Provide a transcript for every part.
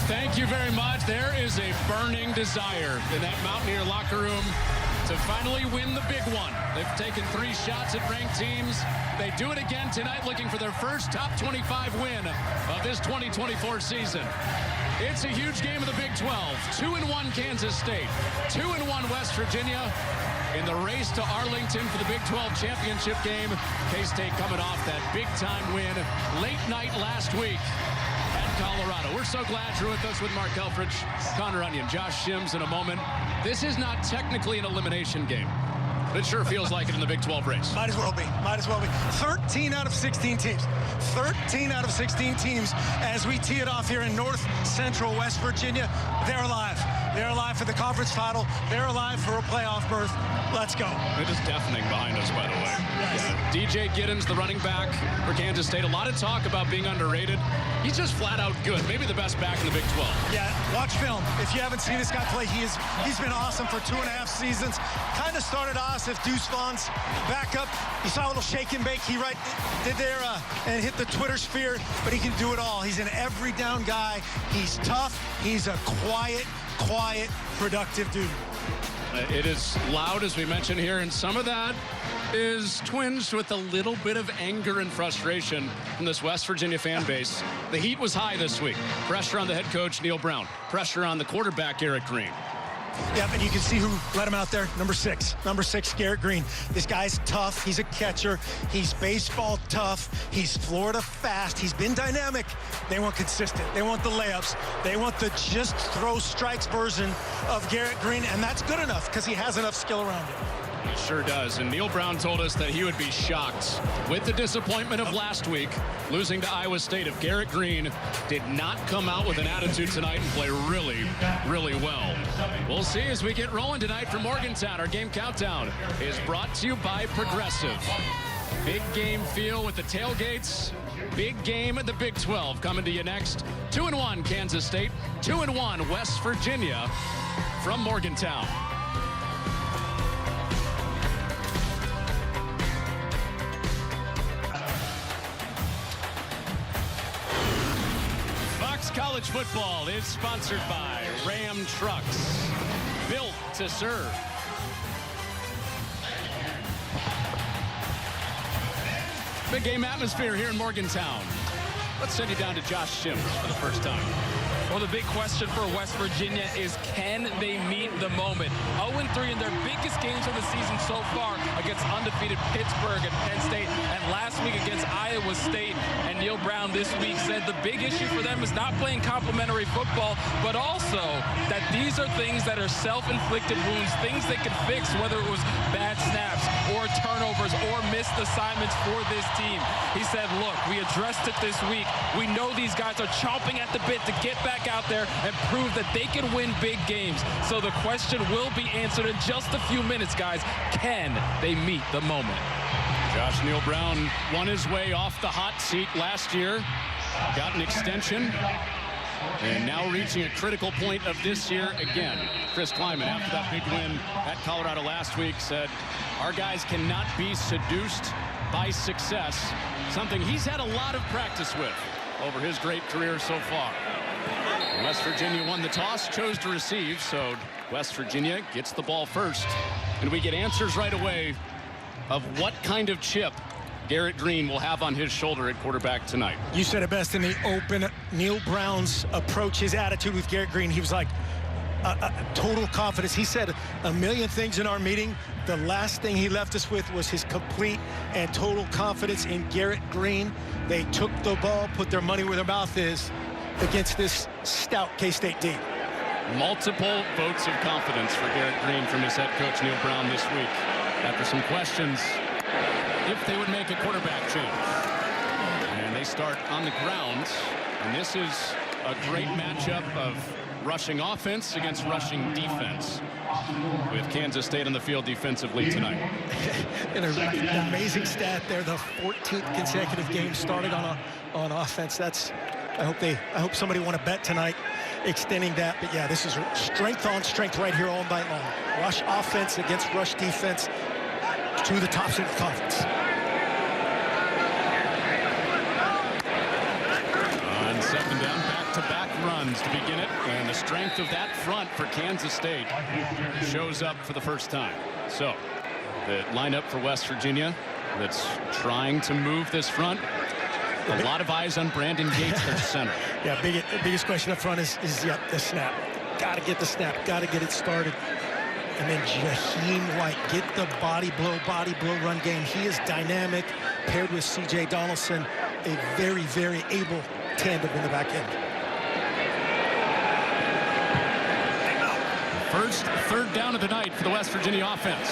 Thank you very much. There is a burning desire in that Mountaineer locker room to finally win the big one. They've taken 3 shots at ranked teams. They do it again tonight, looking for their first top 25 win of this 2024 season. It's a huge game of the Big 12. 2-1 Kansas State, 2-1 West Virginia. In the race to Arlington for the Big 12 championship game, K-State coming off that big-time win late night last week at Colorado. We're so glad you're with us with Mark Helfrich, Connor Onion, Josh Shims in a moment. This is not technically an elimination game, but it sure feels like it in the Big 12 race. Might as well be. Might as well be. 13 out of 16 teams. 13 out of 16 teams as we tee it off here in north central West Virginia. They're alive. They're alive for the conference title. They're alive for a playoff berth. Let's go. It is deafening behind us, by the way. Yes. DJ Giddens, the running back for Kansas State. A lot of talk about being underrated. He's just flat out good. Maybe the best back in the Big 12. Yeah, watch film. If you haven't seen this guy play, he's been awesome for 2.5 seasons. Kind of started us if Deuce Vaughn's backup. You saw a little shake and bake. He did there and hit the Twitter sphere, but he can do it all. He's an every down guy. He's tough. He's a quiet, productive dude. It is loud, as we mentioned here, and some of that is twinged with a little bit of anger and frustration from this West Virginia fan base. The heat was high this week. Pressure on the head coach, Neil Brown. Pressure on the quarterback, Garrett Green. Yep, and you can see who let him out there. Number 6, Garrett Green. This guy's tough. He's a catcher. He's baseball tough. He's Florida fast. He's been dynamic. They want consistent. They want the layups. They want the just throw strikes version of Garrett Green, and that's good enough because he has enough skill around him. He sure does. And Neil Brown told us that he would be shocked with the disappointment of last week, losing to Iowa State, if Garrett Green did not come out with an attitude tonight and play really well. We'll see as we get rolling tonight from Morgantown. Our game countdown is brought to you by Progressive. Big game feel with the tailgates. Big game at the Big 12 coming to you next. 2-1 Kansas State, 2-1 West Virginia from Morgantown. College football is sponsored by Ram Trucks, built to serve. Big game atmosphere here in Morgantown. Let's send you down to Josh Shims for the first time. Well, the big question for West Virginia is, can they meet the moment? 0-3 in their biggest games of the season so far against undefeated Pittsburgh and Penn State, and last week against Iowa State. And Neil Brown this week said the big issue for them is not playing complimentary football, but also that these are things that are self-inflicted wounds, things they can fix, whether it was bad snaps or turnovers or missed assignments for this team. He said, look, we addressed it this week. We know these guys are chomping at the bit to get back out there and prove that they can win big games. So the question will be answered in just a few minutes, guys. Can they meet the moment? Josh Neil Brown won his way off the hot seat last year, got an extension, and now reaching a critical point of this year again. Chris Kleiman, after that big win at Colorado last week, said, our guys cannot be seduced by success, something he's had a lot of practice with over his great career so far. West Virginia won the toss, chose to receive, so West Virginia gets the ball first. And we get answers right away of what kind of chip Garrett Green will have on his shoulder at quarterback tonight. You said it best in the open. Neil Brown's approach, his attitude with Garrett Green, he was like, total confidence. He said a million things in our meeting. The last thing he left us with was his complete and total confidence in Garrett Green. They took the ball, put their money where their mouth is against this stout K-State team. Multiple votes of confidence for Garrett Green from his head coach Neil Brown this week, after some questions if they would make a quarterback change. And they start on the ground, and this is a great matchup of rushing offense against rushing defense, with Kansas State on the field defensively tonight. And an amazing stat there, the 14th consecutive game started on offense. I hope somebody won a bet tonight extending that. But yeah, this is strength on strength right here all night long. Rush offense against rush defense, two of the tops in the conference. On second down, back-to-back runs runs to begin it, and the strength of that front for Kansas State shows up for the first time. So the lineup for West Virginia that's trying to move this front. A lot of eyes on Brandon Gates at center. Yeah, biggest question up front is the snap. Got to get the snap. Got to get it started. And then Jaheim White, get the body blow run game. He is dynamic, paired with C.J. Donaldson, a very, very able tandem in the back end. First third down of the night for the West Virginia offense.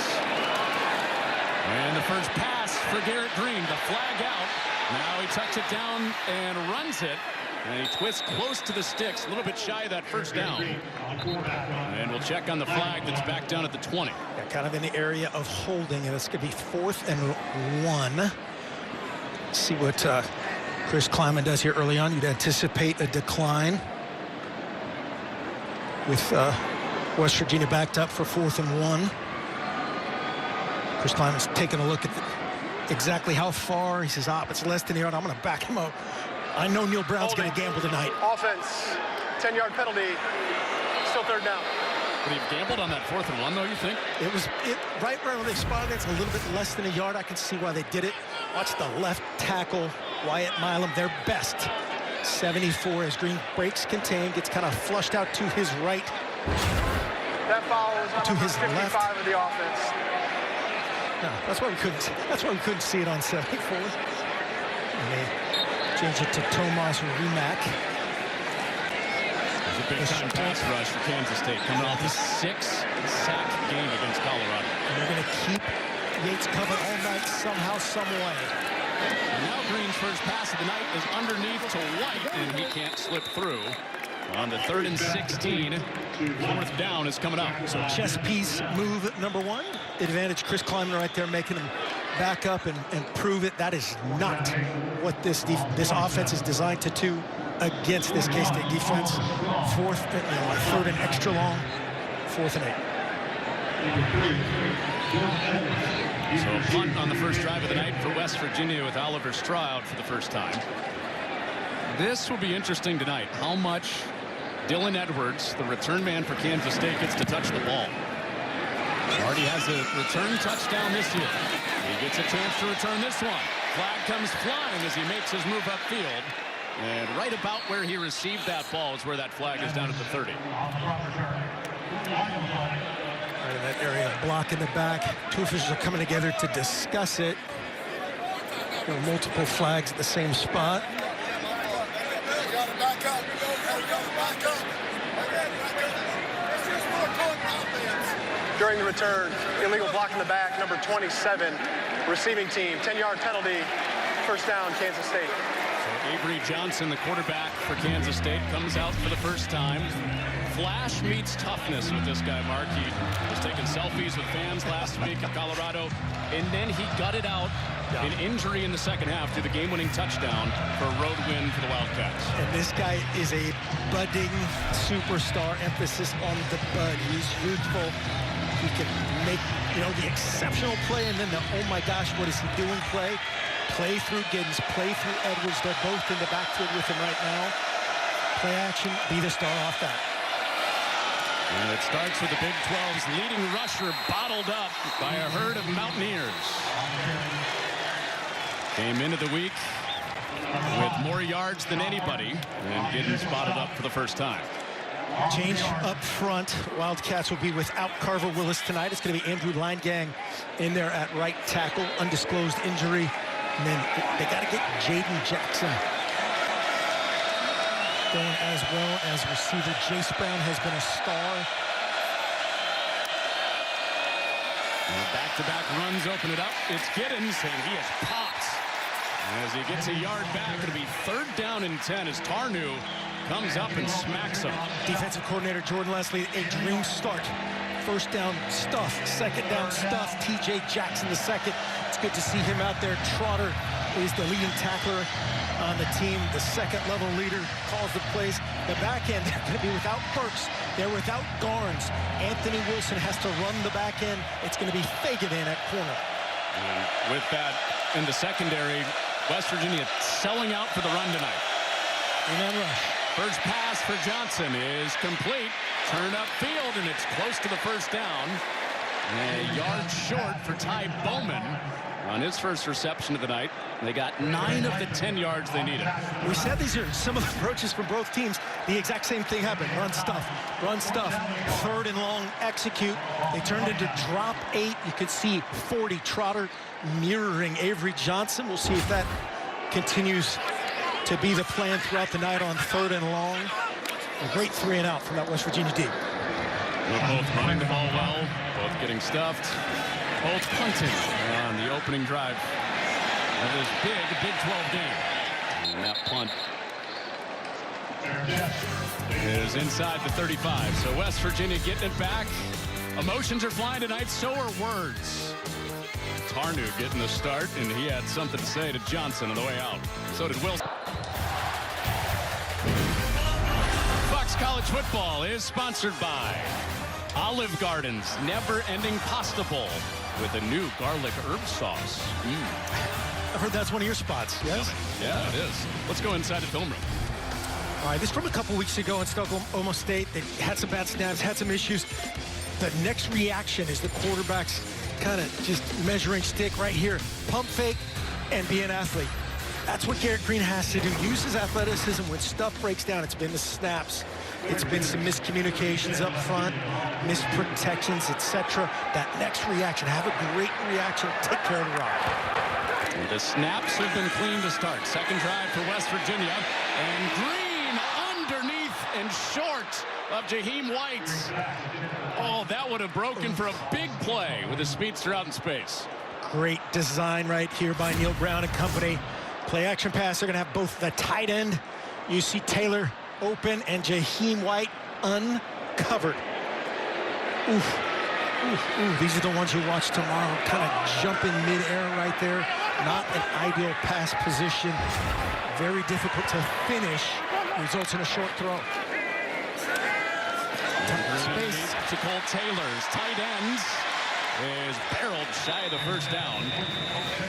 And the first pass for Garrett Green. The flag out. Now he tucks it down and runs it. And he twists close to the sticks, a little bit shy of that first down. And we'll check on the flag that's back down at the 20. Yeah, kind of in the area of holding, and it's going to be 4th and 1. See what Chris Kleiman does here early on. You'd anticipate a decline with West Virginia backed up for 4th and 1. Chris Kleiman's taking a look at exactly how far. He says, it's less than a yard. I'm going to back him up. I know Neil Brown's going to gamble tonight. Offense, 10-yard penalty, still 3rd down. Would he have gambled on that 4th and 1, though, you think? It was right where they spotted it. It's a little bit less than a yard. I can see why they did it. Watch the left tackle, Wyatt Milam, their best. 74 as Green breaks contain, gets kind of flushed out to his right. That foul was on to his 55 left of the offense. No, that's why we couldn't see it on 74. And they change it to Tomas Rimac. It's a big-time pass rush for Kansas State, coming off a 6-sack game against Colorado. And they're going to keep Yates covered all night somehow, some way. And now Green's first pass of the night is underneath to White, and he can't slip through. On the 3rd and 16, 4th down is coming up. So chess piece move number 1. Advantage Chris Kleiman right there, making him back up and prove it. That is not what this offense is designed to do against this K-State defense. 3rd and extra long, 4th and 8. So a punt on the first drive of the night for West Virginia with Oliver Stroud for the first time. This will be interesting tonight. How much Dylan Edwards, the return man for Kansas State, gets to touch the ball. Already has a return touchdown this year. He gets a chance to return this one. Flag comes flying as he makes his move upfield. And right about where he received that ball is where that flag is down at the 30. Right in that area, block in the back. Two officials are coming together to discuss it. There are multiple flags at the same spot. During the return, illegal block in the back, number 27, receiving team, 10-yard penalty, 1st down, Kansas State. So Avery Johnson, the quarterback for Kansas State, comes out for the first time. Flash meets toughness with this guy, Mark. He was taking selfies with fans last week in Colorado, and then he gutted out an injury in the second half to the game-winning touchdown for a road win for the Wildcats. And this guy is a budding superstar, emphasis on the bud. He's youthful. He can make, the exceptional play, and then the, oh my gosh, what is he doing play. Play through Giddens, play through Edwards. They're both in the backfield with him right now. Play action, be the star off that. And it starts with the Big 12's leading rusher bottled up by a herd of Mountaineers. Came into the week with more yards than anybody, and Giddens bottled up for the first time. Change up front. Wildcats will be without Carver Willis tonight. It's going to be Andrew Linegang in there at right tackle. Undisclosed injury. And then they got to get Jaden Jackson going, as well as receiver Jace Brown has been a star. Back-to-back runs open it up. It's Giddens, and he is popped. As he gets a yard back, it'll be 3rd down and 10 as Tarnew comes up and smacks him. Defensive coordinator Jordan Leslie, a dream start. 1st down stuff, 2nd down stuff. TJ Jackson the second. It's good to see him out there. Trotter is the leading tackler on the team. The 2nd-level leader calls the plays. The back end, they're going to be without Burks. They're without Garnes. Anthony Wilson has to run the back end. It's going to be Fagan in at corner. And with that in the secondary, West Virginia selling out for the run tonight. And then rush. First pass for Johnson is complete. Turn upfield, and it's close to the first down. A yard short for Ty Bowman on his first reception of the night. They got 9 of the 10 yards they needed. We said these are some of the approaches from both teams. The exact same thing happened. Run stuff, run stuff. 3rd and long, execute. They turned into drop 8. You could see 40 Trotter mirroring Avery Johnson. We'll see if that continues to be the plan throughout the night on 3rd and long. A great 3 and out from that West Virginia D. They're both running the ball well, both getting stuffed, both punting on the opening drive of this Big 12 game. And that punt is inside the 35. So West Virginia getting it back. Emotions are flying tonight, so are words. Tarnu getting the start, and he had something to say to Johnson on the way out. So did Wilson. Fox College Football is sponsored by Olive Garden's never-ending pasta bowl with a new garlic herb sauce. I've heard that's one of your spots, yes? Yeah, it is. Let's go inside the film room. All right, this from a couple weeks ago in Oklahoma State. They had some bad snaps, had some issues. The next reaction is the quarterback's kind of just measuring stick right here. Pump fake and be an athlete. That's what Garrett Green has to do. Use his athleticism when stuff breaks down. It's been the snaps. It's been some miscommunications up front, misprotections, etc. That next reaction, have a great reaction, take care of the rock. The snaps have been clean to start. Second drive for West Virginia. And Green underneath and short of Jaheim White. Oh, that would have broken for a big play with the speedster out in space. Great design right here by Neil Brown and company. Play action pass. They're going to have both the tight end. You see Taylor open and Jaheim White uncovered. Oof. Oof, ooh, these are the ones you watch tomorrow. Kind of jump in midair right there. Not an ideal pass position. Very difficult to finish. Results in a short throw. Space to Cole Taylor's tight ends is barreled shy of the first down.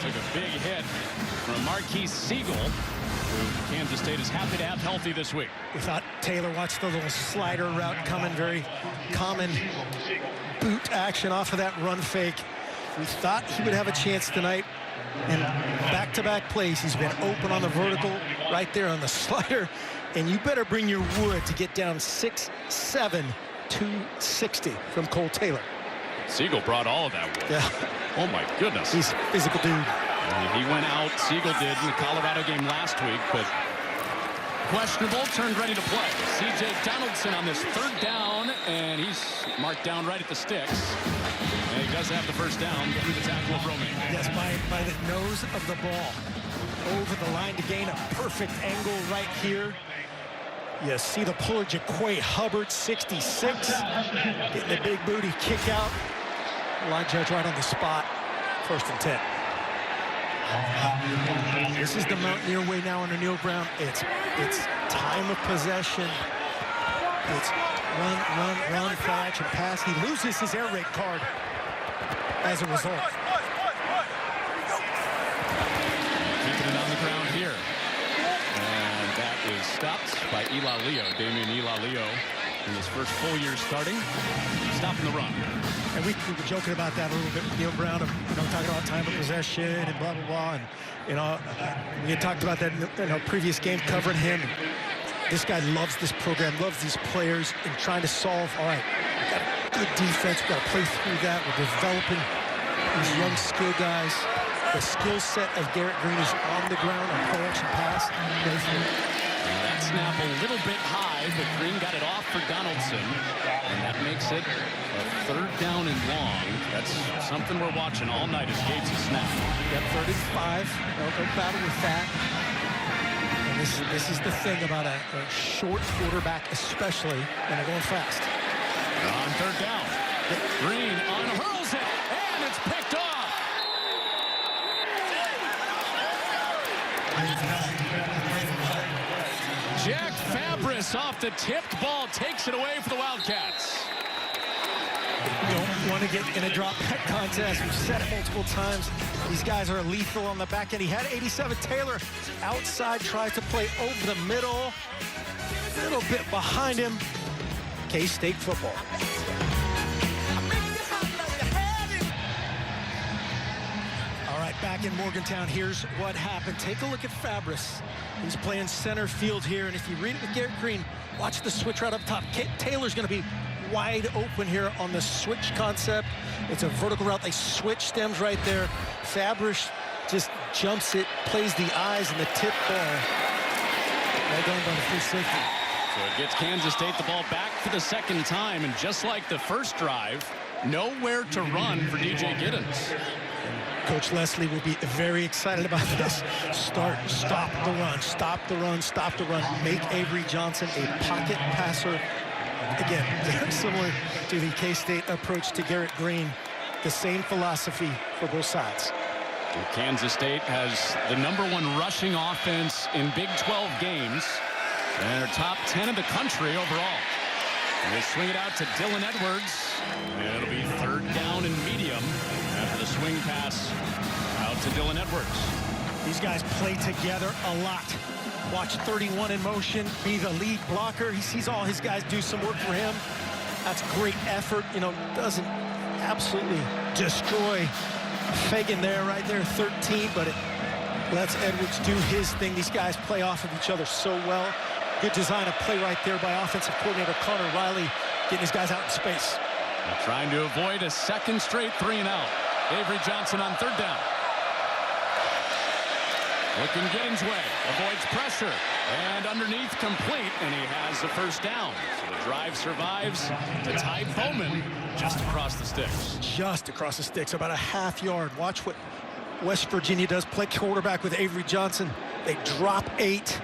Took a big hit from Marquise Siegel, who Kansas State is happy to have healthy this week. We thought Taylor watched the little slider route coming. Very common boot action off of that run fake. We thought he would have a chance tonight. And back-to-back plays, he's been open on the vertical right there on the slider. And you better bring your wood to get down 6'7", 260 from Cole Taylor. Siegel brought all of that wood. Yeah. Oh, my goodness. He's a physical dude. He went out, Siegel did, in the Colorado game last week, but questionable, turned ready to play. C.J. Donaldson on this 3rd down, and he's marked down right at the sticks. And he does have the first down through the tackle of Romaine. Yes, by the nose of the ball. Over the line to gain a perfect angle right here. You see the puller, Jaquay Hubbard, 66. Getting the big booty kick out. Line judge right on the spot. 1st and 10. This is the Mountaineer way now under Neil Brown. It's time of possession. It's run, play action pass. He loses his air raid card as a result. Keeping it on the ground here. And that is stopped by Ilalio. Damian Ilalio in his first full year starting. Stopping the run. And we were joking about that a little bit with Neil Brown, talking about time of possession and blah, blah, blah. And, we had talked about that in our previous game, covering him. This guy loves this program, loves these players, and trying to solve, all right, we've got good defense, we've got to play through that. We're developing these young skill guys. The skill set of Garrett Green is on the ground on play action pass. That snap a little bit high, but Green got it off for Donaldson. And that makes it a 3rd down and long. That's something we're watching all night as Gates is snapped. Yep, 3rd and 5. No battle with that. And this is the thing about a short quarterback, especially when they're going fast. On 3rd down, Green unhurls it, and it's picked off. Jack Fabris off the tipped ball takes it away for the Wildcats. Don't want to get in a drop-back contest. We've said it multiple times. These guys are lethal on the back end. He had 87. Taylor outside, tries to play over the middle. little bit behind him. K-State football. All right, back in Morgantown, here's what happened. Take a look at Fabris. He's playing center field here, and if you read it with Garrett Green, watch the switch right up top. Taylor's going to be wide open here on the switch concept. It's a vertical route. They switch stems right there. Fabris just jumps it, plays the eyes, and the tip ball. Right down by the free safety. So it gets Kansas State the ball back for the second time, and just like the first drive, nowhere to run for DJ Giddens. Coach Leslie will be very excited about this. Stop the run, stop the run, stop the run. Make Avery Johnson a pocket passer. Again, very similar to the K-State approach to Garrett Green. The same philosophy for both sides. Kansas State has the #1 rushing offense in Big 12 games, and they're top 10 in the country overall. And they swing it out to Dylan Edwards, and it'll be 3rd down and medium after the swing pass out to Dylan Edwards. These guys play together a lot. Watch 31 in motion, be the lead blocker. He sees all his guys do some work for him. That's great effort. You know, doesn't absolutely destroy Fagan there, right there, 13, but it lets Edwards do his thing. These guys play off of each other so well. Good design of play right there by offensive coordinator Connor Riley, getting his guys out in space. They're trying to avoid a second straight 3-and-out. Avery Johnson on 3rd down. Looking Giddens' way, avoids pressure, and underneath complete, and he has the 1st down. So the drive survives to Ty Bowman just across the sticks. Just across the sticks, about a half yard. Watch what West Virginia does. Play quarterback with Avery Johnson. They drop 8.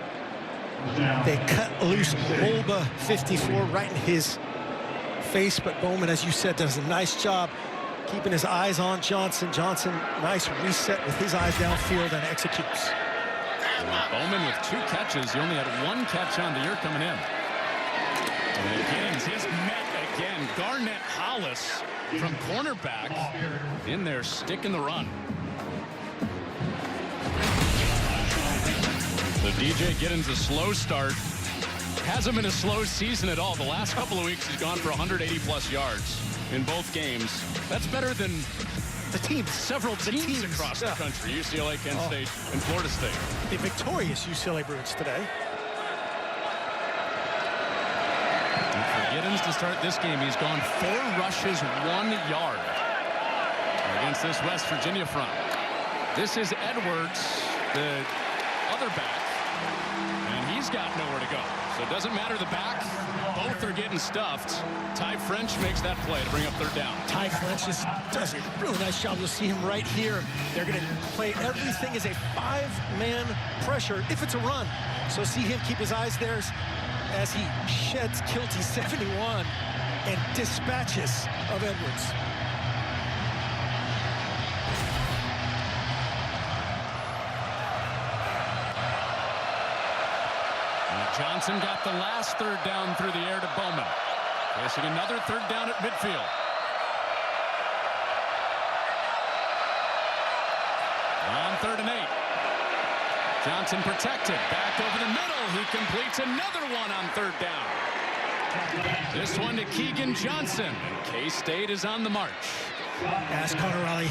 They cut loose Mulba 54 right in his face, but Bowman, as you said, does a nice job keeping his eyes on Johnson. Johnson, nice reset with his eyes downfield and executes. Bowman with 2 catches. He only had 1 catch on the year coming in. And Giddens, he's met again. Garnett Hollis from cornerback in there, sticking the run. So DJ Giddens, a slow start. Hasn't been a slow season at all. The last couple of weeks he's gone for 180+ yards in both games. That's better than The teams. several teams across the country. UCLA, Kent State, and Florida State. The victorious UCLA Bruins today. And for Giddens to start this game, he's gone 4 rushes, 1 yard against this West Virginia front. This is Edwards, the other back, and he's got nowhere to go. So it doesn't matter the back. Both are getting stuffed. Ty French makes that play to bring up 3rd down. Ty French just does a really nice job. You'll see him right here. They're going to play everything as a 5-man pressure if it's a run. So see him keep his eyes there as he sheds Kilty 71 and dispatches of Edwards. Johnson got the last 3rd down through the air to Bowman. Facing another 3rd down at midfield. On 3rd and 8. Johnson protected. Back over the middle. He completes another one on 3rd down. This one to Keegan Johnson. K-State is on the march. Ask Connor Riley,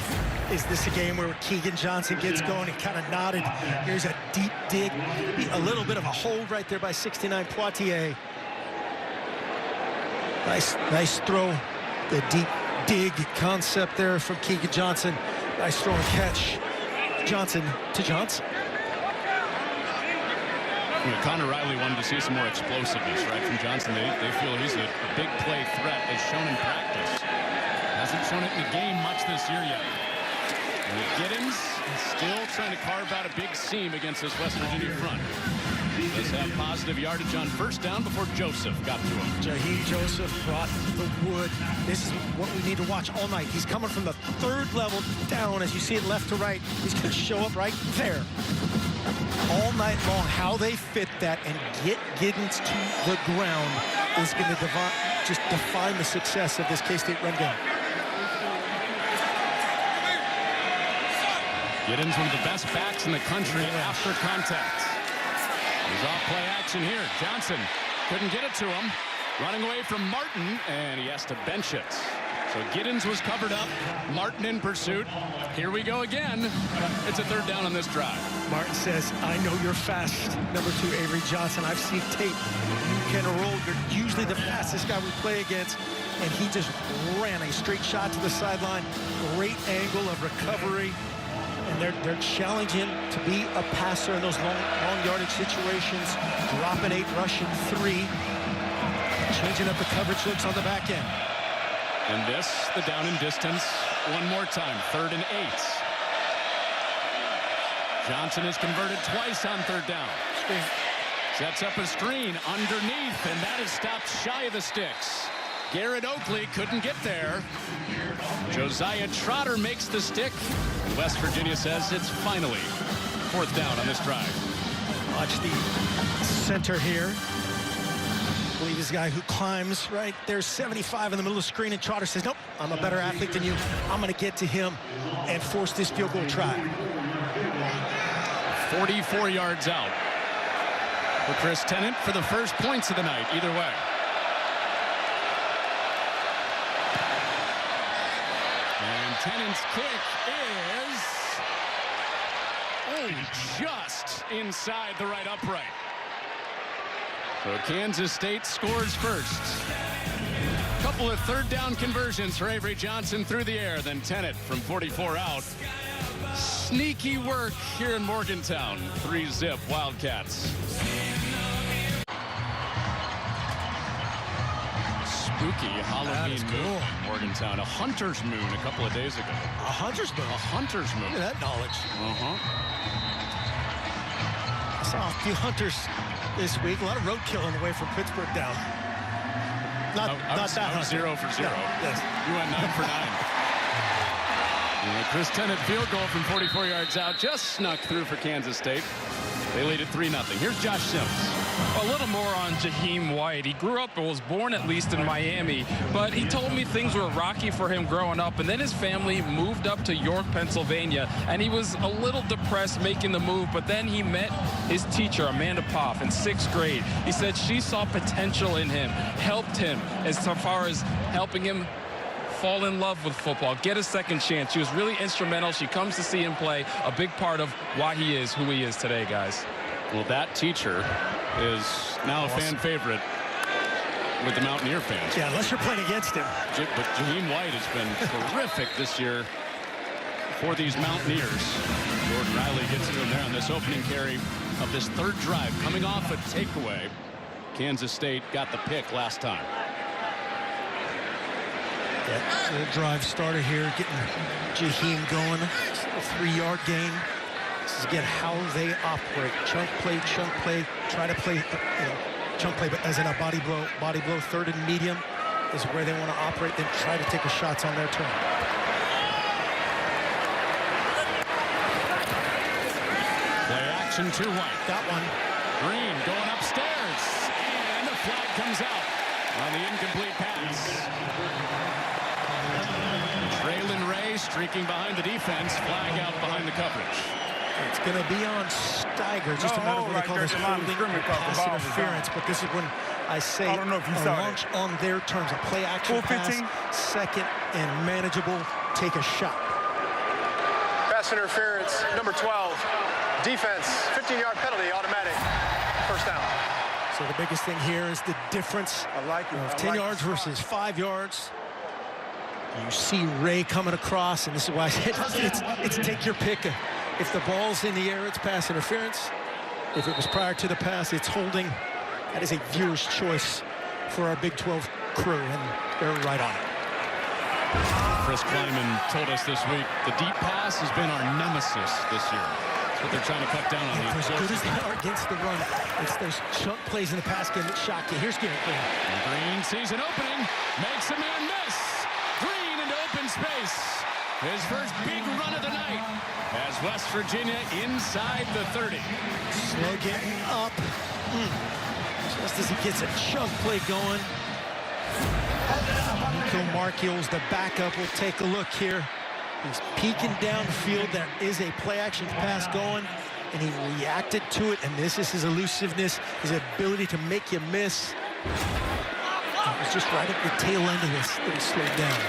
is this a game where Keegan Johnson gets going? He kind of nodded. Here's a deep dig. A little bit of a hold right there by 69 Poitier. Nice throw. The deep dig concept there from Keegan Johnson. Nice throw and catch. Johnson to Johnson. You know, Connor Riley wanted to see some more explosiveness, right, from Johnson. They feel he's a big play threat, as shown in practice. Hasn't shown it in the game much this year yet. And Giddens still trying to carve out a big seam against this West Virginia front. Does have positive yardage on 1st down before Joseph got to him. Jaheim Joseph brought the wood. This is what we need to watch all night. He's coming from the 3rd level down, as you see it left to right. He's going to show up right there. All night long, how they fit that and get Giddens to the ground is going to just define the success of this K-State run game. Giddens, one of the best backs in the country after contact. He's off play action here. Johnson couldn't get it to him. Running away from Martin, and he has to bench it. So Giddens was covered up. Martin in pursuit. Here we go again. It's a third down on this drive. Martin says, I know you're fast. Number 2, Avery Johnson. I've seen tape. You can roll. You're usually the fastest guy we play against. And he just ran a straight shot to the sideline. Great angle of recovery. And they're challenging to be a passer in those long yardage situations. Dropping 8, rushing 3. Changing up the coverage looks on the back end. And this, the down and distance, one more time, 3rd and 8. Johnson is converted twice on 3rd down. Screen. Sets up a screen underneath, and that is stopped shy of the sticks. Garrett Oakley couldn't get there. Josiah Trotter makes the stick. West Virginia says it's finally 4th down on this drive. Watch the center here. I believe this guy who climbs right there's 75 in the middle of the screen, and Trotter says, nope, I'm a better athlete than you. I'm going to get to him and force this field goal try. 44 yards out for Chris Tennant for the first points of the night, either way. And Tennant's kick is just inside the right upright. So Kansas State scores first. Couple of 3rd down conversions for Avery Johnson through the air, then Tennant from 44 out. Sneaky work here in Morgantown. 3-zip Wildcats. Spooky Halloween moon in Morgantown. A hunter's moon a couple of days ago. A hunter's moon? A hunter's moon. Look at that knowledge. I saw a few hunters this week. A lot of roadkill on the way from Pittsburgh down. Not that hunter. 0 for 0. Yeah, yes. You went 9 for 9. And Chris Tennant field goal from 44 yards out just snuck through for Kansas State. They lead at 3-0. Here's Josh Sims. A little more on Jaheim White. He grew up and was born at least in Miami, but he told me things were rocky for him growing up, and then his family moved up to York, Pennsylvania, and he was a little depressed making the move, but then he met his teacher, Amanda Poff, in 6th grade. He said she saw potential in him, helped him as far as helping him fall in love with football, get a second chance. She was really instrumental. She comes to see him play, a big part of why he is who he is today, guys. Well, that teacher is now a fan favorite with the Mountaineer fans. Yeah, unless you're playing against him. But Jaheim White has been terrific this year for these Mountaineers. Jordan Riley gets to him there on this opening carry of this 3rd drive, coming off a takeaway. Kansas State got the pick last time. Yeah, the drive started here, getting Jaheim going. A 3-yard gain. This is again how they operate. Chunk play, try to play, chunk play, but as in a body blow, 3rd and medium is where they want to operate, then try to take a shots on their turn. Play action to White. Got one. Green going upstairs, and the flag comes out on the incomplete pass. Traylon Ray streaking behind the defense, flag out behind the coverage. It's going to be on Steiger. Just a matter of what they call this holding pass interference. But this is when I say a launch on their terms. A play action pass, 2nd and manageable. Take a shot. Pass interference, number 12. Defense, 15-yard penalty, automatic. 1st down. So the biggest thing here is the difference of 10 yards versus 5 yards. You see Ray coming across, and this is why I said it's take your pick. If the ball's in the air, it's pass interference. If it was prior to the pass, it's holding. That is a viewer's choice for our Big 12 crew, and they're right on it. Chris Kleiman told us this week the deep pass has been our nemesis this year. That's what they're trying to cut down on. As good as they are against the run, it's those chunk plays in the pass game that shock you. Here's Garrett Green. Green sees an opening, makes a man miss. Green into open space. His first big run of the night as West Virginia inside the 30. Slow getting up. Just as he gets a chunk play going. Nico Marchiol's the backup. We'll take a look here. He's peeking downfield. There is a play action pass going. and he reacted to it, and this is his elusiveness, his ability to make you miss. It was just right at the tail end of this that he slowed down.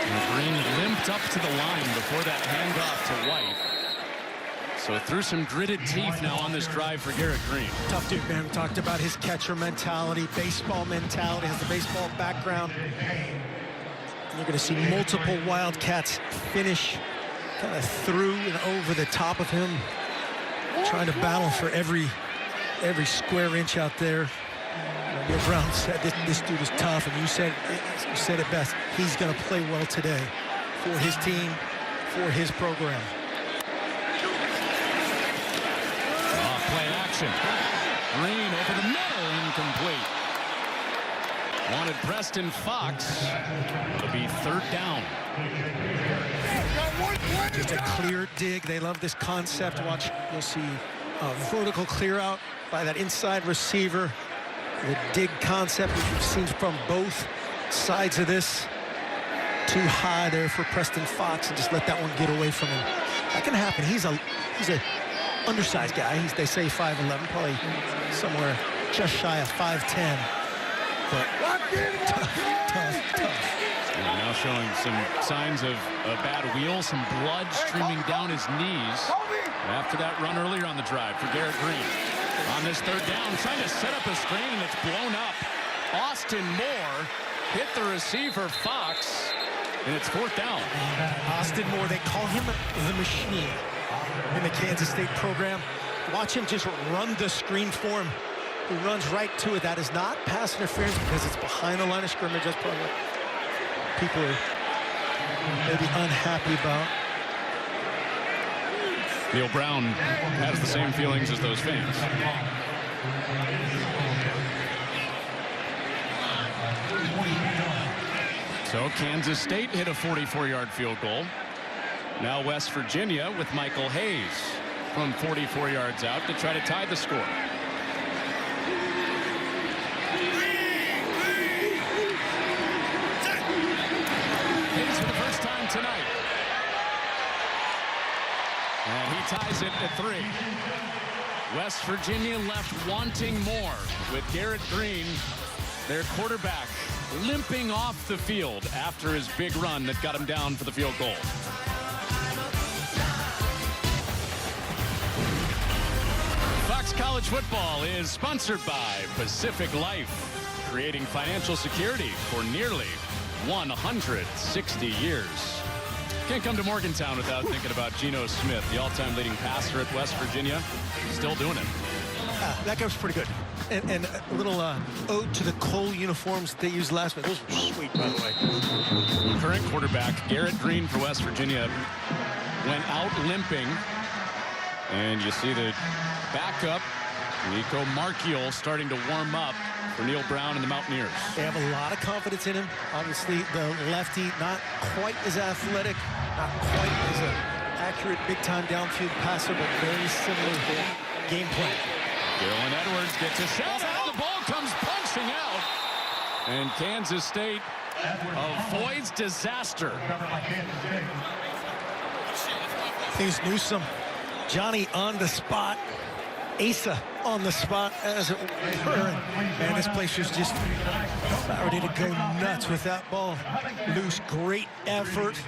And Green limped up to the line before that handoff to White. So through some gritted teeth now on this drive for Garrett Green. Tough dude, man. We talked about his catcher mentality, baseball mentality, has the baseball background. And you're going to see multiple Wildcats finish kind of through and over the top of him, trying to battle for every square inch out there. Neil Brown said this dude is tough, and you said it best. He's going to play well today for his team, for his program. Play action. Green over the middle, incomplete. Wanted Preston Fox. It'll be third down. Just a clear dig. They love this concept. Watch, you'll see a vertical clear out by that inside receiver. The dig concept, which we've seen from both sides of this. Too high there for Preston Fox, and just let that one get away from him. That can happen. He's a undersized guy. They say 5'11", probably somewhere just shy of 5'10". But tough. Now showing some signs of a bad wheel, some blood streaming down his knees after that run earlier on the drive for Garrett Green. On this third down, trying to set up a screen, and it's blown up. Austin Moore hit the receiver Fox, and it's fourth down. Austin Moore, they call him the machine in the Kansas State program. Watch him just run the screen for him. He runs right to it. That is not pass interference because it's behind the line of scrimmage. That's probably what people are maybe unhappy about. Neil Brown has the same feelings as those fans. So Kansas State hit a 44-yard field goal. Now West Virginia with Michael Hayes from 44 yards out to try to tie the score. Hayes for the first time tonight. And he ties it at 3. West Virginia left wanting more with Garrett Green, their quarterback, limping off the field after his big run that got him down for the field goal. Fox College Football is sponsored by Pacific Life, creating financial security for nearly 160 years. Can't come to Morgantown without thinking about Geno Smith, the all-time leading passer at West Virginia. Still doing it. That guy was pretty good. And a little ode to the Cole uniforms they used last week. Those were sweet, by the way. Current quarterback Garrett Green for West Virginia went out limping. And you see the backup, Nico Marchiol, starting to warm up for Neil Brown and the Mountaineers. They have a lot of confidence in him. Obviously, the lefty, not quite as athletic, not quite as an accurate big-time downfield passer, but very similar game plan. Dylan Edwards gets a shot out. The ball comes punching out. And Kansas State avoids disaster. Here's Newsome. Johnny on the spot. Asa on the spot, as it were. Man, this place was just ready to go nuts with that ball loose. Great effort.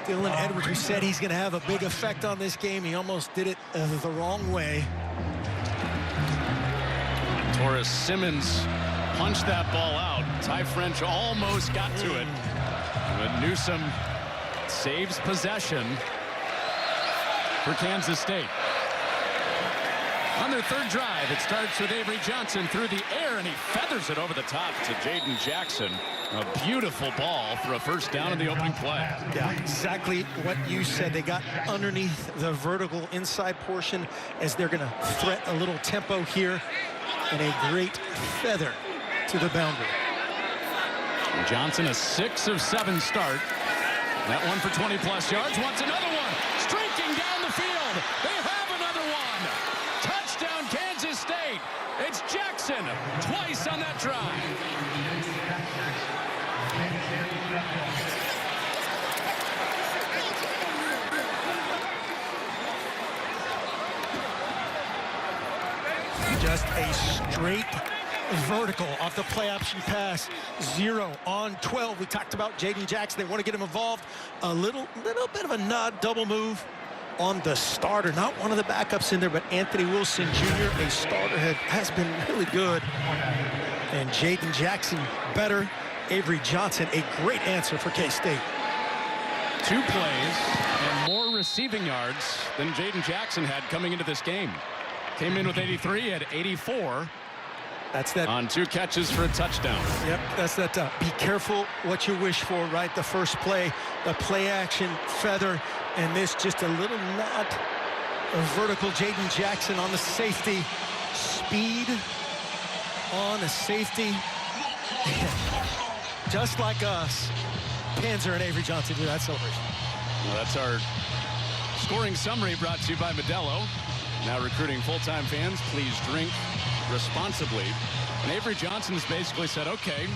Dylan Edwards, who said he's going to have a big effect on this game. He almost did it the wrong way. Taurus Simmons punched that ball out. Ty French almost got to it. But Newsome saves possession for Kansas State. On their third drive, it starts with Avery Johnson through the air, and he feathers it over the top to Jaden Jackson. A beautiful ball for a first down in the opening play. Yeah, exactly what you said. They got underneath the vertical inside portion as they're going to threat a little tempo here, and a great feather to the boundary. Johnson, a 6 of 7 start. That one for 20-plus yards. Wants another one. Streaking down the field. They have another one. Touchdown, Kansas State. It's Jackson twice on that drive. a straight vertical off the play option pass. 0 on 12. We talked about Jaden Jackson. They want to get him involved. A little bit of a nod double move on the starter. Not one of the backups in there, but Anthony Wilson Jr., a starter, has been really good. And Jaden Jackson better. Avery Johnson, a great answer for K-State. 2 plays and more receiving yards than Jaden Jackson had coming into this game. Came in with 83, had 84. That's that. On 2 catches for a touchdown. Yep, that's that. Be careful what you wish for, right? The first play, the play action feather, and this just a little nod. A vertical Jaden Jackson on the safety. Speed on the safety. Just like us, Panzer and Avery Johnson do that celebration. Well, that's our scoring summary brought to you by Modelo. Now recruiting full-time fans, please drink responsibly. And Avery Johnson's basically said, okay,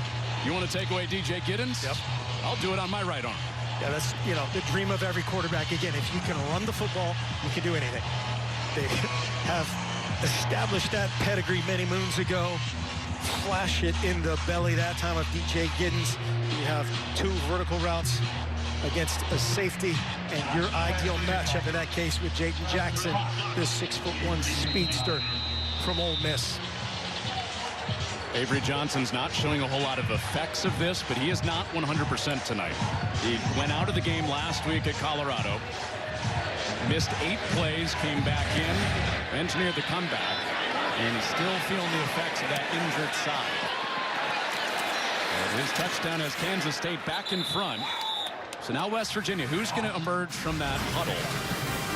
you want to take away DJ Giddens? Yep. I'll do it on my right arm. Yeah, that's, you know, the dream of every quarterback. Again, if you can run the football, you can do anything. They have established that pedigree many moons ago. Flash it in the belly that time of DJ Giddens. You have 2 vertical routes against a safety, and your ideal matchup in that case with Jaden Jackson, this 6'1" speedster from Ole Miss. Avery Johnson's not showing a whole lot of effects of this, but he is not 100% tonight. He went out of the game last week at Colorado, missed 8 plays, came back in, engineered the comeback, and he's still feeling the effects of that injured side. And his touchdown has Kansas State back in front. So now West Virginia, who's going to emerge from that huddle?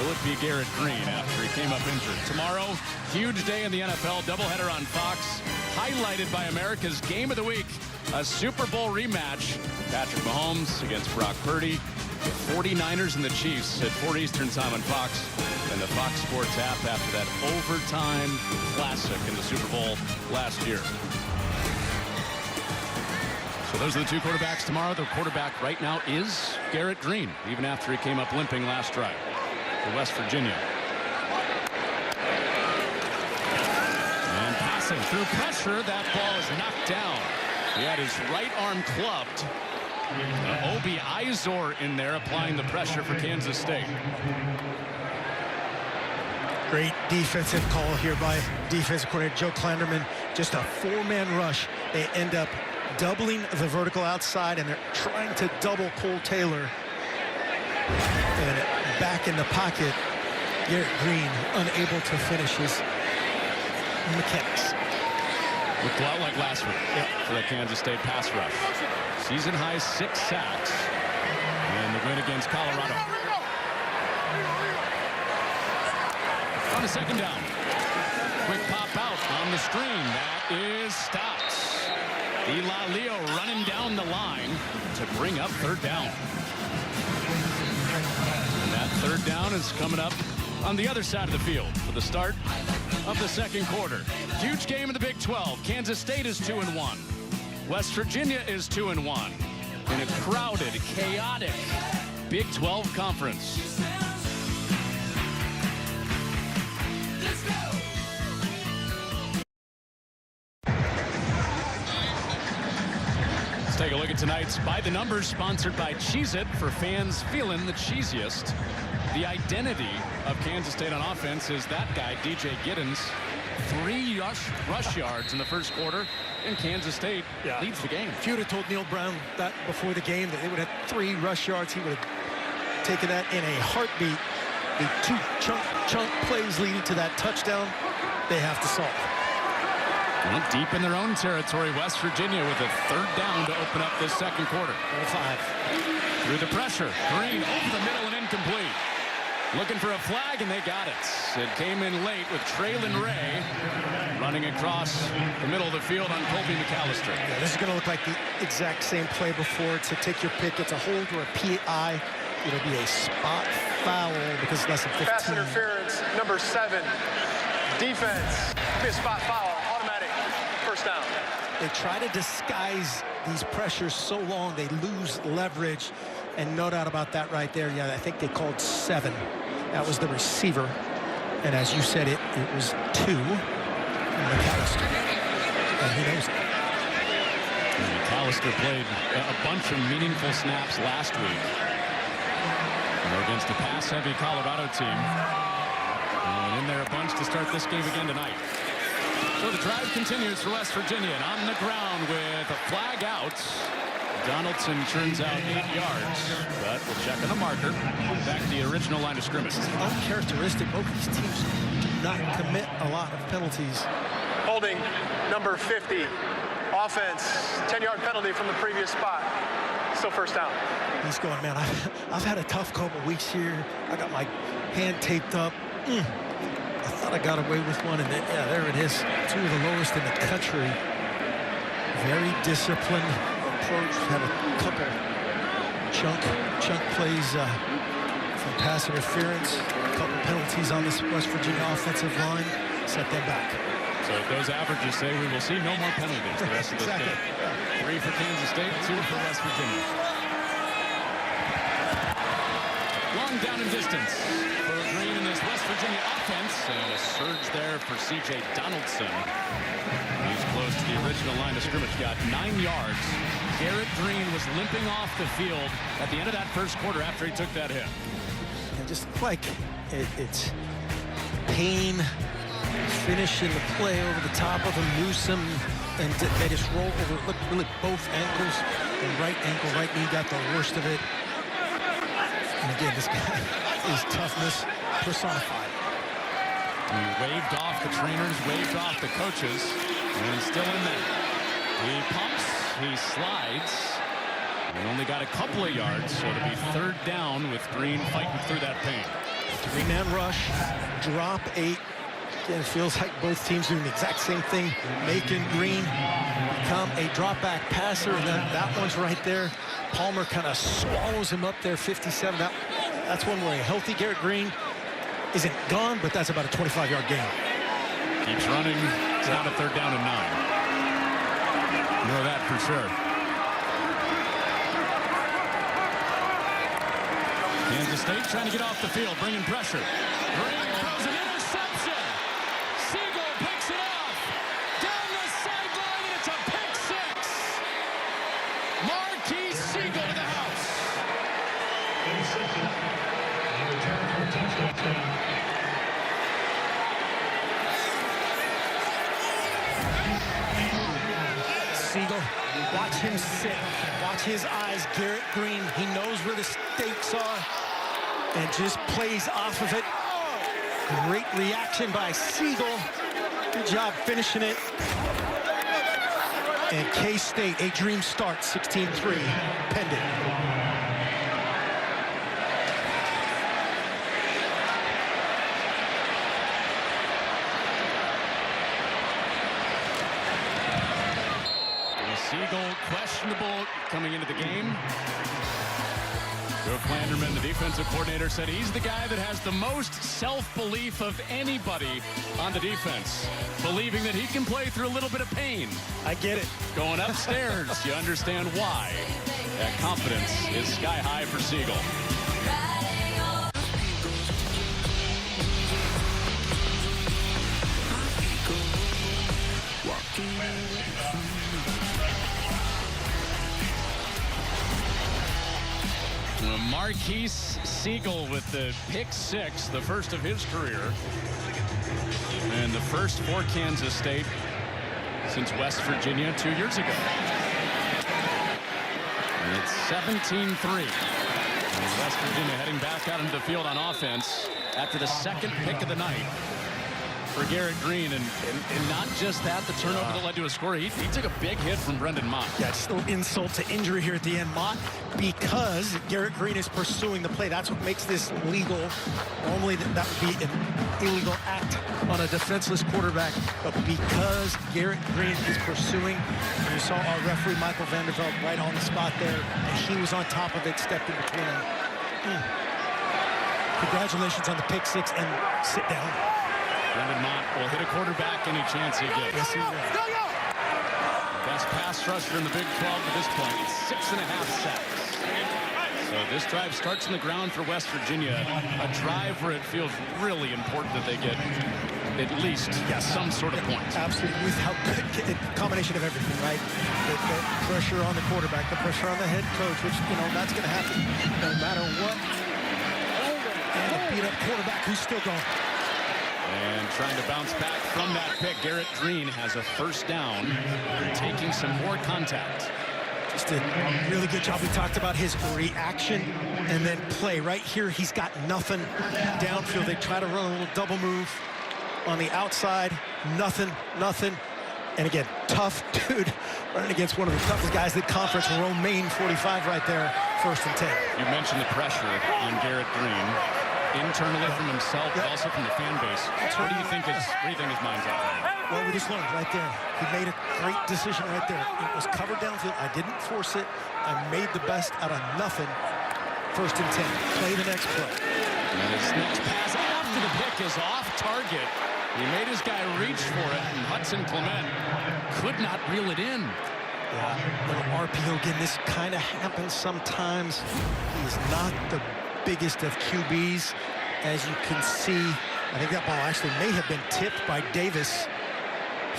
Will it be Garrett Green after he came up injured? Tomorrow, huge day in the NFL, doubleheader on Fox, highlighted by America's Game of the Week, a Super Bowl rematch. Patrick Mahomes against Brock Purdy. The 49ers and the Chiefs at 4 Eastern time on Fox, and the Fox Sports app after that overtime classic in the Super Bowl last year. So those are the 2 quarterbacks tomorrow. The quarterback right now is Garrett Green, even after he came up limping last drive for West Virginia. And passing through pressure, that ball is knocked down. He had his right arm clubbed. Obi Izor in there applying the pressure for Kansas State. Great defensive call here by defensive coordinator Joe Klanderman. Just a 4-man rush. They end up doubling the vertical outside, and they're trying to double pull Taylor. And back in the pocket, Garrett Green unable to finish his mechanics. Looked a lot like last week for the Kansas State pass rush. Season high 6 sacks. And the win against Colorado. On the second down. Quick pop out on the screen. That is stopped. Eli Leo running down the line to bring up 3rd down. And that 3rd down is coming up on the other side of the field for the start of the 2nd quarter. Huge game in the Big 12. Kansas State is 2-1. West Virginia is 2-1 in a crowded, chaotic Big 12 conference. Let's take a look at tonight's By the Numbers, sponsored by Cheez-It, for fans feeling the cheesiest. The identity of Kansas State on offense is that guy, DJ Giddens. 3 rush yards in the first quarter, and Kansas State leads the game. If you would have told Neil Brown that before the game that they would have 3 rush yards, he would have taken that in a heartbeat. The 2 chunk plays leading to that touchdown, they have to solve. Well, deep in their own territory, West Virginia with a 3rd down to open up this 2nd quarter. 5. Through the pressure, Green over the middle and incomplete. Looking for a flag, and they got it. It came in late with Traylon Ray running across the middle of the field on Colby McAllister. Yeah, this is going to look like the exact same play before. To take your pick, it's a hold or a PI. It'll be a spot foul because it's less than 15. Pass interference, number 7. Defense, be a spot foul, automatic, 1st down. They try to disguise these pressures so long, they lose leverage. And no doubt about that right there. Yeah, I think they called 7. That was the receiver. And as you said, it was 2. McAllister. And he knows it. McAllister played a bunch of meaningful snaps last week against a pass-heavy Colorado team. And in there a bunch to start this game again tonight. So the drive continues for West Virginia. And on the ground with a flag out. Donaldson turns out 8 yards, but we'll check on the marker. Back to the original line of scrimmage. Uncharacteristic. Both these teams do not commit a lot of penalties. Holding number 50. Offense, 10-yard penalty from the previous spot. Still first down. He's going, man, I've had a tough couple weeks here. I got my hand taped up. I thought I got away with one, and then, yeah, there it is. 2 of the lowest in the country. Very disciplined approach. Had a couple chunk plays from pass interference. A couple penalties on this West Virginia offensive line. Set them back. So those averages say we will see no more penalties the rest of this game. 3 for Kansas State, 2 for West Virginia. Long down and distance for Green in this West Virginia offense. And a surge there for C.J. Donaldson. He's close to the original line of scrimmage. Got 9 yards. Garrett Green was limping off the field at the end of that first quarter after he took that hit. And just like it's pain. Finishing the play over the top of him, Newsom, and they just roll over. Look, really, both ankles, the right ankle, right knee got the worst of it. And again, this guy is toughness personified. He waved off the trainers, waved off the coaches, and still in there. He pumps, he slides, and only got a couple of yards, so it'll be 3rd down with Green fighting through that pain. 3-man rush, drop 8. Again, it feels like both teams doing the exact same thing, making Green become a drop-back passer, and that one's right there. Palmer kind of swallows him up there, 57. That's one way. A healthy Garrett Green isn't gone, but that's about a 25-yard gain. Keeps running. It's now a 3rd down and 9. You know that for sure. Kansas State trying to get off the field, bringing pressure. Green throws an interception. Siegel picks it off. Down the sideline, and it's a pick 6. Marquis Siegel to the house. Siegel, watch him sit. Watch his eyes. Garrett Green, he knows where the stakes are and just plays off of it. Great reaction by Siegel. Good job finishing it. And K-State, a dream start, 16-3, pending. Siegel questionable coming into the game. Joe Klanderman, the defensive coordinator, said he's the guy that has the most self-belief of anybody on the defense, believing that he can play through a little bit of pain. I get it. Going upstairs, you understand why. That confidence is sky high for Siegel. Marquis Siegel with the pick 6, the first of his career, and the first for Kansas State since West Virginia 2 years ago. And it's 17-3. West Virginia heading back out into the field on offense after the 2nd pick of the night for Garrett Green, and not just that, the turnover that led to a score. He took a big hit from Brendan Mott. Yeah, it's still insult to injury here at the end. Mott, because Garrett Green is pursuing the play. That's what makes this legal. Normally that would be an illegal act on a defenseless quarterback, but because Garrett Green is pursuing, and you saw our referee Michael Vanderveld right on the spot there, and he was on top of it, stepped in between them. Congratulations on the pick 6, and sit down. Brendan Mott will hit a quarterback any chance he gets. Yes, he will. Best pass rusher in the Big 12 at this point. 6.5 sacks. So this drive starts in the ground for West Virginia. A drive where it feels really important that they get at least some sort of points. Absolutely. Without good combination of everything, right? The pressure on the quarterback, the pressure on the head coach, which, that's going to happen no matter what. And a beat-up quarterback who's still going. And trying to bounce back from that pick, Garrett Green has a first down, taking some more contact. Just a really good job. We talked about his reaction and then play. Right here, he's got nothing downfield. They try to run a little double move on the outside. Nothing. And again, tough dude running against one of the toughest guys in the conference. Romaine, 45 right there, 1st and 10. You mentioned the pressure on Garrett Green. Internally from himself, but also from the fan base. What do you think his mind's at? Well, we just learned right there. He made a great decision right there. It was covered downfield. I didn't force it. I made the best out of nothing. 1st and 10. Play the next play. And his next pass after the pick is off target. He made his guy reach for it, and Hudson Clement could not reel it in. Yeah, little RPO again. This kind of happens sometimes. He's not the biggest of QBs, as you can see. I think that ball actually may have been tipped by Davis,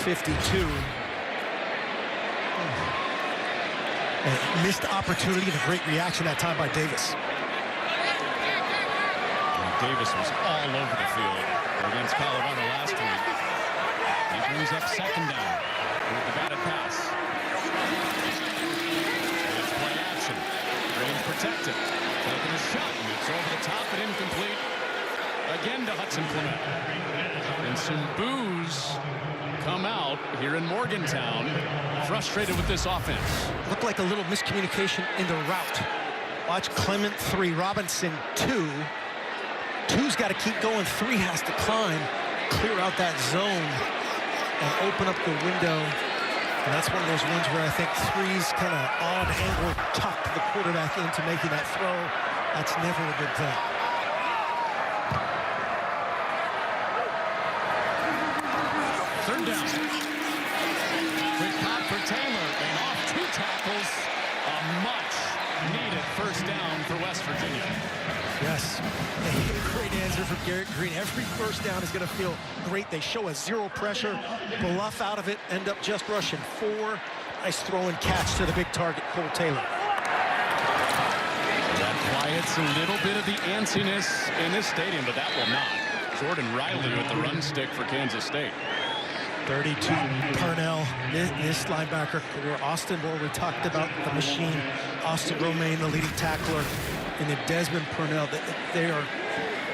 52. Missed opportunity and a great reaction that time by Davis. And Davis was all over the field against Colorado last week. He brings up 2nd down with the batted pass. It's play action. Green's protected. Taking a shot, and it's over the top and incomplete. Again to Hudson Clement. And some boos come out here in Morgantown, frustrated with this offense. Looked like a little miscommunication in the route. Watch Clement 3, Robinson 2. 2's got to keep going. 3 has to climb, clear out that zone, and open up the window. And that's one of those ones where I think 3's kind of odd angle tucked the quarterback into making that throw. That's never a good thing. Third down. Quick pop for Taylor, and off 2 tackles. A much-needed first down for West Virginia. Yes, a great answer from Garrett Green. Every first down is going to feel great. They show a 0 pressure, bluff out of it, end up just rushing 4. Nice throw and catch to the big target, Cole Taylor. That quiets a little bit of the antsiness in this stadium, but that will not. Jordan Riley with the run stick for Kansas State. 32, Purnell, this linebacker core. Austin Moore, we talked about the machine. Austin Romaine, the leading tackler. And then Desmond Purnell, they are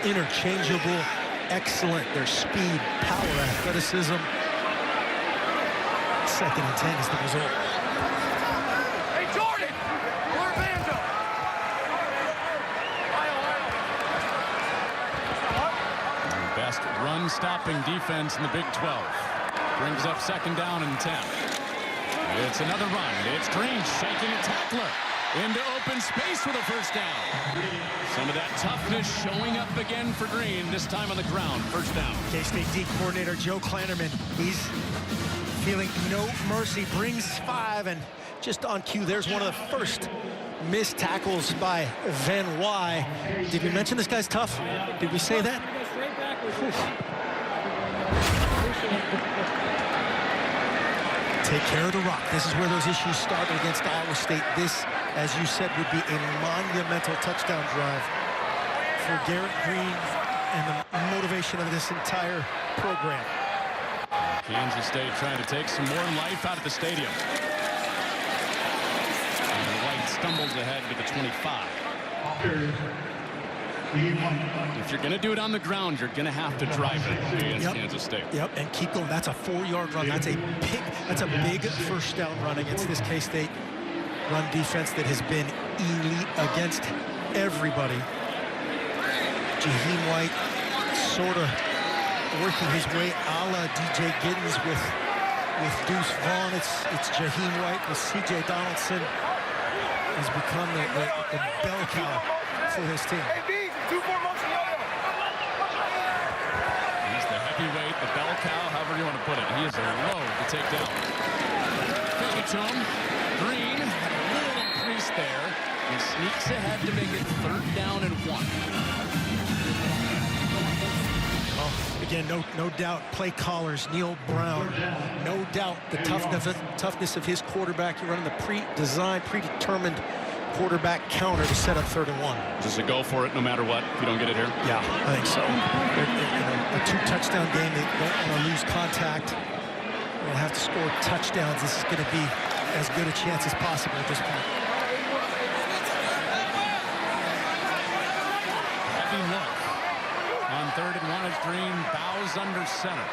interchangeable, excellent. Their speed, power, athleticism. 2nd and 10 is the result. Hey, Jordan! Where's Vando? Best run-stopping defense in the Big 12. Brings up 2nd down and 10. It's another run. It's Green shaking a tackler into open space with a first down. Some of that toughness showing up again for Green, this time on the ground. First down. K-State D coordinator Joe Kleinerman, he's feeling no mercy, brings 5, and just on cue, there's one of the first missed tackles by Van Wy. Did we mention this guy's tough? Did we say that? Take care of the rock. This is where those issues started against Iowa State. This, as you said, would be a monumental touchdown drive for Garrett Green and the motivation of this entire program. Kansas State trying to take some more life out of the stadium. And White stumbles ahead with the 25. If you're going to do it on the ground, you're going to have to drive it against Kansas State. Yep, and keep going. That's a 4-yard run. That's a big first down run against this K-State run defense that has been elite against everybody. Jaheim White sort of working his way a la DJ Giddens with Deuce Vaughn. It's Jaheim White with C.J. Donaldson has become the bell cow for this team. He's the heavyweight, the bell cow, however you want to put it. He is a load to take down. Fake it to him. Green had a little crease there. He sneaks ahead to make it 3rd down and 1. Oh, Again, no doubt, play callers, Neil Brown. No doubt the toughness of his quarterback. You're running the pre-designed, predetermined quarterback counter to set up 3rd and 1. Just a go for it no matter what if you don't get it here? Yeah, I think so. A 2-touchdown game. They don't want to lose contact. They'll have to score touchdowns. This is going to be as good a chance as possible at this point. Heavy look. On 3rd and 1 as Green bows under center.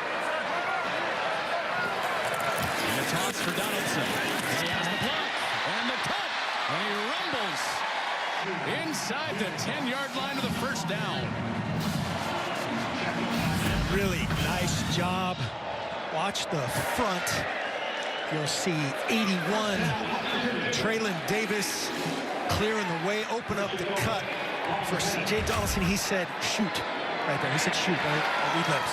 And the toss for Donaldson. He has the block and the cut. And he rumbles inside the 10-yard line of the first down. Really nice job. Watch the front. You'll see 81. Traylon Davis clearing the way, open up the cut for C.J. Donaldson. He said, shoot. Right there. He said, shoot. Right? Read lips.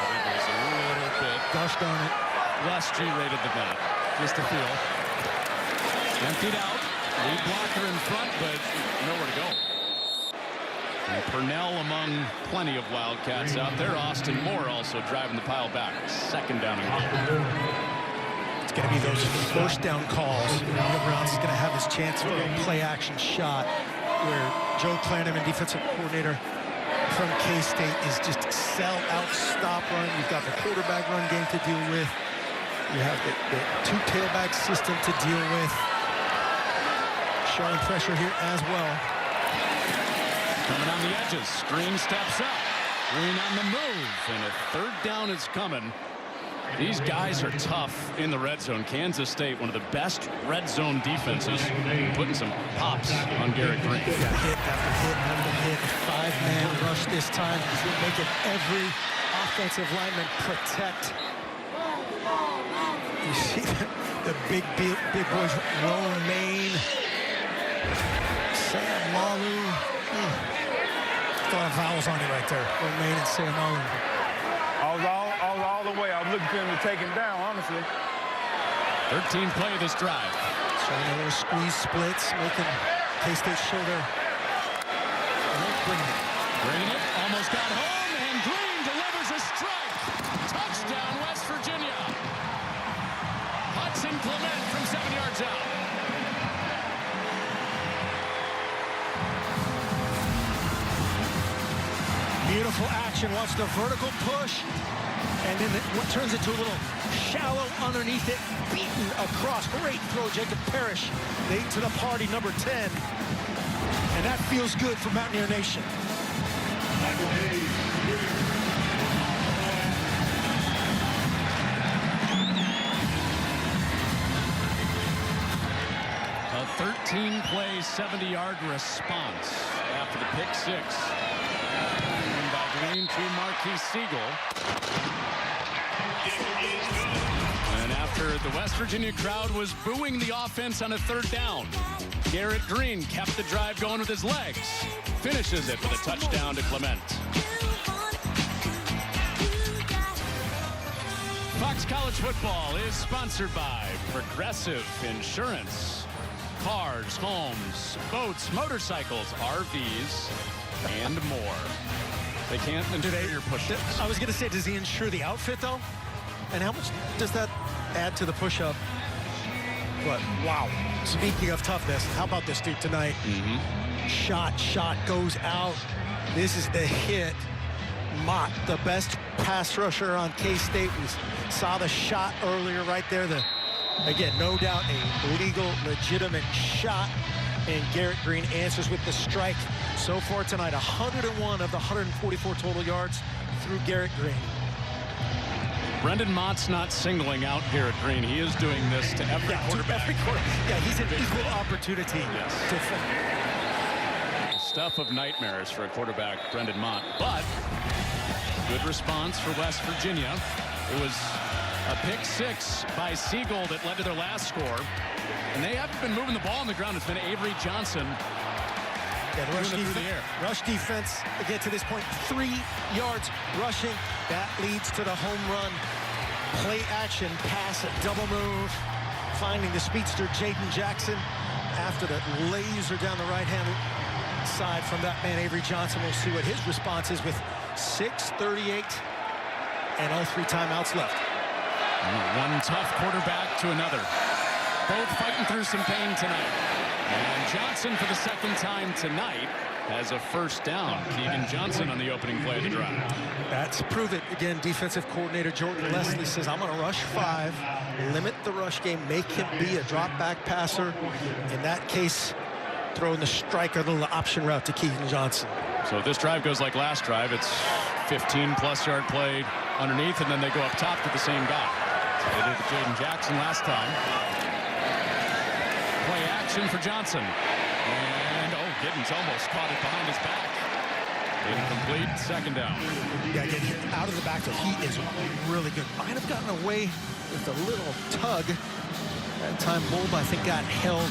It was a little bit. Gosh darn it. Less G-rated than that. Just a feel. Emptied out. Lead blocker in front, but nowhere to go. And Purnell among plenty of Wildcats out there. Austin Moore also driving the pile back. 2nd down and 1. It's going to be those 1st down calls. Neil Brown's is going to have his chance for a play-action shot where Joe Klanderman, defensive coordinator from K-State, is just sell-out stop run. You've got the quarterback run game to deal with. You have the 2 tailback system to deal with. Showing pressure here as well. Coming on the edges. Green steps up. Green on the move. And a 3rd down is coming. These guys are tough in the red zone. Kansas State, one of the best red zone defenses, putting some pops on Garrett Green. Hit after hit after hit. 5-man rush this time. He's going to make it every offensive lineman protect. You see the big boys, Romaine, Sam Malu. Thought of vowels on it right there. Romaine and Sam Malu. I was all the way. I was looking for him to take him down, honestly. 13th play of this drive. Showing a little squeeze splits, making K-State show their Bringing it, almost got home, and Green delivers a strike. Touchdown, West Virginia. Hudson Clement from 7 yards out. Beautiful action. Watch the vertical push, and then what turns into a little shallow underneath it, beaten across. Great throw, Jacob Parrish, late to the party, number 10. And that feels good for Mountaineer Nation. A 13-play, 70-yard response after the pick 6. By Green to Marquis Siegel. And after the West Virginia crowd was booing the offense on a 3rd down, Garrett Green kept the drive going with his legs. Finishes it with a touchdown to Clement. Fox College Football is sponsored by Progressive Insurance. Cars, homes, boats, motorcycles, RVs, and more. They can't insure your push-ups. I was going to say, does he insure the outfit, though? And how much does that add to the push-up? But, wow. Speaking of toughness, how about this dude tonight? Shot goes out. This is the hit. Mott, the best pass rusher on K-State. We saw the shot earlier right there. Again, no doubt a legal, legitimate shot. And Garrett Green answers with the strike. So far tonight, 101 of the 144 total yards through Garrett Green. Brendan Mott's not singling out Garrett Green. He is doing this to every quarterback. Yeah, he's an equal opportunity. Stuff of nightmares for a quarterback, Brendan Mott. But good response for West Virginia. It was a pick 6 by Siegel that led to their last score. And they haven't been moving the ball on the ground. It's been Avery Johnson. Yeah, the rush defense, again, to this point, 3 yards rushing. That leads to the home run. Play action, pass, a double move. Finding the speedster, Jaden Jackson. After the laser down the right-hand side from that man, Avery Johnson. We'll see what his response is with 6:38 and all 3 timeouts left. One tough quarterback to another. Both fighting through some pain tonight. And Johnson, for the second time tonight, has a first down. Keegan Johnson on the opening play of the drive. That's prove it. Again, defensive coordinator Jordan Leslie says, I'm going to rush 5, limit the rush game, make him be a drop back passer. In that case, throwing the striker, little option route to Keegan Johnson. So if this drive goes like last drive, it's 15-plus yard play underneath, and then they go up top to the same guy. So they did to Jaden Jackson last time. Play action for Johnson. And, Giddens almost caught it behind his back. Incomplete, second down. Yeah, again, out of the backfield, he is really good. Might have gotten away with a little tug. That time, Bulb, I think, got held.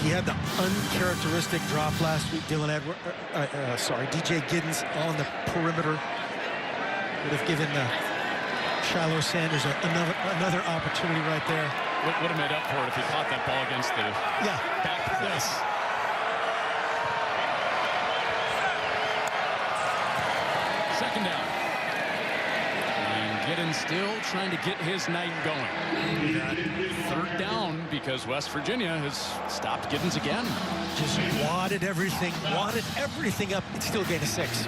He had the uncharacteristic drop last week. DJ Giddens on the perimeter would have given Shiloh Sanders another opportunity right there. Would have made up for it if he caught that ball against the back. Yes. Second down. And Giddens still trying to get his night going. Third down because West Virginia has stopped Giddens again. Just wadded everything up. It's still gain of 6.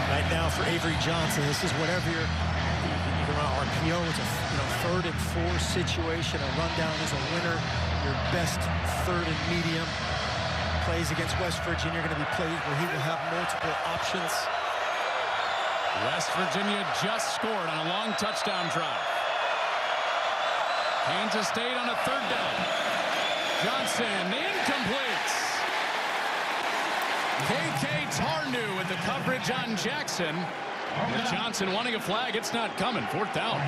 Right now for Avery Johnson, this is whatever you're on RPO. It's a 3rd and 4 situation. A rundown is a winner. Your best 3rd and medium. Plays against West Virginia are going to be plays where he will have multiple options. West Virginia just scored on a long touchdown drive. Kansas State on a 3rd down. Johnson incomplete. KK Tarnu with the coverage on Jackson. With Johnson wanting a flag, it's not coming. 4th down.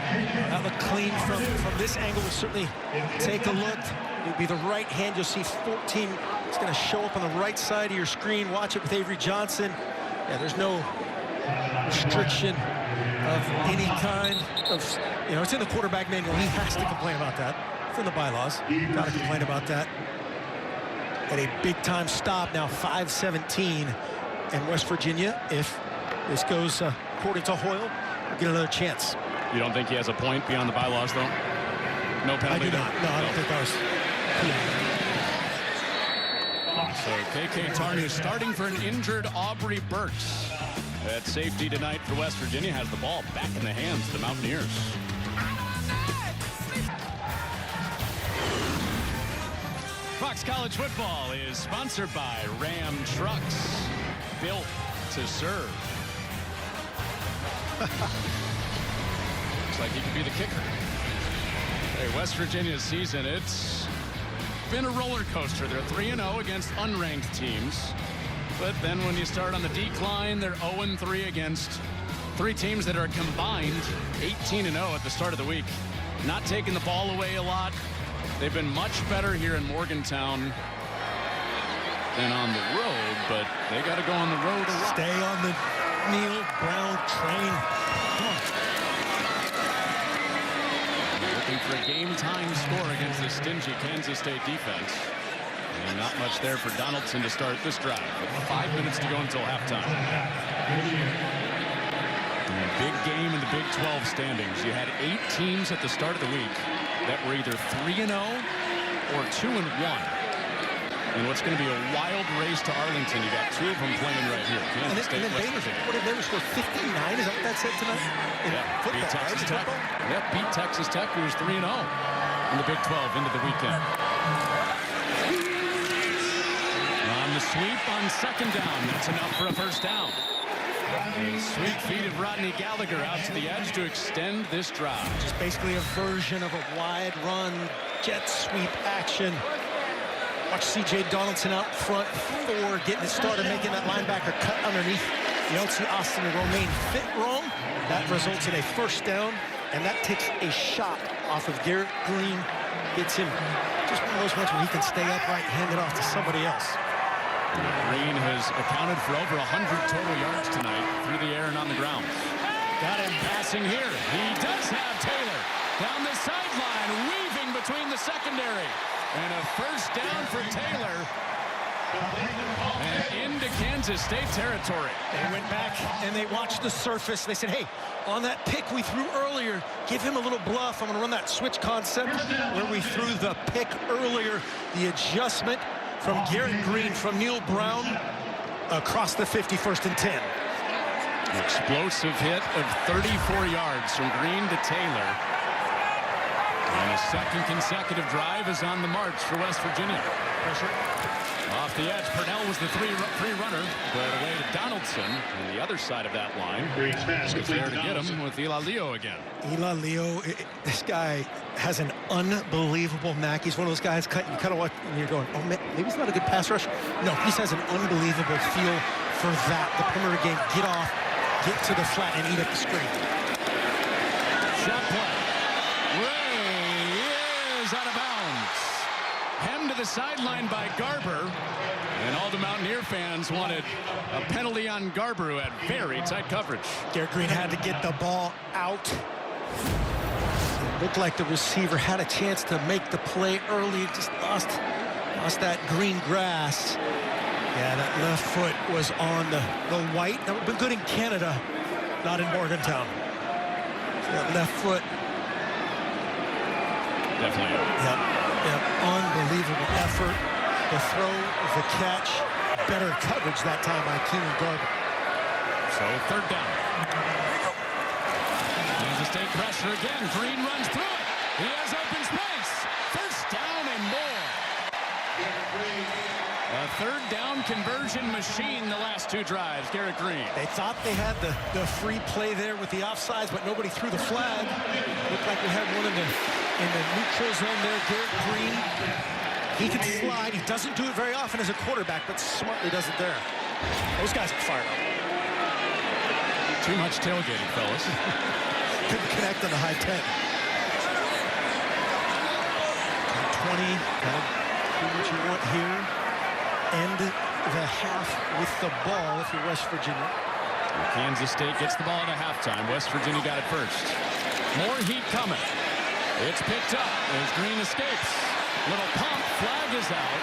That look clean from this angle. We'll certainly take a look. It'll be the right hand. You'll see 14. It's going to show up on the right side of your screen. Watch it with Avery Johnson. Yeah, there's no restriction of any kind of, it's in the quarterback manual. He has to complain about that. It's in the bylaws. Got to complain about that. At a big-time stop now, 5:17. And West Virginia, if this goes according to Hoyle, will get another chance. You don't think he has a point beyond the bylaws, though? No penalty? I do not. No, I don't think that was... So KK Tarnu starting for an injured Aubrey Burks. At safety tonight for West Virginia, has the ball back in the hands of the Mountaineers. Fox College Football is sponsored by Ram Trucks, built to serve. Looks like he could be the kicker. Hey, West Virginia's season, it's been a roller coaster. They're 3-0 against unranked teams. But then when you start on the decline, they're 0-3 against 3 teams that are combined 18-0 at the start of the week. Not taking the ball away a lot. They've been much better here in Morgantown than on the road, but they got to go on the road a lot. Stay on the Neil Brown train. Come on. Looking for a game-time score against the stingy Kansas State defense. And not much there for Donaldson to start this drive. With 5 minutes to go until halftime. And a big game in the Big 12 standings. You had 8 teams at the start of the week that were either 3-0 or 2-1. And what's going to be a wild race to Arlington. You got 2 of them playing right here. Kansas State, West Virginia. What did they score? 59? Is that what that said tonight? Beat Texas Tech. Yep, beat Texas Tech, who was 3-0 in the Big 12 into the weekend. On the sweep on second down. That's enough for a first down. A sweet feet of Rodney Gallagher out to the edge to extend this drive. Just basically a version of a wide run, jet sweep action. Watch C.J. Donaldson out front, 4, getting it started, making that linebacker cut underneath. You don't see Austin and Romaine fit wrong. That results in a first down, and that takes a shot off of Garrett Green. Gets him just one of those ones where he can stay upright and hand it off to somebody else. Green has accounted for over 100 total yards tonight through the air and on the ground. Got him passing here. He does have Taylor down the sideline, weaving between the secondary. And a first down for Taylor. And into Kansas State territory. They went back and they watched the surface. They said, hey, on that pick we threw earlier, give him a little bluff. I'm going to run that switch concept where we threw the pick earlier. The adjustment from Garrett Green from Neil Brown across the 51st and 10. Explosive hit of 34 yards from Green to Taylor. And a second consecutive drive is on the march for West Virginia. Pressure. Off the edge, Purnell was the free runner, but away to Donaldson on the other side of that line. It's there to get him with Eli Leo again. Eli Leo, this guy has an unbelievable knack. He's one of those guys you kind of watch and you're going, oh, man, maybe he's not a good pass rush. No, he has an unbelievable feel for that. The perimeter game, get off, get to the flat, and eat up the screen. Shot play. Ray is out of bounds. Hemmed to the sideline by Garber. And all the Mountaineer fans wanted a penalty on Garber, who had very tight coverage. Garrett Green had to get the ball out. It looked like the receiver had a chance to make the play early. Just lost that green grass. Yeah, that left foot was on the white. That would have been good in Canada, not in Morgantown. So that left foot. Definitely. Yep, unbelievable effort. The throw, the catch, better coverage that time by Keenan Garber. So third down. Kansas State pressure again. Green runs through it. He has open space. First down and more. A third down conversion machine the last two drives, Garrett Green. They thought they had the free play there with the offsides, but nobody threw the flag. Looked like we had one in the neutral zone there. Garrett Green, he can slide. He doesn't do it very often as a quarterback, but smartly does it there. Those guys are fired up. Too much tailgating, fellas. Couldn't connect on the high 10. 20, do what you want here. End the half with the ball if you're West Virginia. Kansas State gets the ball at a halftime. West Virginia got it first. More heat coming. It's picked up as Green escapes. Little pump, flag is out.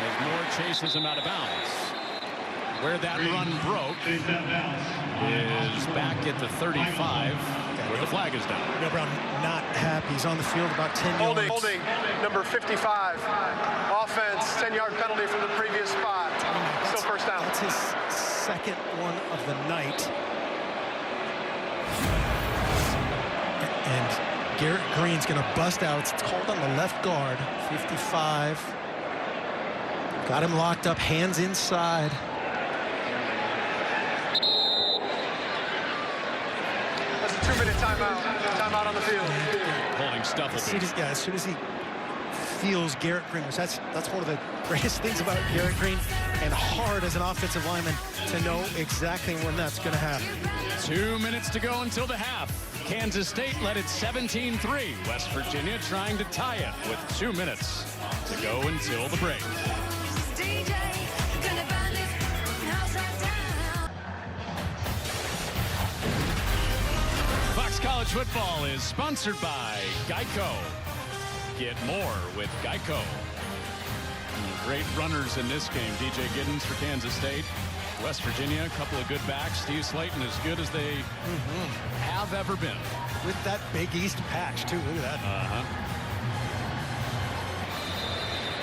As Moore chases him out of bounds. Where that run broke is back at the 35, where the flag is down. Neil Brown not happy. He's on the field about 10 yards. Holding number 55. Offense, 10-yard penalty from the previous spot. Still first down. That's his second one of the night. And Garrett Green's going to bust out. It's called on the left guard. 55. Got him locked up, hands inside. That's a 2-minute timeout. Timeout on the field. Holding Stuffleby. As soon as he feels Garrett Green, which that's one of the greatest things about Garrett Green, and hard as an offensive lineman to know exactly when that's going to happen. 2 minutes to go until the half. Kansas State led it 17-3. West Virginia trying to tie it with 2 minutes to go until the break. Fox College Football is sponsored by Geico. Get more with Geico. Great runners in this game. DJ Giddens for Kansas State. West Virginia, a couple of good backs. Steve Slayton as good as they have ever been. With that Big East patch, too. Look at that.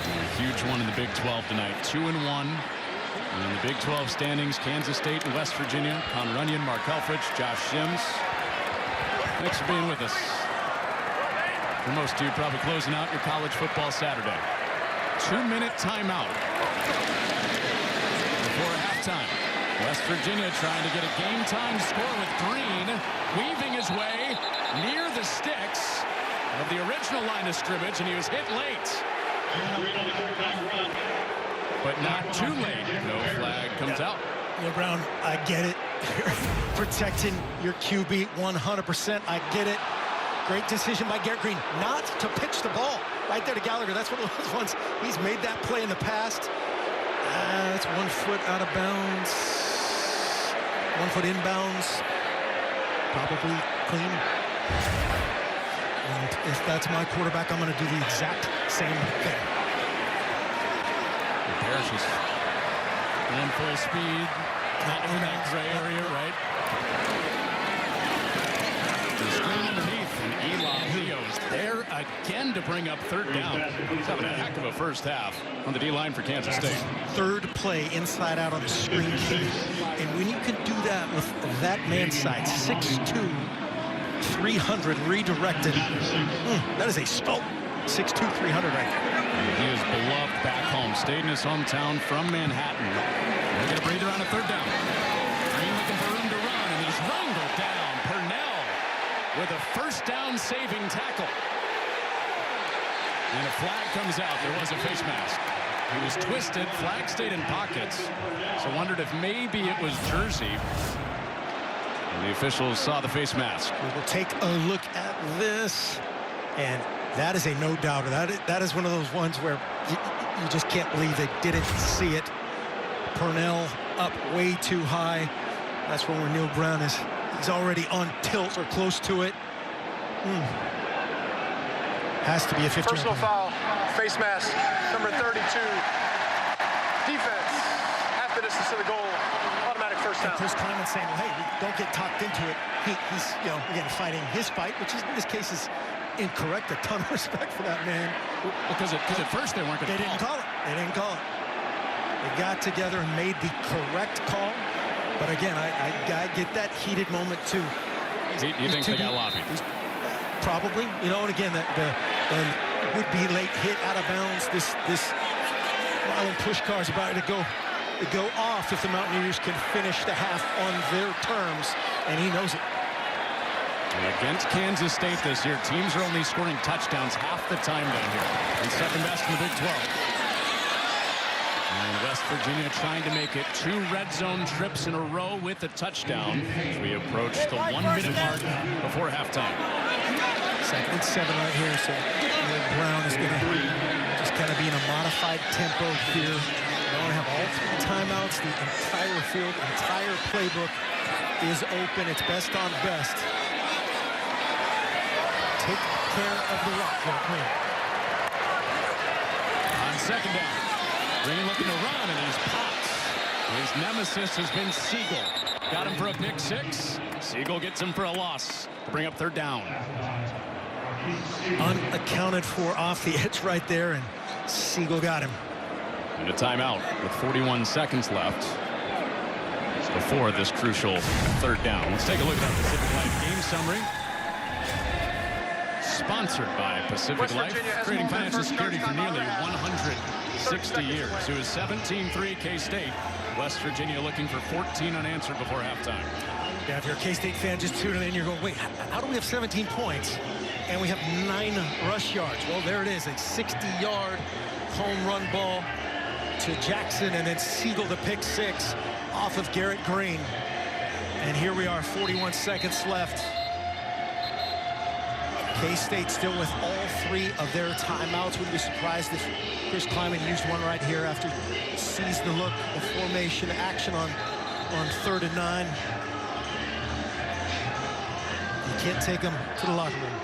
A huge one in the Big 12 tonight. 2-1. In the Big 12 standings, Kansas State and West Virginia. Con Runyon, Mark Helfrich, Josh Shims. Thanks for being with us. For most of you, probably closing out your college football Saturday. 2-minute timeout before halftime. West Virginia trying to get a game-time score with Green, weaving his way near the sticks of the original line of scrimmage, and he was hit late. But not too late. No flag comes out. Neil Brown, I get it. Protecting your QB 100%. I get it. Great decision by Garrett Green not to pitch the ball right there to Gallagher. That's one of those ones. He's made that play in the past. That's 1 foot out of bounds. 1 foot inbounds. Probably clean. And if that's my quarterback, I'm going to do the exact same thing. Parrish is Going full speed. Not in that gray area, right? The screen underneath, and Elon Leo's there again to bring up third down. He's having a heck of a first half on the D-line for Kansas State. Third play inside out on the screen kick. And when you can do that with that man side, 6'2", 300 redirected. That is a stout 6'2", 300 right there. He is beloved back home. Stayed in his hometown from Manhattan. They're going to breathe around a third down. Green looking for room to run, and he's wrangled down. Purnell with a first down saving tackle. And a flag comes out. There was a face mask. He was twisted. Flag stayed in pockets. So wondered if maybe it was jersey. And the officials saw the face mask. We will take a look at this. And that is a no doubter. That is one of those ones where you just can't believe they didn't see it. Purnell up way too high. That's where Neil Brown is. He's already on tilt or close to it. Has to be a 50. Personal foul, face mask, number 32. Defense, half the distance to the goal, automatic first down. Chris Kleiman saying, well, hey, don't get talked into it. He's, again, fighting his fight, which is, in this case is incorrect. A ton of respect for that man. Because at first they weren't going to call it. They didn't call it. They got together and made the correct call. But again, I get that heated moment too. You think they got lobbied? Probably. And again, the would-be late hit out of bounds. This Marlon Pushkar is about to go off if the Mountaineers can finish the half on their terms, and he knows it. Against Kansas State this year, teams are only scoring touchdowns half the time down here, and second best in the Big 12. And West Virginia trying to make it 2 red zone trips in a row with a touchdown as we approach the 1 minute mark before halftime. 2nd and 7 right here, so Brown is going to just kind of be in a modified tempo here. They want to have all 3 timeouts. The entire field, entire playbook is open. It's best on best. Take care of the rock, Green. On second down, Green looking to run, and he's popped. His nemesis has been Siegel. Got him for a pick 6. Siegel gets him for a loss to bring up third down. Unaccounted for off the edge right there, and Siegel got him. And a timeout with 41 seconds left before this crucial third down. Let's take a look at the Pacific Life game summary. Sponsored by Pacific Life, creating financial security for nearly 160 years. It was 17-3 K-State. West Virginia looking for 14 unanswered before halftime. Yeah, if you're a K-State fan just tuning in, you're going, wait, how do we have 17 points? And we have 9 rush yards. Well, there it is, a 60-yard home run ball to Jackson, and then Siegel to pick 6 off of Garrett Green. And here we are, 41 seconds left. K-State still with all 3 of their timeouts. Wouldn't be surprised if Chris Kleiman used one right here after he sees the look of formation action on 3rd and 9. You can't take them to the locker room.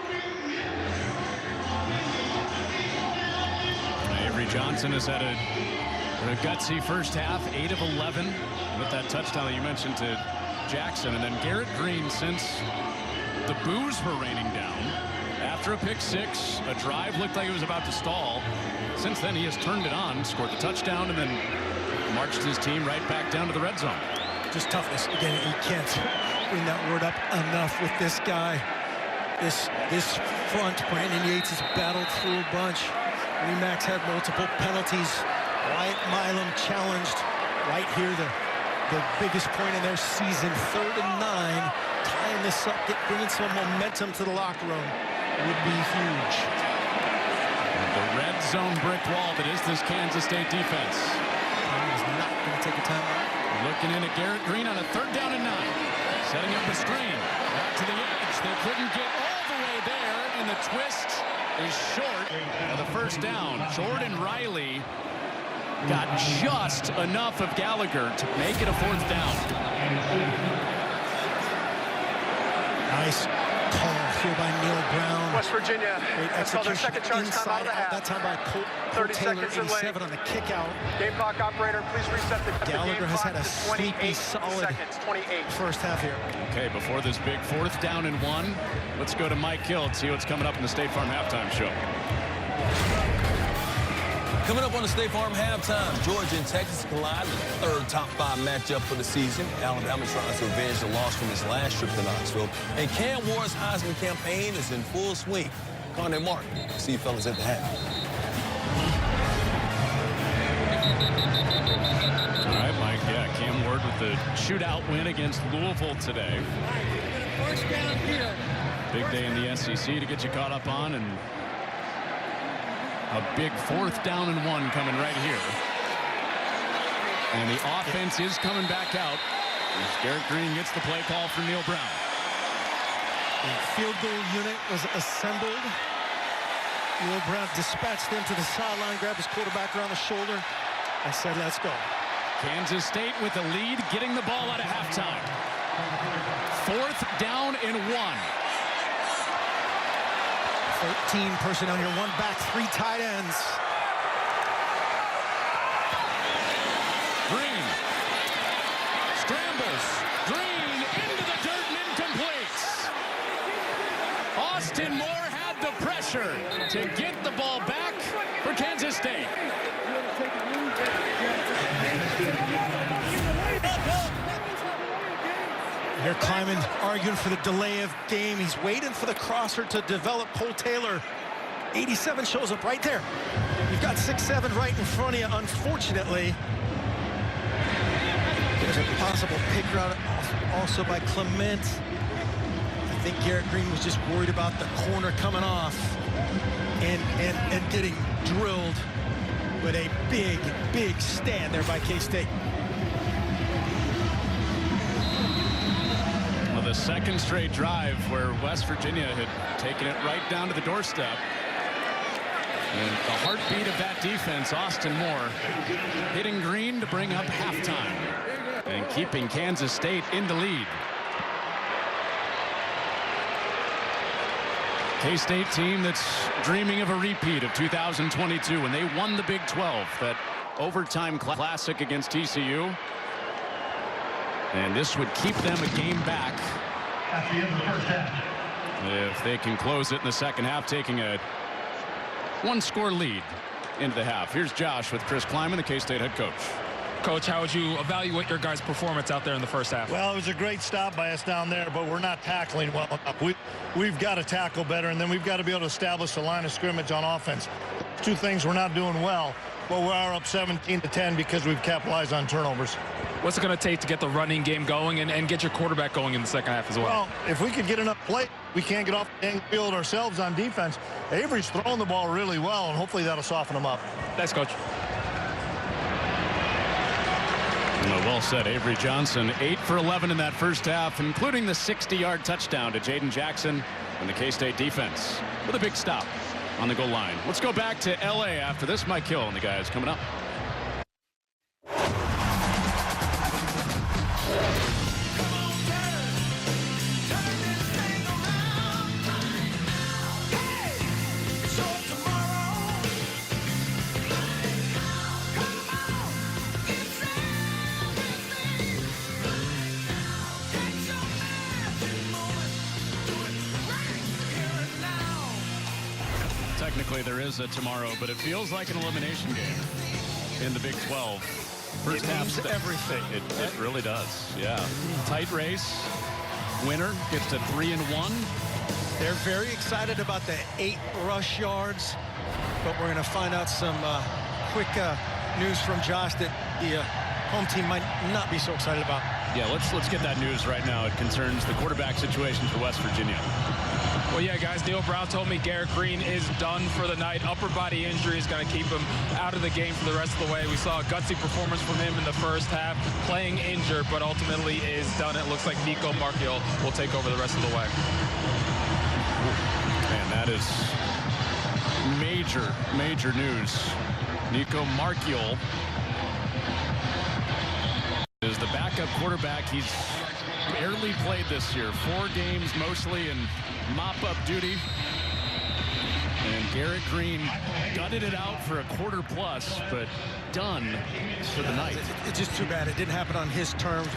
Avery Johnson has had a gutsy first half, 8 of 11 with that touchdown that you mentioned to Jackson. And then Garrett Green, since the boos were raining down, after a pick 6, a drive looked like it was about to stall. Since then, he has turned it on, scored the touchdown, and then marched his team right back down to the red zone. Just toughness. Again, you can't bring that word up enough with this guy. This front, Brandon Yates has battled through a bunch. Remax had multiple penalties. Wyatt Milam challenged right here, the biggest point in their season. 3rd and 9, tying this up, bringing some momentum to the locker room would be huge. The red zone brick wall that is this Kansas State defense. He's not going to take a timeout. Looking in at Garrett Green on a 3rd down and 9. Setting up a screen. Back to the edge. They couldn't get all the way there, and the twist is short of the first down. Jordan Riley got just enough of Gallagher to make it a 4th down. Nice Call here by Neil Brown. West Virginia Great has called their execution second charge time out inside of the half. that time by Colt 30 Taylor, seconds in 87 on the kick out. Game clock operator, please reset the Gallagher game has clock had a to sleepy, 28 solid seconds. 28. first half here. Okay, before this big 4th down and 1, let's go to Mike Hill and see what's coming up in the State Farm halftime show. Coming up on the State Farm halftime, Georgia and Texas collide in the 3rd top 5 matchup for the season. Alabama tries to avenge the loss from his last trip to Knoxville. And Cam Ward's Heisman campaign is in full swing. Connie Mark, see you fellas at the half. All right, Mike. Yeah, Cam Ward with the shootout win against Louisville today. First down here. Big day in the SEC to get you caught up on, and a big 4th down and 1 coming right here. And the offense is coming back out as Garrett Green gets the play call for Neil Brown. The field goal unit was assembled. Neil Brown dispatched them to the sideline, grabbed his quarterback around the shoulder, and said, let's go. Kansas State with the lead, getting the ball out of halftime. 4th down and 1. 13 personnel here, 1 back, 3 tight ends. Green scrambles. Green into the dirt and incomplete. Austin Moore had the pressure to get the ball back for Kansas State. Here Kleiman arguing for the delay of game. He's waiting for the crosser to develop. Cole Taylor, 87 shows up right there. You've got 6'7" right in front of you. Unfortunately, there's a possible pick route also by Clement. I think Garrett Green was just worried about the corner coming off and getting drilled with a big stand there by K-State. The second straight drive where West Virginia had taken it right down to the doorstep. And the heartbeat of that defense, Austin Moore, hitting Green to bring up halftime and keeping Kansas State in the lead. K-State team that's dreaming of a repeat of 2022 when they won the Big 12, that overtime classic against TCU. And this would keep them a game back at the end of the first half. if they can close it in the second half, taking a 1-score lead into the half. Here's Josh with Chris Kleiman, the K-State head coach. Coach, how would you evaluate your guys' performance out there in the first half? Well, it was a great stop by us down there, but we're not tackling well enough. We've got to tackle better, and then we've got to be able to establish the line of scrimmage on offense. 2 things we're not doing well, but we are up 17-10 because we've capitalized on turnovers. What's it going to take to get the running game going and get your quarterback going in the second half as well? Well, if we could get enough play, we can't get off the field ourselves on defense. Avery's throwing the ball really well, and hopefully that'll soften him up. Thanks, Coach. Well said. Avery Johnson, 8 for 11 in that first half, including the 60-yard touchdown to Jaden Jackson and the K-State defense with a big stop on the goal line. Let's go back to L.A. after this. Mike Hill and the guys coming up. Technically, there is a tomorrow, but it feels like an elimination game in the Big 12. First half, everything. It really does. Yeah. Tight race. Winner gets to 3-1. They're very excited about the 8 rush yards, but we're going to find out some quick news from Josh that the home team might not be so excited about. Yeah, let's get that news right now. It concerns the quarterback situation for West Virginia. Well, yeah, guys, Neil Brown told me Garrett Green is done for the night. Upper body injury is going to keep him out of the game for the rest of the way. We saw a gutsy performance from him in the first half, playing injured, but ultimately is done. It looks like Nico Marchiol will take over the rest of the way. Man, that is major news. Nico Marchiol is the backup quarterback. He's barely played this year. 4 games mostly in mop-up duty. And Garrett Green gutted it out for a quarter plus, but done for the night. It's just too bad it didn't happen on his terms.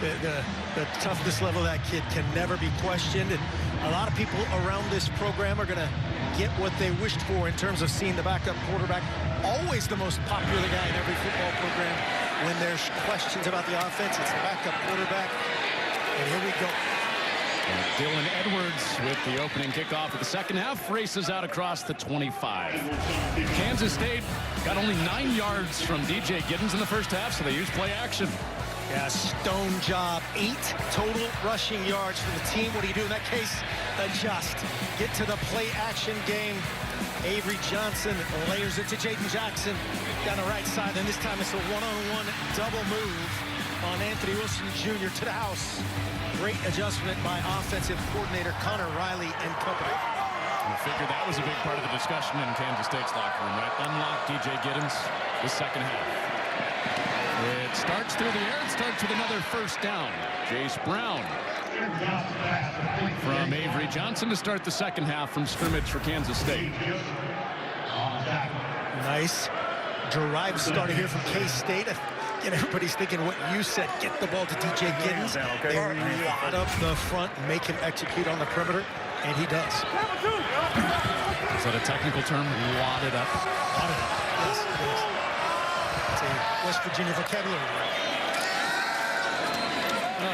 The toughness level of that kid can never be questioned, and a lot of people around this program are going to get what they wished for in terms of seeing the backup quarterback, always the most popular guy in every football program. When there's questions about the offense, it's the backup quarterback. And here we go. And Dylan Edwards with the opening kickoff of the second half races out across the 25. Kansas State got only 9 yards from DJ Giddens in the first half, so they used play action. Yeah, stone job. 8 total rushing yards for the team. What do you do in that case? Adjust. Get to the play action game. Avery Johnson layers it to Jaden Jackson down the right side, and this time it's a one-on-one double move on Anthony Wilson Jr. to the house. Great adjustment by offensive coordinator Connor Riley and company. I figure that was a big part of the discussion in Kansas State's locker room, right? Unlock DJ Giddens the second half. It starts through the air. It starts with another first down. Jace Brown from Avery Johnson to start the second half from scrimmage for Kansas State. Nice drive started here from K-State. And everybody's thinking what you said. Get the ball to DJ Giddens. They wad up the front, make him execute on the perimeter, and he does. Is that a technical term? Wadded up. Wadded up. Yes, it is. It's a West Virginia vocabulary word.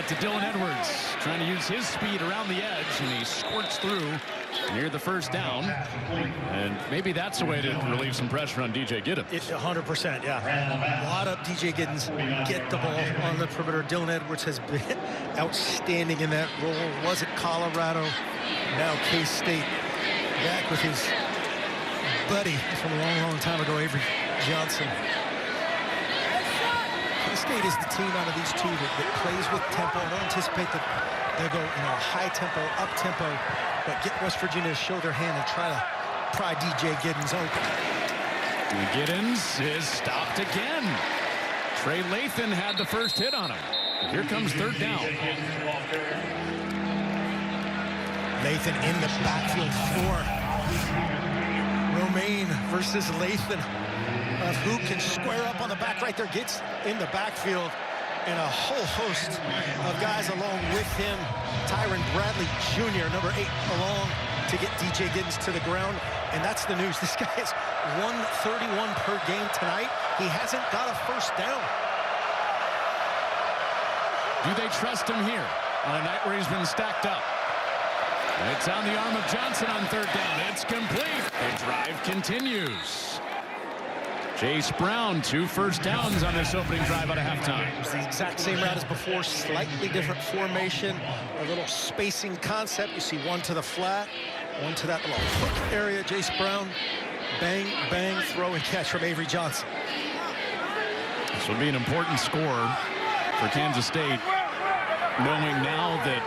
To Dylan Edwards, trying to use his speed around the edge, and he squirts through near the first down. And maybe that's a way to relieve some pressure on DJ Giddens. It's 100%, yeah. Wad up DJ Giddens, get the ball on the perimeter. Dylan Edwards has been outstanding in that role. Was at Colorado, now K-State. Back with his buddy from a long, long time ago, Avery Johnson. K-State is the team out of these two that plays with tempo. I don't anticipate that they'll go, high tempo, up tempo, but get West Virginia to show their hand and try to pry DJ Giddens open. And Giddens is stopped again. Trey Lathan had the first hit on him. Here comes third down. Lathan in the backfield for Romaine versus Lathan. Of who can square up on the back right there, gets in the backfield, and a whole host of guys along with him. Tyron Bradley Jr., number 8, along to get DJ Giddens to the ground, and that's the news. This guy is 131 per game tonight. He hasn't got a first down. Do they trust him here on a night where he's been stacked up? It's on the arm of Johnson on third down. It's complete. The drive continues. Jace Brown, 2 first downs on this opening drive out of halftime. It was the exact same route as before, slightly different formation, a little spacing concept. You see one to the flat, one to that little hook area. Jace Brown, bang, bang, throw and catch from Avery Johnson. This will be an important score for Kansas State, knowing now that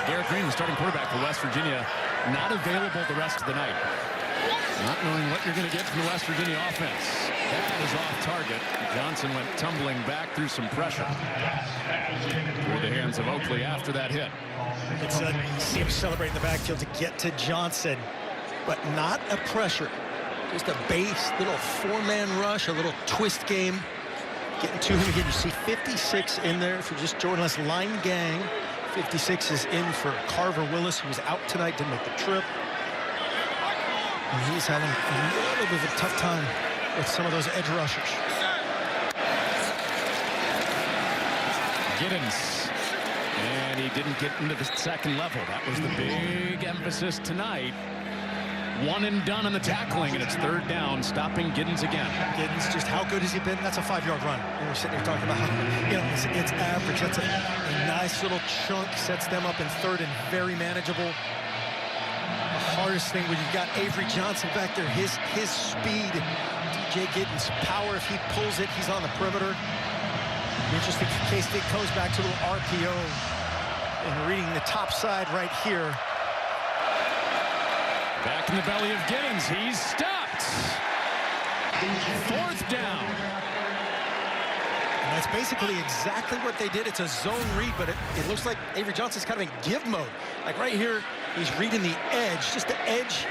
Garrett Green, the starting quarterback for West Virginia, not available the rest of the night. Not knowing what you're going to get from the West Virginia offense. That is off target. Johnson went tumbling back through some pressure through the hands of Oakley after that hit. It's see him celebrate in the backfield to get to Johnson, but not a pressure. Just a base, little 4-man rush, a little twist game. Getting to him again. You see 56 in there for just joining us. Line gang. 56 is in for Carver Willis, who was out tonight, didn't make the trip. And he's having a little bit of a tough time with some of those edge rushers. Giddens. And he didn't get into the second level. That was the big emphasis tonight. 1 and done in the tackling, and it's third down, stopping Giddens again. Giddens, just how good has he been? That's a 5-yard run. And we're sitting here talking about how, it's average. That's a nice little chunk, sets them up in third and very manageable. The hardest thing when you've got Avery Johnson back there, his speed, DJ Giddens' power, if he pulls it, he's on the perimeter. Interesting, K-State goes back to a little RPO and reading the top side right here. Back in the belly of Giddens, he's stopped. Fourth down. And that's basically exactly what they did. It's a zone read, but it looks like Avery Johnson's kind of in give mode. Like right here, he's reading the edge, just the edge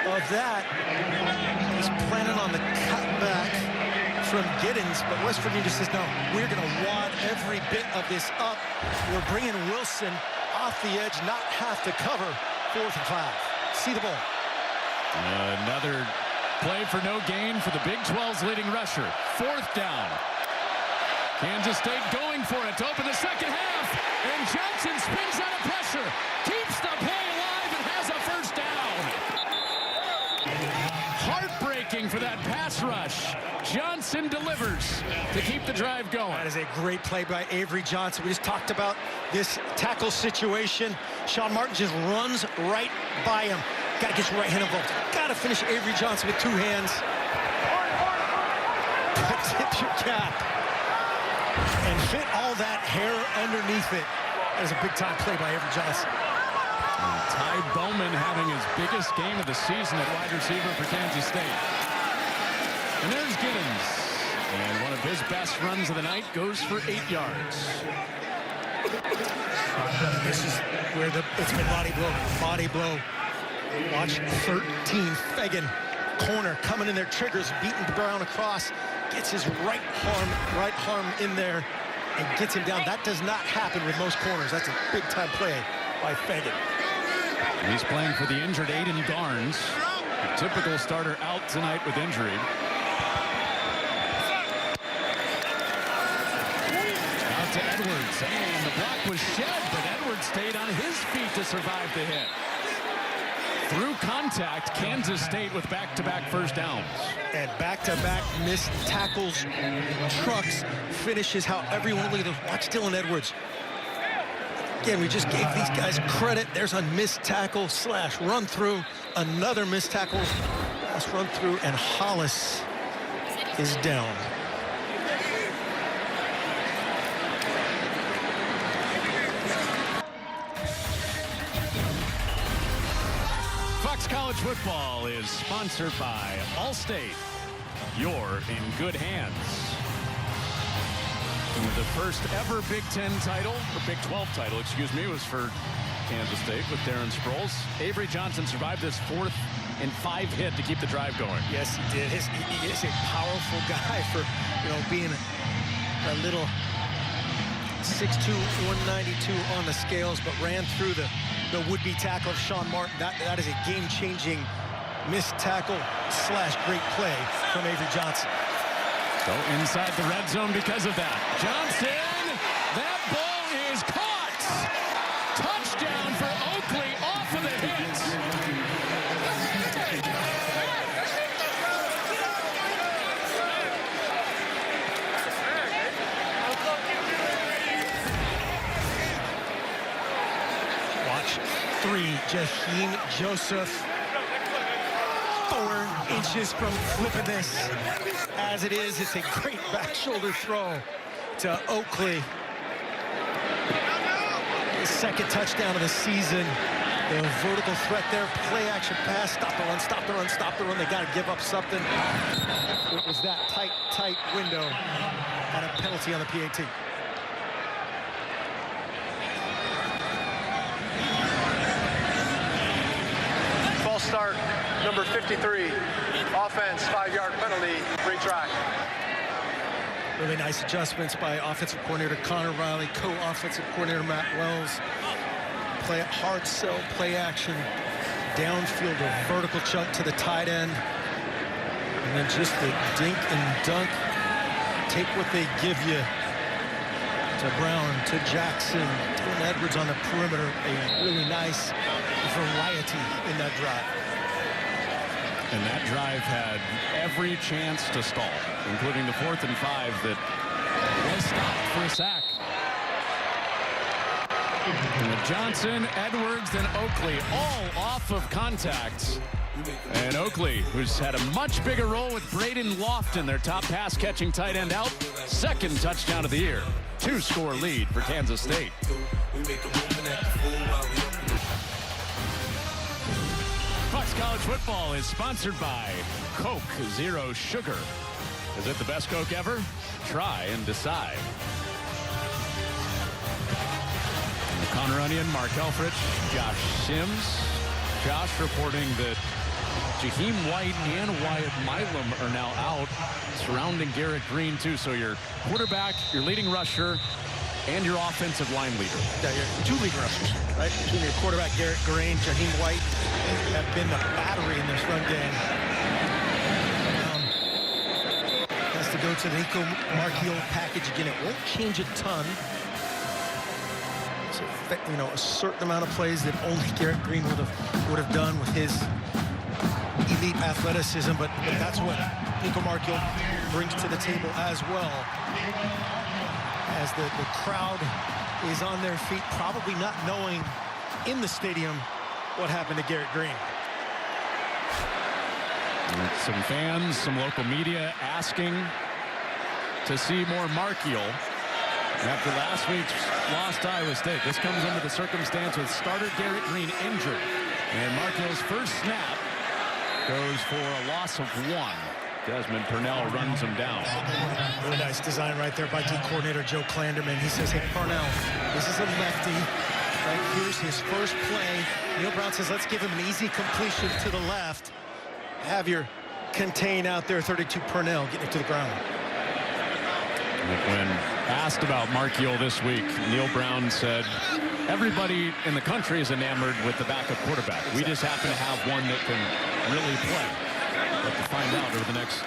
of that. He's planning on the cutback from Giddens, but West Virginia says, no, we're going to wad every bit of this up. We're bringing Wilson off the edge, not have to cover. 4th and 5. See the ball. Another play for no gain for the Big 12's leading rusher. 4th down. Kansas State going for it to open the second half. And Johnson spins out of pressure. Keeps the play alive and has a first down. Heartbreaking for that pass rush. Johnson delivers to keep the drive going. That is a great play by Avery Johnson. We just talked about this tackle situation. Sean Martin just runs right by him. Got to get your right hand involved. Got to finish Avery Johnson with 2 hands. Tip your cap. And fit all that hair underneath it. That is a big-time play by Avery Johnson. Ty Bowman having his biggest game of the season at wide receiver for Kansas State. And there's Giddens. And one of his best runs of the night goes for 8 yards. This is where it's been body blow. Body blow. Watch 13. Fagan, corner, coming in there, triggers, beating Brown across. Gets his right arm in there and gets him down. That does not happen with most corners. That's a big-time play by Fagan. He's playing for the injured Aiden Garnes. A typical starter out tonight with injury. Out to Edwards, and the block was shed, but Edwards stayed on his feet to survive the hit. Through contact, Kansas State with back-to-back first downs. And back-to-back missed tackles, trucks, finishes how everyone look at them. Watch Dylan Edwards. Again, we just gave these guys credit. There's a missed tackle / run through. Another missed tackle / run through, and Hollis is down. College football is sponsored by Allstate. You're in good hands. And the first ever Big 10 title, or Big 12 title, excuse me, was for Kansas State with Darren Sproles. Avery Johnson survived this 4th and 5 hit to keep the drive going. Yes, he did. He is a powerful guy for, being a little 6'2", 192 on the scales, but ran through the would-be tackle of Sean Martin. That is a game-changing missed tackle / great play from Avery Johnson. So inside the red zone because of that. Johnson, that ball is caught. Touchdown for Oakley off of the hit. Watch 3, Jaheim Joseph. 4 inches from flipping this. As it is, it's a great back shoulder throw to Oakley. His 2nd touchdown of the season. The vertical threat there, play action pass, stop the run, stop the run, stop the run. They got to give up something. It was that tight window and a penalty on the PAT. False start, number 53. Offense, 5-yard penalty, retry. Really nice adjustments by offensive coordinator Connor Riley, co-offensive coordinator Matt Wells. Play hard sell, play action, downfield, a vertical chunk to the tight end. And then just the dink and dunk. Take what they give you. To Brown, to Jackson, Dylan Edwards on the perimeter. A really nice variety in that drive. And that drive had every chance to stall, including the 4th and 5 that was stopped for a sack. And Johnson, Edwards, then Oakley, all off of contact. And Oakley, who's had a much bigger role with Braden Lofton, their top pass-catching tight end, out. 2nd touchdown of the year. 2-score lead for Kansas State. Fox College football is sponsored by Coke Zero Sugar. Is it the best Coke ever? Try and decide. Connor Onion, Mark Elfrich, Josh Sims. Josh reporting that Jaheim White and Wyatt Milam are now out, surrounding Garrett Green too. So your quarterback, your leading rusher, and your offensive line leader. Yeah, your two leading rushers, right? Between your quarterback, Garrett Green, Jaheim White, have been the battery in this run game. Has to go to the Nico Marchiol package again. It won't change a ton. It's a certain amount of plays that only Garrett Green would have done with his elite athleticism, but that's what Nico Marchiol brings to the table as well. As the crowd is on their feet, probably not knowing in the stadium what happened to Garrett Green. Some fans, some local media asking to see more Marchiol after last week's loss to Iowa State. This comes under the circumstance with starter Garrett Green injured. And Marchiol's first snap goes for a loss of 1. Desmond Purnell runs him down. Really nice design right there by D coordinator Joe Klanderman. He says, hey, Purnell, this is a lefty. Right, here's his first play. Neil Brown says, let's give him an easy completion to the left. Have your contain out there, 32 Purnell, getting it to the ground. When asked about Marchiol this week, Neil Brown said, everybody in the country is enamored with the backup quarterback. We just happen to have one that can really play. We'll have to find out over the next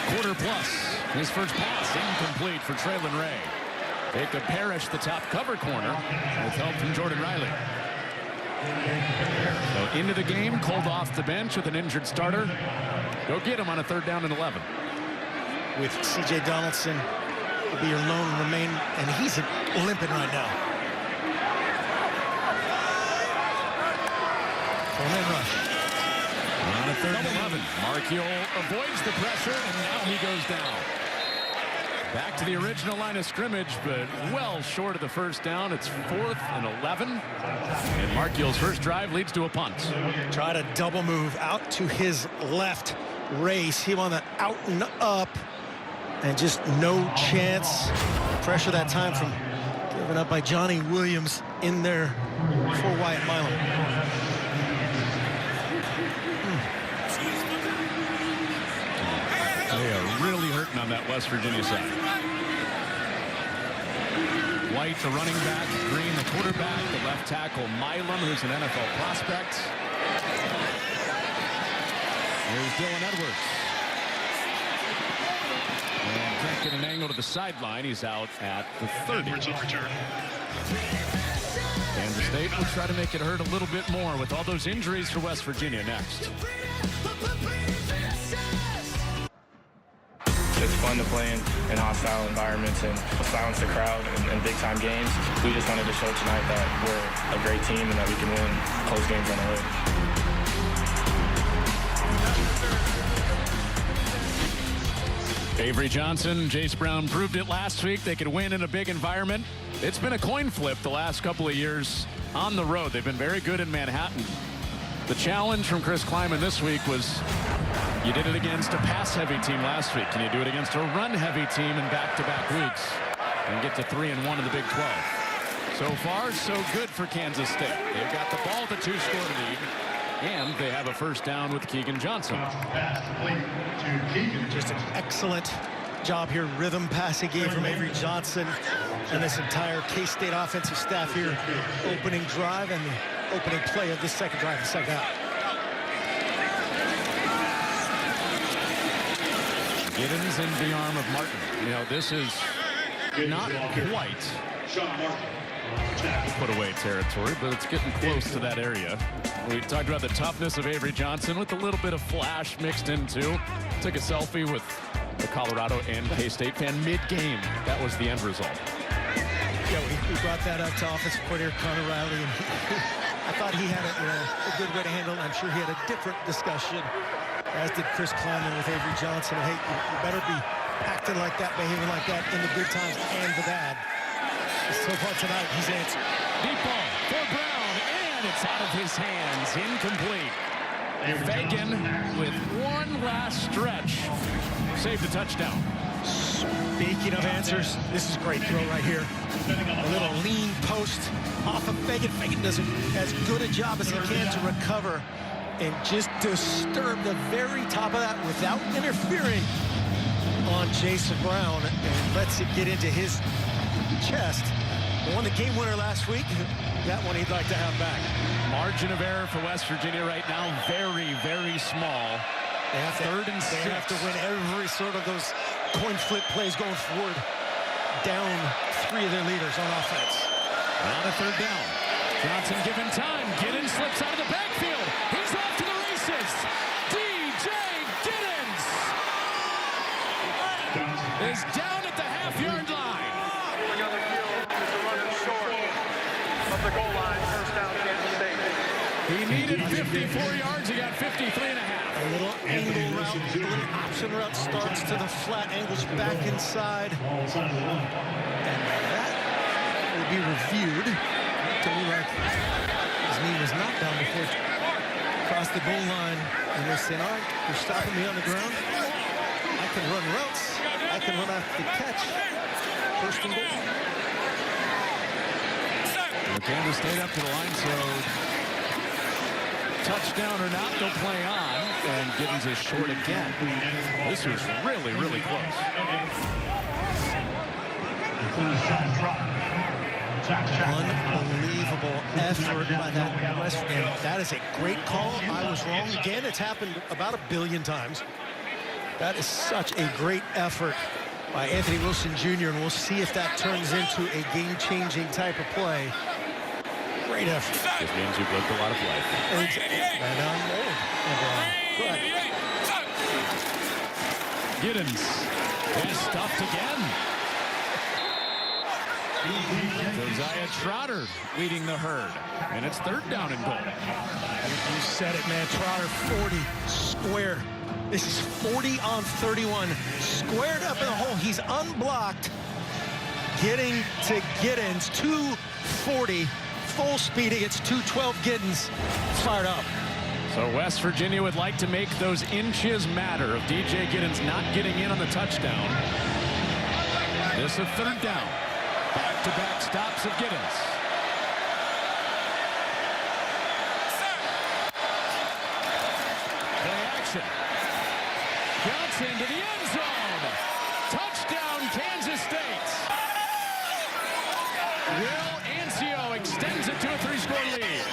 quarter plus. His first pass incomplete for Traylon Ray. Jacob Parrish, the top cover corner, with help from Jordan Riley. So into the game, Colt off the bench with an injured starter. Go get him on a 3rd down and 11. With C.J. Donaldson will be your lone remain, and he's limping right now. Full-man rush. On a 3rd and 11. Marchiol avoids the pressure, and now he goes down. Back to the original line of scrimmage, but well short of the first down. It's 4th and 11. And Marchiol's first drive leads to a punt. Try to double move out to his left. Race him on the out and up. And just no chance. Pressure that time from given up by Johnny Williams in there for Wyatt Milam. They are really hurting on that West Virginia side. White, the running back, Green, the quarterback, the left tackle, Milam, who's an NFL prospect. Here's Dylan Edwards. And can't get an angle to the sideline. He's out at the 30. Kansas State will try to make it hurt a little bit more with all those injuries for West Virginia next. It's fun to play in hostile environments and silence the crowd in big-time games. We just wanted to show tonight that we're a great team and that we can win close games on the road. Avery Johnson, Jace Brown proved it last week. They could win in a big environment. It's been a coin flip the last couple of years on the road. They've been very good in Manhattan. The challenge from Chris Kleiman this week was you did it against a pass-heavy team last week. Can you do it against a run-heavy team in back-to-back weeks and get to 3-1 in the Big 12? So far, so good for Kansas State. They've got the ball with a 2-score lead, and they have a first down with Keegan Johnson. Just an excellent job here. Rhythm passing game from Avery Johnson and this entire K-State offensive staff here. Opening drive and the opening play of this second drive, the second half. Giddens into the arm of Martin. You know, this is not quite put away territory, but it's getting close to that area. We talked about the toughness of Avery Johnson with a little bit of flash mixed in too. Took a selfie with the Colorado and K-State fan mid-game. That was the end result. Yeah, we brought that up to offensive coordinator Connor Riley, and I thought he had a good way to handle it. I'm sure he had a different discussion, as did Chris Kleiman with Avery Johnson. Hey, you better be acting like that, behaving like that in the good times and the bad. So far tonight, he's answered. Deep ball for Brown, and it's out of his hands. Incomplete. Fagan with one last stretch. Saved the touchdown. Speaking of answers, this is a great throw right here. A little lean post off of Fagan. Fagan does as good a job as he can to recover and just disturb the very top of that without interfering on Jason Brown, and lets it get into his chest. Won the game winner last week. That one he'd like to have back. Margin of error for West Virginia right now, very, very small. They have Third and they have to win every sort of those coin flip plays going forward. Down 3 of their leaders on offense. On a third down. Johnson given time. Giddens slips out of the backfield. He's off to the races. DJ Giddens is down at the half-yard line. Another field is running short of the goal line. First down, Kansas State. He needed 54 yards. He got 53 and a half. A little angle route, a little option route starts to the flat, angles back inside. And that will be reviewed. To me, like his knee was not down before it crossed the goal line. And they're saying, all right, you're stopping me on the ground. I can run routes. I can run after the catch. First and goal. Kansas State up to the line, so touchdown or not, they'll play on. And Giddens is short again. This was really, really close. Unbelievable effort by that West Virginia. That is a great call. I was wrong again. It's happened about 1 billion times. That is such a great effort by Anthony Wilson Jr., and we'll see if that turns into a game-changing type of play. Great effort. This means you've lived a lot of life. And I'm old. Giddens is stuffed again. Josiah Trotter leading the herd, and it's third down and goal. You said it, man. Trotter 40 square. This is 40 on 31. Squared up in the hole. He's unblocked. Getting to Giddens. 240. Full speed against 212. Giddens fired up. So West Virginia would like to make those inches matter of DJ Giddens not getting in on the touchdown. This is third down. Back-to-back stops of Giddens. Play action. Johnson to the end zone. Touchdown, Kansas State. Will Ancio extends it to a 3-score lead.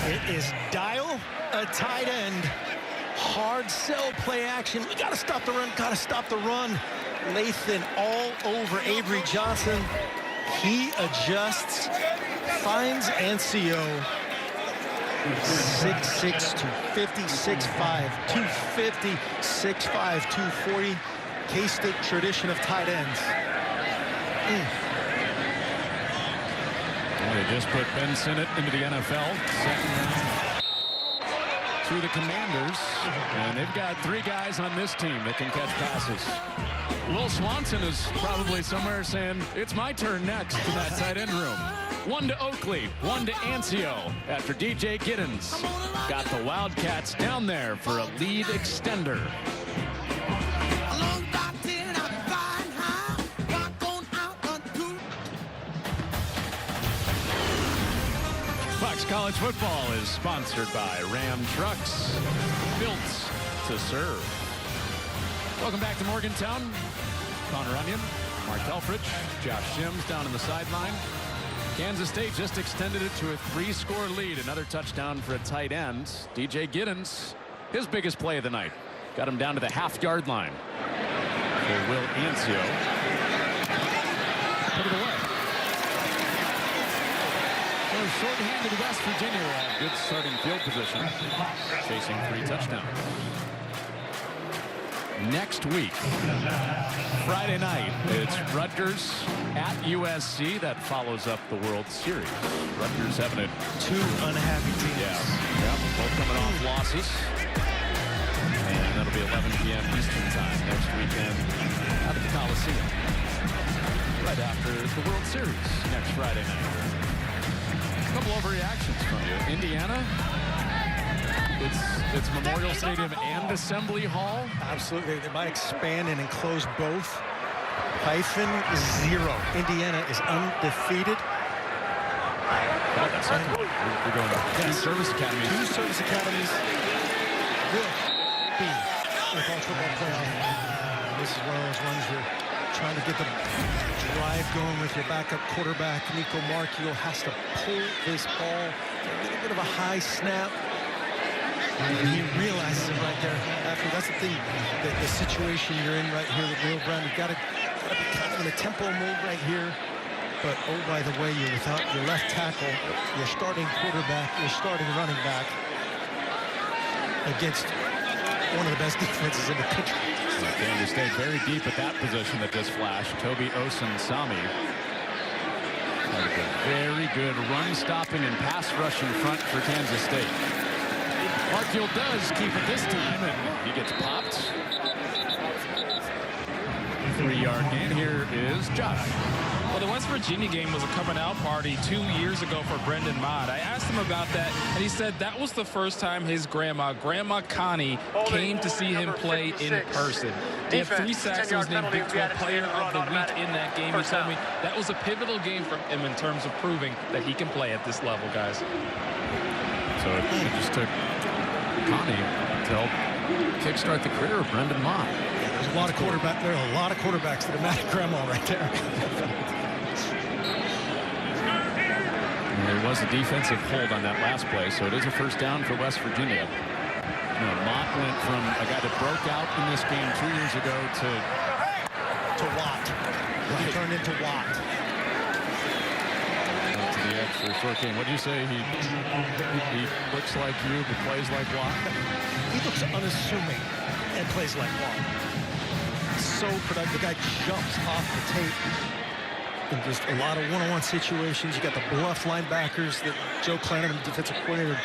It is dial a tight end. Hard sell play action. We got to stop the run. Got to stop the run. Lathan all over Avery Johnson. He adjusts. Finds Ancio. 6'6", 250, 6'5", 250, 6'5", 240. K-State tradition of tight ends. They just put Ben Sinnott into the NFL. Second round to the Commanders. And they've got 3 guys on this team that can catch passes. Will Swanson is probably somewhere saying, it's my turn next to that tight end room. 1 to Oakley, 1 to Ancio after DJ Giddens got the Wildcats down there for a lead extender. Fox College Football is sponsored by Ram Trucks, built to serve. Welcome back to Morgantown. Connor Onion, Mark Elfridge, Josh Sims down on the sideline. Kansas State just extended it to a 3-score lead. Another touchdown for a tight end. DJ Giddens, his biggest play of the night. Got him down to the half-yard line. For Will Ancio. Put it away. So short-handed West Virginia will have good starting field position. Chasing 3 touchdowns. Next week, Friday night, it's Rutgers at USC. That follows up the World Series. Rutgers having it. 2 unhappy teams. Yeah, both coming off losses. And that'll be 11 p.m. Eastern time next weekend out at the Coliseum. right after the World Series next Friday night. A couple overreactions from you. Indiana, it's Memorial Stadium and Assembly Hall. Absolutely. They might expand and enclose both. -0. Indiana is undefeated. We're going to two service academies. Two service academies will be in the college football playoff. This is one of those ones you're trying to get the drive going with your backup quarterback. Nico Marchiol has to pull this ball. A little bit of a high snap. And he realizes it right there. After that's the thing, the situation you're in right here with Will Brown. You've got to be kind of in a tempo mode right here. But, oh, by the way, you're without your left tackle, your starting quarterback, your starting running back against one of the best defenses in the country. Kansas State very deep at that position that just flashed. Toby Osunsami. Very good run stopping and pass rushing front for Kansas State. Marchiol does keep it this time, and he gets popped. 3-yard gain. Here is Josh. Well, the West Virginia game was a coming out party 2 years ago for Brendan Mott. I asked him about that, and he said that was the first time his Grandma Connie, came to see him play in person. He had 3 sacks and was named Big 12 Player of the Week in that game. He told me that was a pivotal game for him in terms of proving that he can play at this level, guys. So it just took Connie to help kickstart the career of Brendan Mott. There's a lot of quarterbacks. There are a lot of quarterbacks that are mad at Grandma right there. There was a defensive hold on that last play, so it is a first down for West Virginia. Mott went from a guy that broke out in this game 2 years ago to Watt. He turned into Watt. To the extra short game. What do you say? He looks like you, but plays like Watt? He looks unassuming and plays like Watt. So productive. The guy jumps off the tape. And just a lot of one-on-one situations. You got the bluff linebackers that Joe Clanham, defensive coordinator,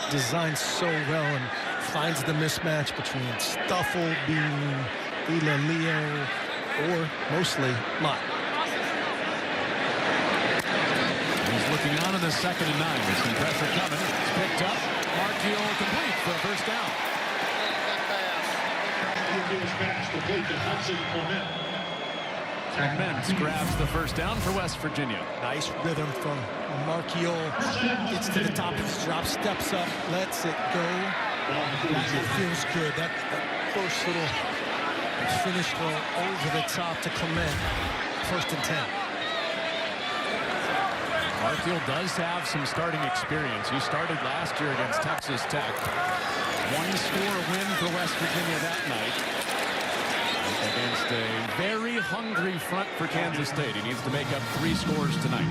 designed so well and finds the mismatch between Stuffle being Leo or mostly Mott. He's looking on in the 2nd and 9. There's some pressure coming. It's picked up. Marchiol complete for a first down. Clements grabs the first down for West Virginia. Nice rhythm from Marchiol. Gets to the top of his drop, steps up, lets it go. That feels good. That first little finish throw over the top to Clement. 1st and 10. Marchiol does have some starting experience. He started last year against Texas Tech. 1-score win for West Virginia that night against a very hungry front for Kansas State. He needs to make up 3 scores tonight.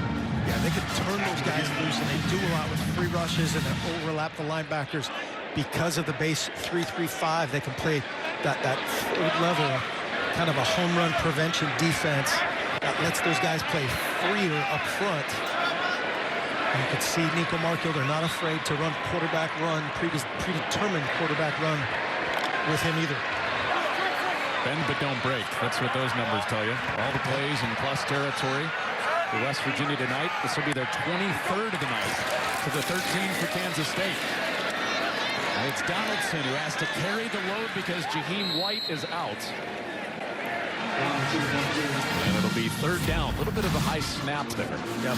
Yeah, they could turn those guys loose, and they do a lot with free rushes and then overlap the linebackers. Because of the base 3-3-5, they can play that third level, kind of a home run prevention defense that lets those guys play freer up front. And you can see Nico Marchiol, they're not afraid to run quarterback run, predetermined quarterback run with him either. Bend but don't break. That's what those numbers tell you. All the plays in plus territory for West Virginia tonight. This will be their 23rd of the night to the 13 for Kansas State. And it's Donaldson who has to carry the load because Jaheim White is out. And it'll be 3rd down. A little bit of a high snap there. Yep.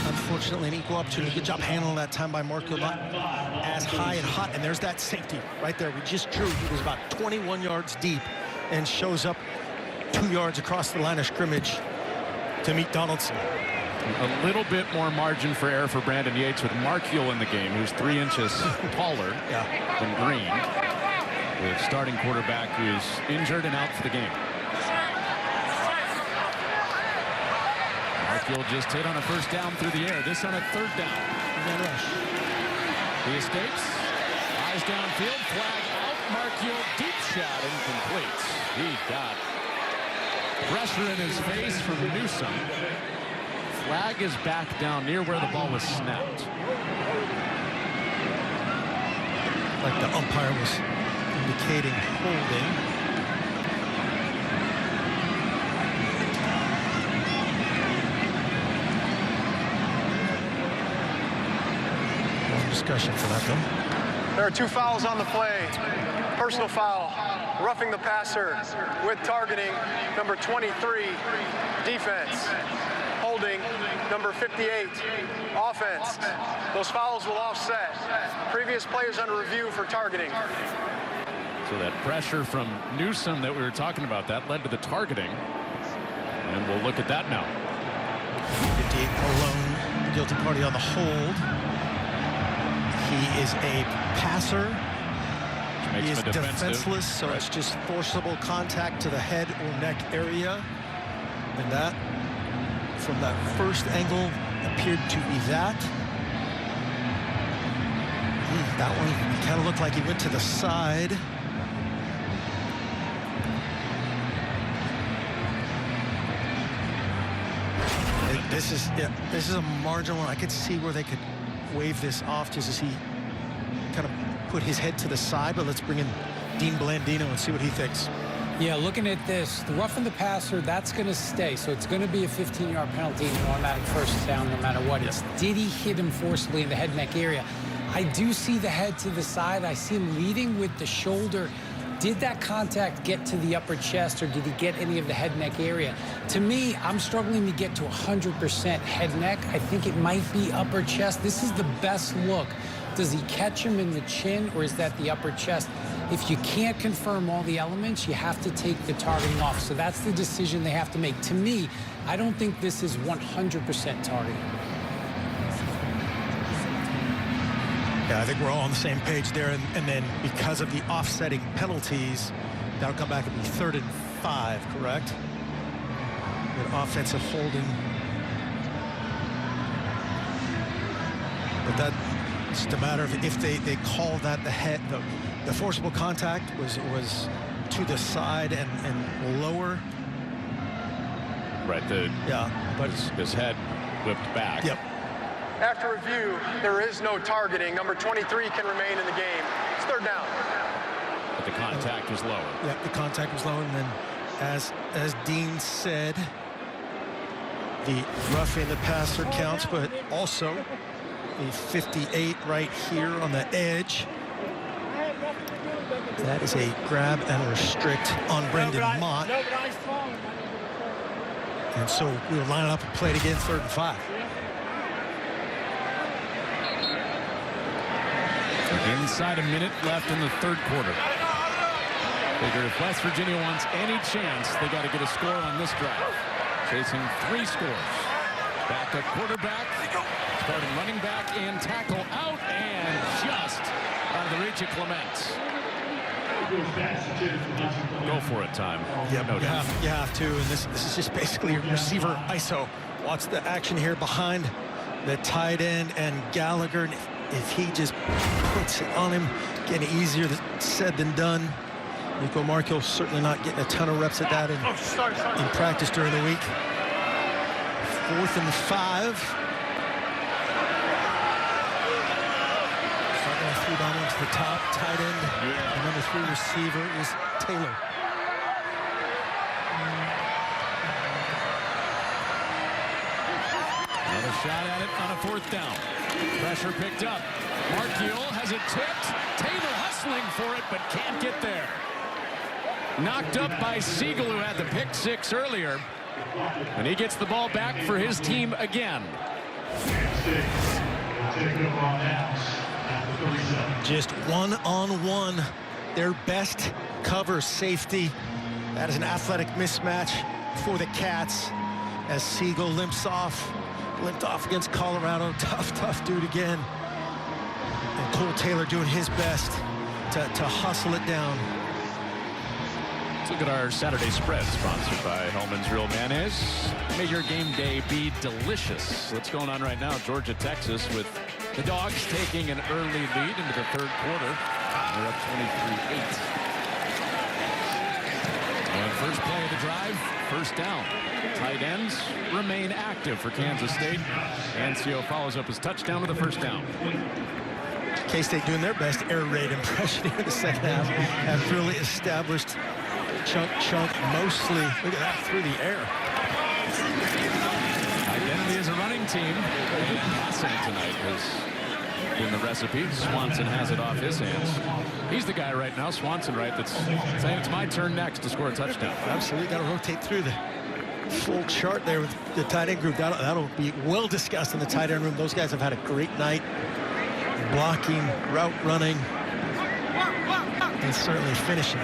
Unfortunately, an equal opportunity. Good job handling that time by Marchiol. Not as high and hot. And there's that safety right there. We just drew. He was about 21 yards deep and shows up 2 yards across the line of scrimmage to meet Donaldson. A little bit more margin for error for Brandon Yates with Marchiol in the game, who's 3 inches taller than Green. The starting quarterback who is injured and out for the game. Marchiol just hit on a first down through the air. This on a 3rd down. He escapes. Eyes downfield. Flag out. Marchiol deep shot incomplete. He got pressure in his face from Newsom. Flag is back down near where the ball was snapped. Like the umpire was indicating holding. discussion for that, though. There are 2 fouls on the play. Personal foul, roughing the passer with targeting, number 23, defense. Holding, number 58, offense. Those fouls will offset. Previous players under review for targeting. So that pressure from Newsom that we were talking about, that led to the targeting. And we'll look at that now. 58 alone, the guilty party on the hold. He is a passer. He is defenseless, so it's just forcible contact to the head or neck area. And that, from that first angle, appeared to be that. That one kind of looked like he went to the side. This is a marginal one. I could see where they could wave this off just as he kind of put his head to the side. But let's bring in Dean Blandino and see what he thinks. Yeah, looking at this, the roughing the passer, that's going to stay. So it's going to be a 15-yard penalty and an automatic first down no matter what. It's did he hit him forcibly in the head neck area? I do see the head to the side. I see him leading with the shoulder. Did that contact get to the upper chest, or did he get any of the head neck area? To me, I'm struggling to get to 100% head neck. I think it might be upper chest. This is the best look. Does he catch him in the chin, or is that the upper chest? If you can't confirm all the elements, you have to take the targeting off. So that's the decision they have to make. To me, I don't think this is 100% targeting. Yeah, I think we're all on the same page there. And then because of the offsetting penalties, that'll come back and be 3rd and 5, correct? An offensive holding. But that's just a matter of if they call that the head, the forcible contact was to the side and lower. Right, but his head whipped back. Yep. After review, there is no targeting. Number 23 can remain in the game. It's 3rd down. But the contact was lower. Yeah, the contact was lower, and then as Dean said, the roughing the passer counts, but also a 58 right here on the edge. That is a grab and restrict on Brendan Mott. And so we'll line it up and play it again, 3rd and 5. Inside a minute left in the 3rd quarter. Figure if West Virginia wants any chance, they got to get a score on this drive. Chasing 3 scores. Backup quarterback, starting running back, and tackle out, and just out of the reach of Clement. Go for it, time. Yep, no you have to, and this is just basically a receiver ISO. Watch the action here behind the tight end and Gallagher. If he just puts it on him, getting easier said than done. Nico Markle certainly not getting a ton of reps at that in practice during the week. 4th and 5. Starting to throw down into the top tight end. The number 3 receiver is Taylor. Another shot at it on a 4th down. Pressure picked up. Markiel has it tipped. Taylor hustling for it, but can't get there. Knocked up by Siegel, who had the pick 6 earlier. And he gets the ball back for his team again. Just one-on-one. Their best cover safety. That is an athletic mismatch for the Cats as Siegel limped off against Colorado. Tough dude again. And Cole Taylor doing his best to hustle it down. Let's look at our Saturday spread, sponsored by Hellman's Real Mayonnaise. May your game day be delicious. What's going on right now? Georgia, Texas, with the Dogs taking an early lead into the 3rd quarter. They're up 23-8. And first play of the drive, 1st down. Tight ends remain active for Kansas State. Ancio follows up his touchdown with a 1st down. K-State doing their best air raid impression here in the 2nd half. Have really established chunk mostly. Look at that through the air. Identity as a running team. And passing tonight has in the recipe. Swanson has it off his hands. He's the guy right now, Swanson, right, that's saying it's my turn next to score a touchdown. Absolutely, got to rotate through the full chart there with the tight end group. That'll be well discussed in the tight end room. Those guys have had a great night blocking, route running, and certainly finishing.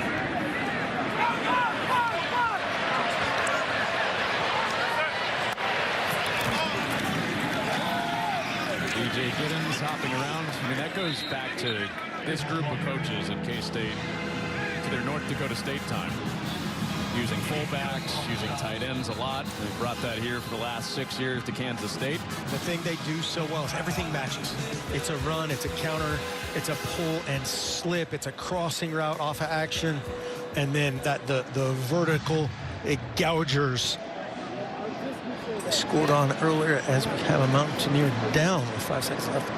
DJ Giddens hopping around. I mean, that goes back to this group of coaches at K-State, to their North Dakota State time. Using fullbacks, using tight ends a lot. They've brought that here for the last 6 years to Kansas State. The thing they do so well is everything matches. It's a run, it's a counter, it's a pull and slip, it's a crossing route off of action, and then the vertical gougers scored on earlier as we have a Mountaineer down with 5 seconds left.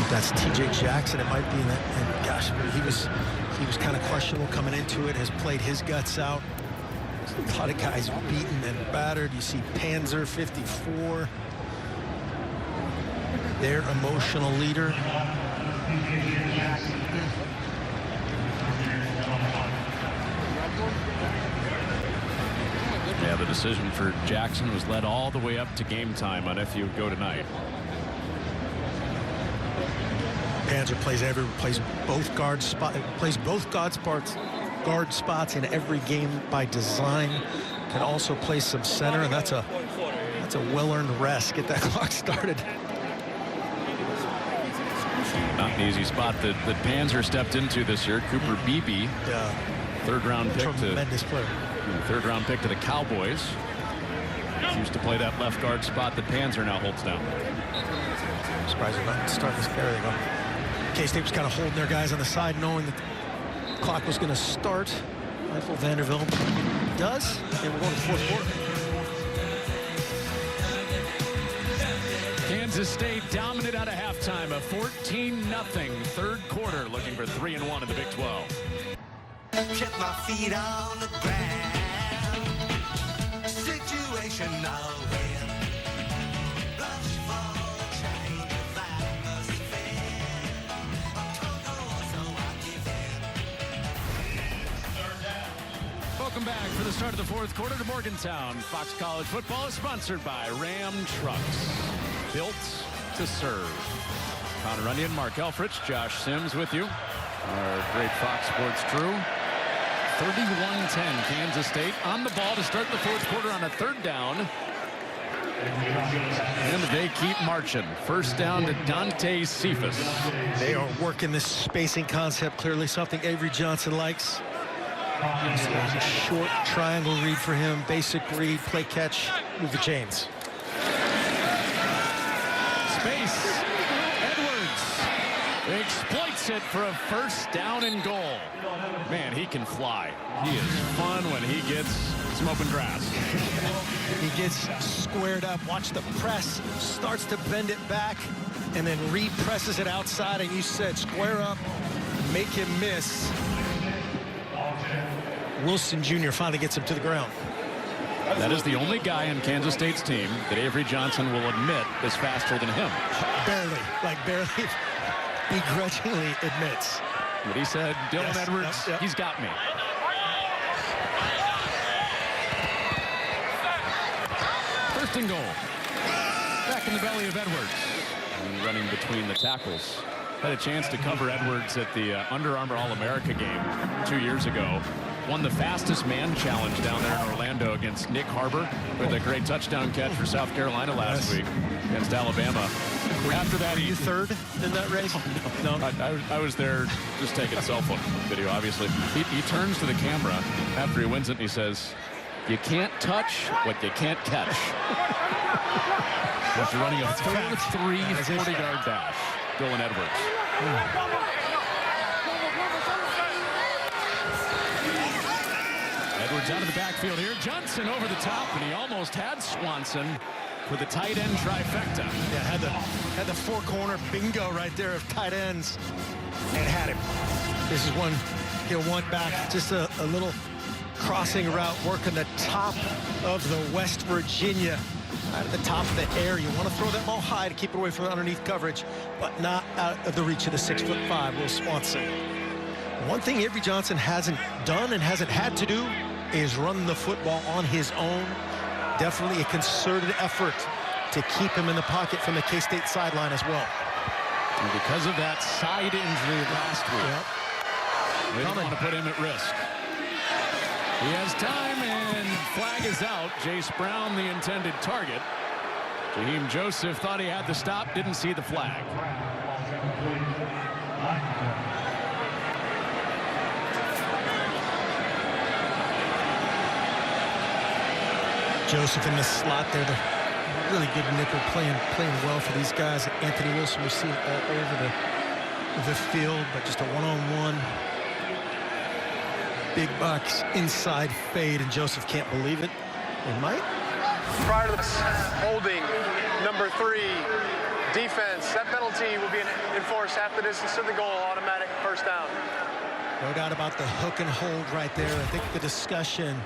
That's TJ Jackson. It might be in that. And gosh, he was kind of questionable coming into it. Has played his guts out. A lot of guys beaten and battered. You see Panzer 54, their emotional leader. Yeah, the decision for Jackson was led all the way up to game time on if you would go tonight. Panzer plays both guard spots in every game by design. Can also play some center, and that's a well-earned rest. Get that clock started. Not an easy spot that Panzer stepped into this year. Cooper Beebe, third-round pick tremendous player. Third-round pick to the Cowboys. Used to play that left guard spot that Panzer now holds down. I'm surprised they're not starting this. There they go. K-State was kind of holding their guys on the side, knowing that the clock was going to start. Michael Vanderbilt does, and we're going to the fourth quarter. Kansas State dominant out of halftime, a 14-0 third quarter, looking for 3-1 in the Big 12. Kept my feet on the ground. Situation now. Welcome back for the start of the fourth quarter to Morgantown. Fox College football is sponsored by Ram Trucks, built to serve. Connor Runyon, Mark Elfrich, Josh Sims with you. Our great Fox Sports crew. 31-10, Kansas State on the ball to start the fourth quarter on a third down. And they keep marching. First down to Dante Cephas. They are working this spacing concept, clearly something Avery Johnson likes. So there's a short triangle read for him, basic read, play catch, move the chains. Space. Edwards exploits it for a first down and goal. Man, he can fly. He is fun when he gets some open grass. He gets squared up. Watch the press. Starts to bend it back, and then Reed presses it outside, and you said square up, make him miss. Wilson Jr. finally gets him to the ground. That is the only guy in Kansas State's team that Avery Johnson will admit is faster than him. Barely, begrudgingly admits. But he said, Dylan Edwards, he's got me. First and goal. Back in the belly of Edwards. And running between the tackles. Had a chance to cover Edwards at the Under Armour All-America game 2 years ago. Won the fastest man challenge down there in Orlando against Nick Harbor with a great touchdown catch for South Carolina last week against Alabama. After that, Were you third in that race? No. I was there just taking cell phone video, obviously. He turns to the camera after he wins it and he says, "You can't touch what you can't catch." After running a 4-3 40-yard dash, Dylan Edwards. Edwards out of the backfield here. Johnson over the top, and he almost had Swanson for the tight end trifecta. Yeah, had the four-corner bingo right there of tight ends, and had him. This is one he'll want back. Just a little crossing route, working the top of the West Virginia, right at the top of the air. You want to throw that ball high to keep it away from the underneath coverage, but not out of the reach of the 6'5" Will Swanson. One thing Avery Johnson hasn't done and hasn't had to do is run the football on his own. Definitely a concerted effort to keep him in the pocket from the K-State sideline as well. And because of that side injury last week, they don't want to put him at risk. He has time, and flag is out. Jace Brown, the intended target. Jaheim Joseph thought he had the stop, didn't see the flag. Joseph in the slot there, the really good nickel playing well for these guys. Anthony Wilson, we've seen all over the field, but just a one-on-one. Big box inside fade, and Joseph can't believe it. It might. Prior to this, holding number 3 defense. That penalty will be enforced half the distance to the goal, automatic first down. No doubt about the hook and hold right there. I think the discussion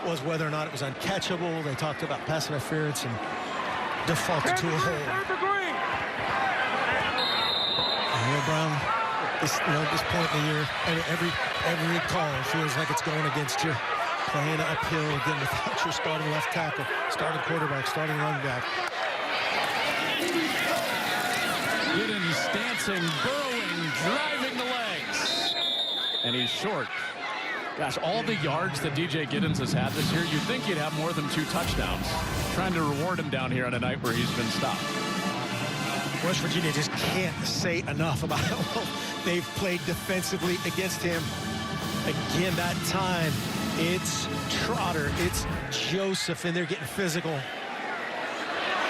was whether or not it was uncatchable. They talked about pass interference and defaulted to a hold. Neil Brown, this point in the year, every call feels like it's going against you. Playing uphill again without your starting left tackle, starting quarterback, starting running back. Giddens dancing, burrowing, driving the legs. And he's short. Gosh, all the yards that DJ Giddens has had this year, you'd think he'd have more than 2 touchdowns. Trying to reward him down here on a night where he's been stopped. West Virginia just can't say enough about how well they've played defensively against him. Again, that time, it's Trotter, it's Joseph, and they're getting physical.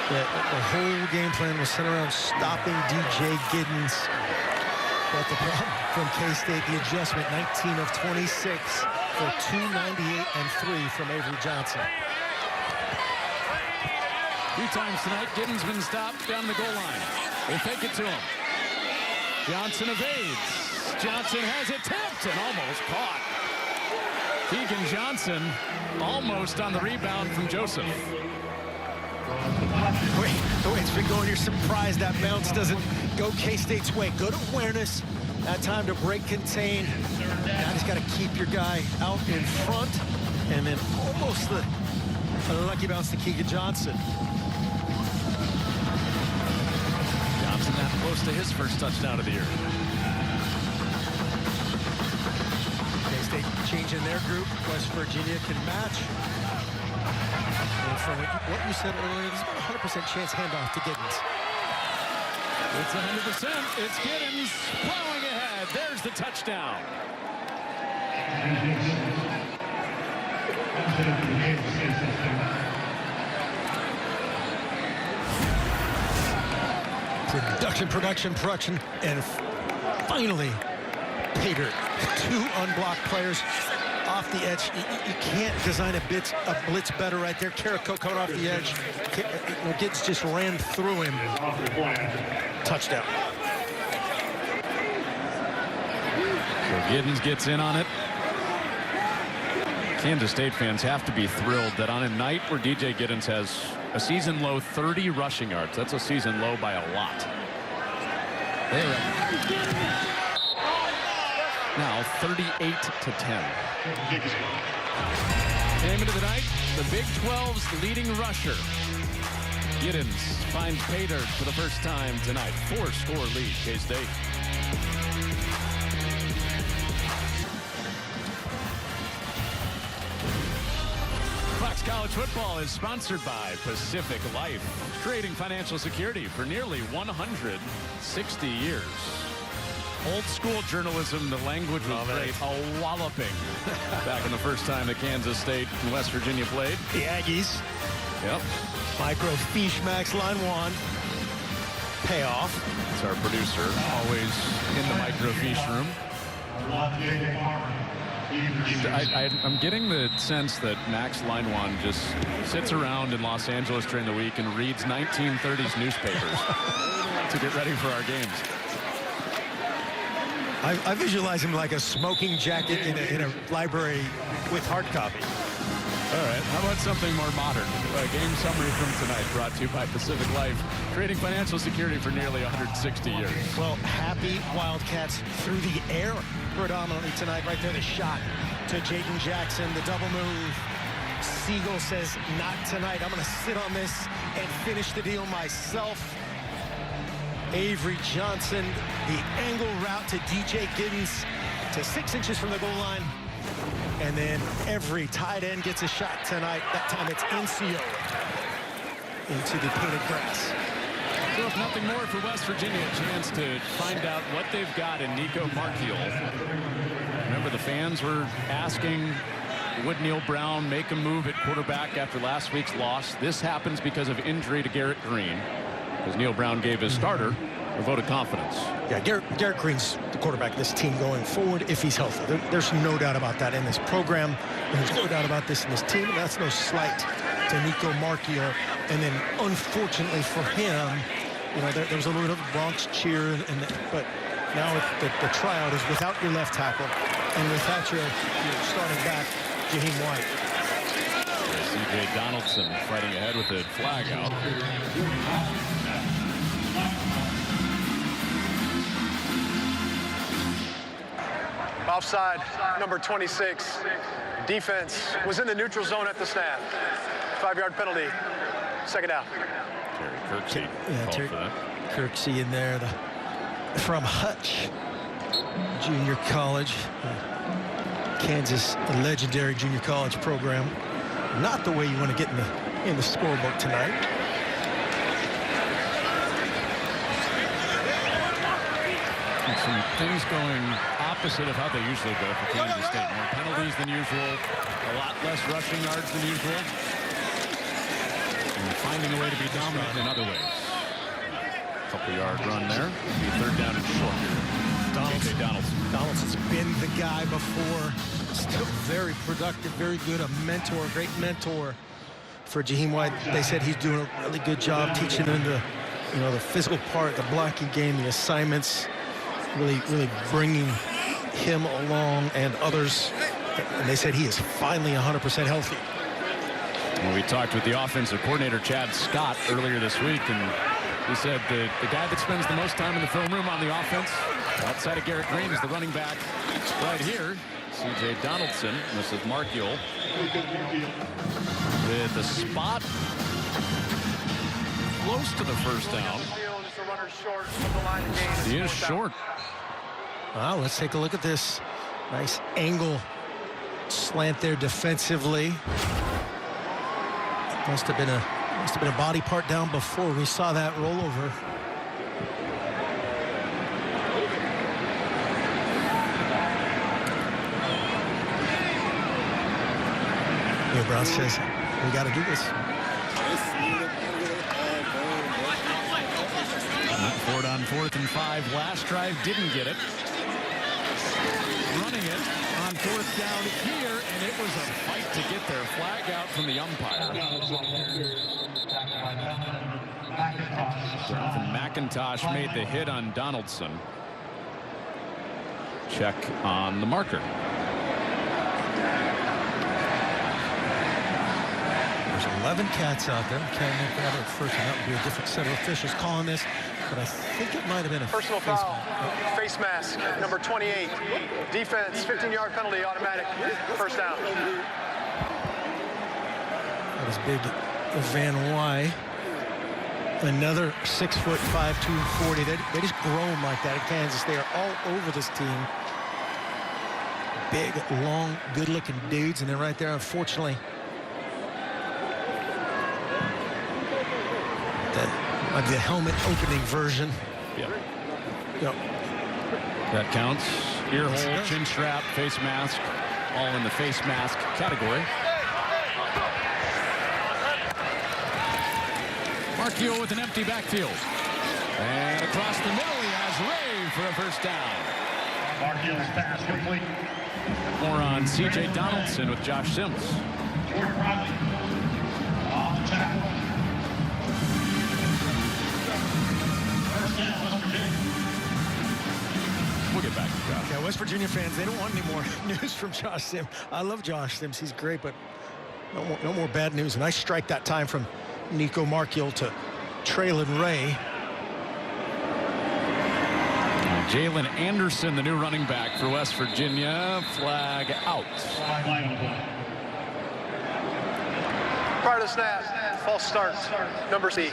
The whole game plan was centered around stopping DJ Giddens. But the problem from K-State, the adjustment, 19 of 26 for 298 and 3 from Avery Johnson. 3 times tonight, Giddens been stopped down the goal line. They fake it to him. Johnson evades. Johnson has it tipped and almost caught. Keegan Johnson almost on the rebound from Joseph. The way it's been going, you're surprised that bounce doesn't go K-State's way. Good awareness, that time to break contain. Now just got to keep your guy out in front, and then almost the lucky bounce to Keegan Johnson. Johnson that close to his first touchdown of the year. K-State changing their group. West Virginia can match. And from what you said earlier, there's about a 100% chance handoff to Giddens. It's 100%. It's Giddens plowing ahead. There's the touchdown. Production, and finally, Pater. 2 unblocked players off the edge. You can't design a blitz better right there. Carrico coming off the edge. Giddens just ran through him. Touchdown. So Giddens gets in on it. Kansas State fans have to be thrilled that on a night where DJ Giddens has a season low 30 rushing yards, that's a season low by a lot. They're now 38-10. Came into the night, the Big 12's leading rusher. Giddens finds Pater for the first time tonight. 4-score lead, K-State. Fox College Football is sponsored by Pacific Life, creating financial security for nearly 160 years. Old school journalism, the language was great. A walloping back in the first time that Kansas State and West Virginia played. The Aggies. Yep. Microfiche Max Line 1. Payoff. It's our producer, always in the microfiche room. I'm getting the sense that Max Linewan just sits around in Los Angeles during the week and reads 1930s newspapers to get ready for our games. I visualize him like a smoking jacket in a library with hard copy. All right, how about something more modern? A game summary from tonight brought to you by Pacific Life, creating financial security for nearly 160 years. Well, happy Wildcats through the air predominantly tonight. Right there, the shot to Jaden Jackson, the double move. Siegel says, not tonight. I'm going to sit on this and finish the deal myself. Avery Johnson, the angle route to DJ Giddens to 6 inches from the goal line. And then every tight end gets a shot tonight. That time it's NCO into the painted grass. So if nothing more for West Virginia, a chance to find out what they've got in Nico Markiel. Remember, the fans were asking, would Neil Brown make a move at quarterback after last week's loss? This happens because of injury to Garrett Green, because Neil Brown gave his starter a vote of confidence. Yeah, Garrett Green's the quarterback of this team going forward if he's healthy. There's no doubt about that in this program. There's no doubt about this in this team. And that's no slight to Nico Markiel. And then, unfortunately for him, you know, there was a little bit of a Bronx cheer, but now the tryout is without your left tackle and without your starting back, Jaheim White. C.J. Donaldson fighting ahead with the flag out. Offside, number 26. Defense was in the neutral zone at the snap. 5-yard penalty. Second out. Terry Kirksey. Yeah, Terry Kirksey in there from Hutch Junior College. Kansas legendary junior college program. Not the way you want to get in the scorebook tonight. And some things going opposite of how they usually go for Kansas State. More penalties than usual, a lot less rushing yards than usual, and finding a way to be dominant in other ways. Couple-yard run there. Be third down and short here. Donaldson's been the guy before. Still very productive, very good, a mentor, great mentor for Jaheim White. They said he's doing a really good job teaching him the physical part, the blocking game, the assignments, really bringing him along and others. And they said he is finally 100% healthy. Well, we talked with the offensive coordinator, Chad Scott, earlier this week, and he said the guy that spends the most time in the film room on the offense, outside of Garrett Green, is the running back right here, C.J. Donaldson. This is Markiel with the spot close to the first down. He is short. Wow, let's take a look at this. Nice angle slant there defensively. Must have been a body part down before we saw that rollover. Neil Brown says, we got to do this. Ford on 4th and 5. Last drive didn't get it. Running it on 4th down here, and it was a fight to get there. Flag out from the umpire. Jonathan McIntosh made the hit on Donaldson. Check on the marker. There's 11 Cats out there. Can't make that at first, and that would be a different set of officials calling this, but I think it might have been a personal foul. Face mask, number 28. Defense, 15-yard penalty, automatic. First down. That is big Van Wy. Another 6'5", 240. They just grow them like that in Kansas. They are all over this team. Big, long, good-looking dudes, and they're right there, unfortunately. Like the helmet opening version. Yep. Yep. That counts. Ear hole, chin strap, face mask, all in the face mask category. Markiel with an empty backfield. And across the middle, he has Ray for a first down. Markiel's pass complete. More on C.J. Donaldson with Josh Sims. Jordan Riley on the tackle. First down, West Virginia. We'll get back to Josh. Yeah, West Virginia fans, they don't want any more news from Josh Sims. I love Josh Sims. He's great, but no more bad news. A nice strike that time from Nico Markiel to Traylon Ray. Jalen Anderson, the new running back for West Virginia. Flag out. Prior to snap, false start, number C.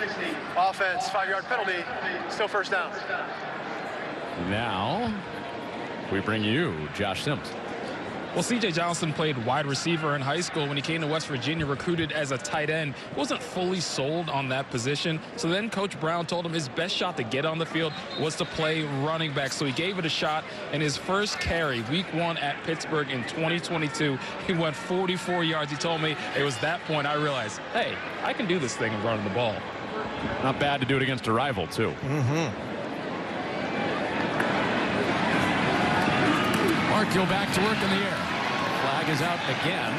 Offense, 5-yard penalty, still first down. Now, we bring you Josh Sims. Well, C.J. Johnson played wide receiver in high school. When he came to West Virginia, recruited as a tight end. Wasn't fully sold on that position. So then Coach Brown told him his best shot to get on the field was to play running back. So he gave it a shot. And his first carry, week 1 at Pittsburgh in 2022, he went 44 yards. He told me it was that point I realized, hey, I can do this thing of running the ball. Not bad to do it against a rival, too. Markiel back to work in the air. Flag is out again.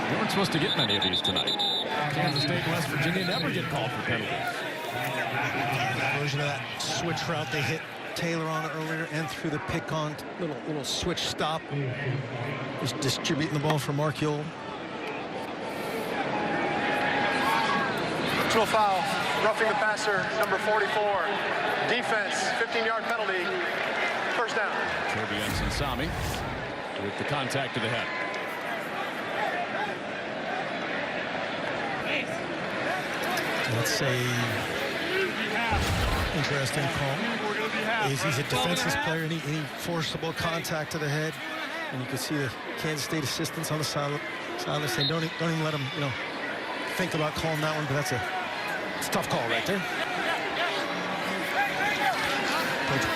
We weren't supposed to get many of these tonight. Kansas State and West Virginia never get called for penalties. Version of that switch route they hit Taylor on earlier and through the pick on little switch stop. Just distributing the ball for Markiel. Personal foul, roughing the passer, number 44. Defense, 15-yard penalty, first down. Toby Ensinsami with the contact to the head. That's a interesting call. He's a defensive player. Any forcible contact to the head, and you can see the Kansas State assistants on the sideline saying, don't even let him, think about calling that one. But it's a tough call right there. Coach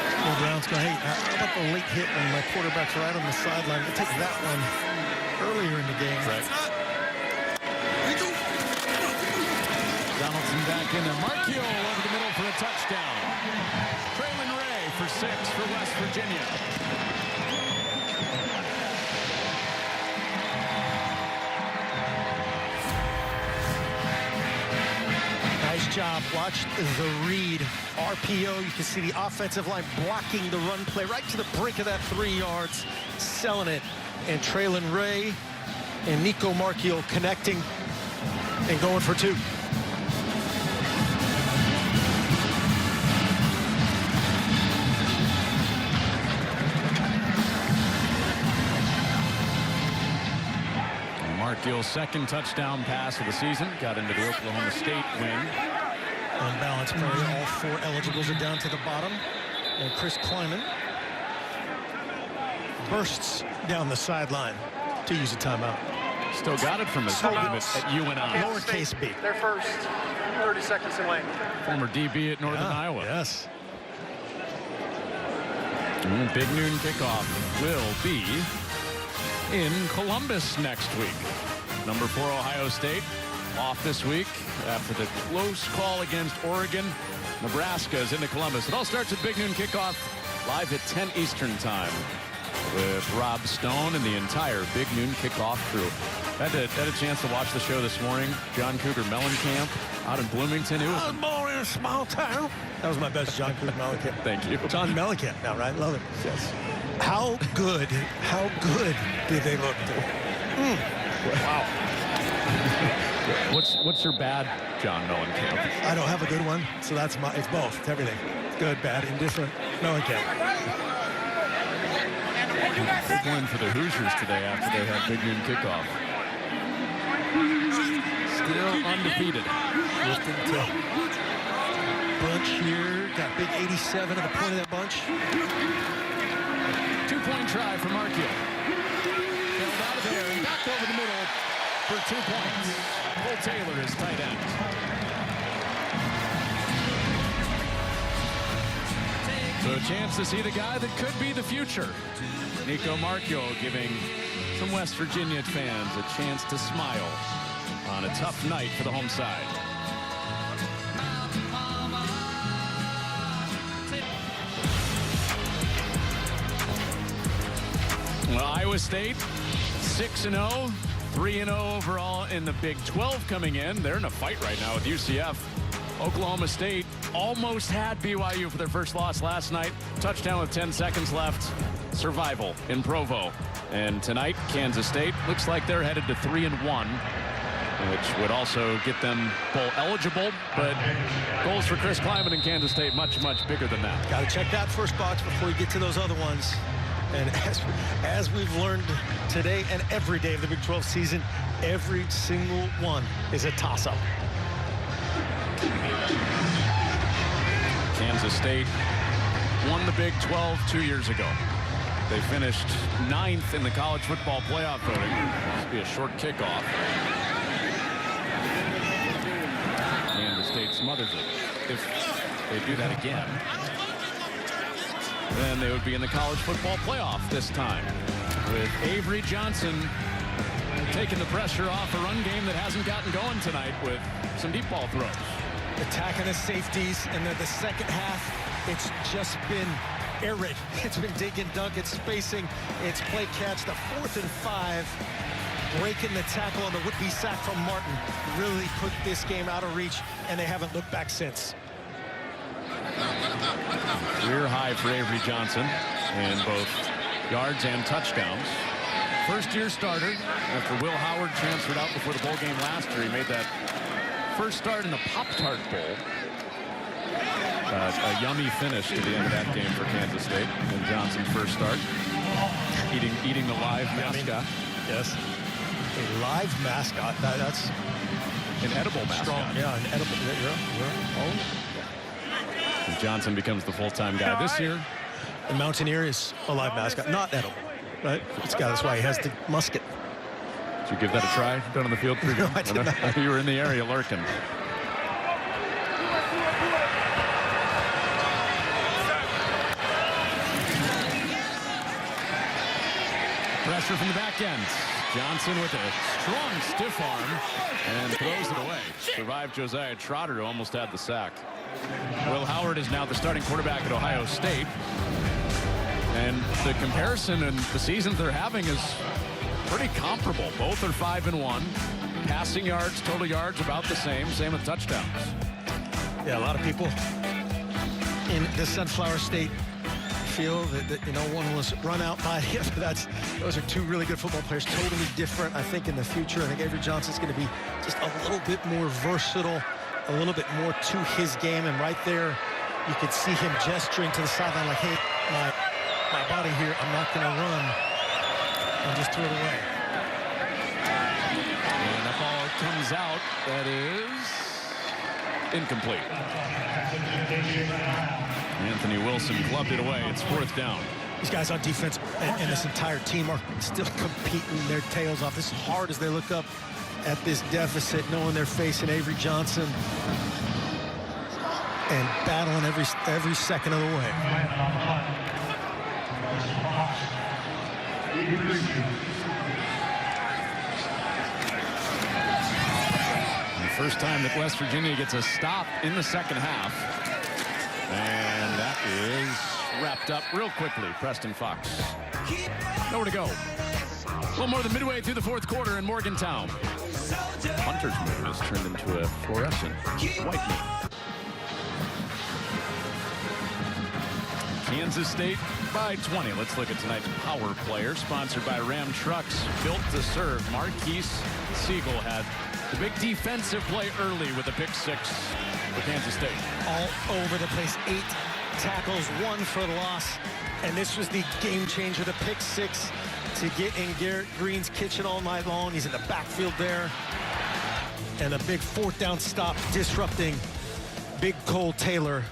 Brown's going, hey, how about the late hit when my quarterback's right on the sideline? We'll take that one earlier in the game. Right. Donaldson back in there. Markiel over the middle for a touchdown. Traylon Ray for 6 for West Virginia. Nice job. Watch the read. RPO. You can see the offensive line blocking the run play right to the brink of that 3 yards. Selling it. And Traylon Ray and Nico Markiel connecting and going for 2. Markiel's second touchdown pass of the season. Got into the Oklahoma State win. Unbalanced play. All 4 eligibles are down to the bottom. And Chris Kleiman bursts down the sideline to use a timeout. Still got it from his team at UNI. Lowercase b. Their first, 30 seconds in length. Former DB at Northern Iowa. Yes. Big noon kickoff will be in Columbus next week. Number 4 Ohio State off this week after the close call against Oregon. Nebraska is into Columbus. It all starts at Big Noon Kickoff live at 10 Eastern Time with Rob Stone and the entire Big Noon Kickoff crew. Had a chance to watch the show this morning. John Cougar Mellencamp out in Bloomington. It was I was born in a small town. That was my best John Cougar Mellencamp. Thank you. John Mellencamp now, right? Love it. Yes. How good did they look? Wow. What's your bad John Mellencamp? I don't have a good one, so it's both. It's everything. Good, bad, indifferent. Mellencamp. Big win for the Hoosiers today after they had Big Noon Kickoff. Still undefeated. Looking to bunch here. Got big 87 at the point of that bunch. 2-point try for Markiel. Held out of there and back over the middle for 2 points. Cole Taylor is tight end. So a chance to see the guy that could be the future. Nico Markiel giving some West Virginia fans a chance to smile on a tough night for the home side. Well, Iowa State 6-0, 3-0 overall in the Big 12 coming in. They're in a fight right now with UCF. Oklahoma State almost had BYU for their first loss last night. Touchdown with 10 seconds left. Survival in Provo. And tonight, Kansas State looks like they're headed to 3-1, which would also get them bowl eligible. But goals for Chris Kleiman in Kansas State much, much bigger than that. Got to check that first box before you get to those other ones. And as we've learned today and every day of the Big 12 season, every single one is a toss-up. Kansas State won the Big 12 2 years ago. They finished 9th in the college football playoff voting. This will be a short kickoff. Kansas State smothers it. If they do that again, then they would be in the college football playoff this time, with Avery Johnson taking the pressure off a run game that hasn't gotten going tonight with some deep ball throws. Attacking the safeties, and then the second half, it's just been air raid. It's been dig and dunk, it's spacing, it's play catch. The 4th and 5, breaking the tackle on the would-be sack from Martin, really put this game out of reach, and they haven't looked back since. Career high for Avery Johnson in both yards and touchdowns. First-year starter after Will Howard transferred out before the bowl game last year. He made that first start in the Pop-Tart Bowl. A yummy finish to the end of that game for Kansas State. And Johnson's first start, eating the live mascot. Yes, a live mascot. That's an edible mascot. Strong. Yeah, an edible. And Johnson becomes the full-time guy this year. The Mountaineer is a live mascot, not edible. Right? That's why he has the musket. Did you give that a try down on the field preview? No, I did not. You were in the area lurking. Pressure from the back end. Johnson with a strong stiff arm and throws it away. Survived Josiah Trotter, who almost had the sack. Will Howard is now the starting quarterback at Ohio State. And the comparison and the season they're having is pretty comparable. Both are 5-1. Passing yards, total yards about the same. Same with touchdowns. Yeah, a lot of people in the Sunflower State feel that one was run out by him. Those are two really good football players, totally different. I think in the future, I think Avery Johnson's going to be just a little bit more versatile, a little bit more to his game. And right there, you could see him gesturing to the sideline like, hey, my body here, I'm not going to run, and just throw it away. And that ball comes out. That is incomplete. Anthony Wilson clubbed it away. It's 4th down. These guys on defense and this entire team are still competing their tails off. This is hard as they look up at this deficit, knowing they're facing Avery Johnson and battling every second of the way. The first time that West Virginia gets a stop in the second half. And that is wrapped up real quickly. Preston Fox. Nowhere to go. A little more than midway through the 4th quarter in Morgantown. Hunter's moon has turned into a fluorescent white moon. Kansas State by 20. Let's look at tonight's power player, sponsored by Ram Trucks, built to serve. Marquise Siegel had the big defensive play early with a pick 6 for Kansas State. All over the place. 8 tackles, 1 for the loss. And this was the game changer, the pick 6 to get in Garrett Green's kitchen all night long. He's in the backfield there. And a big 4th down stop, disrupting Big Cole Taylor.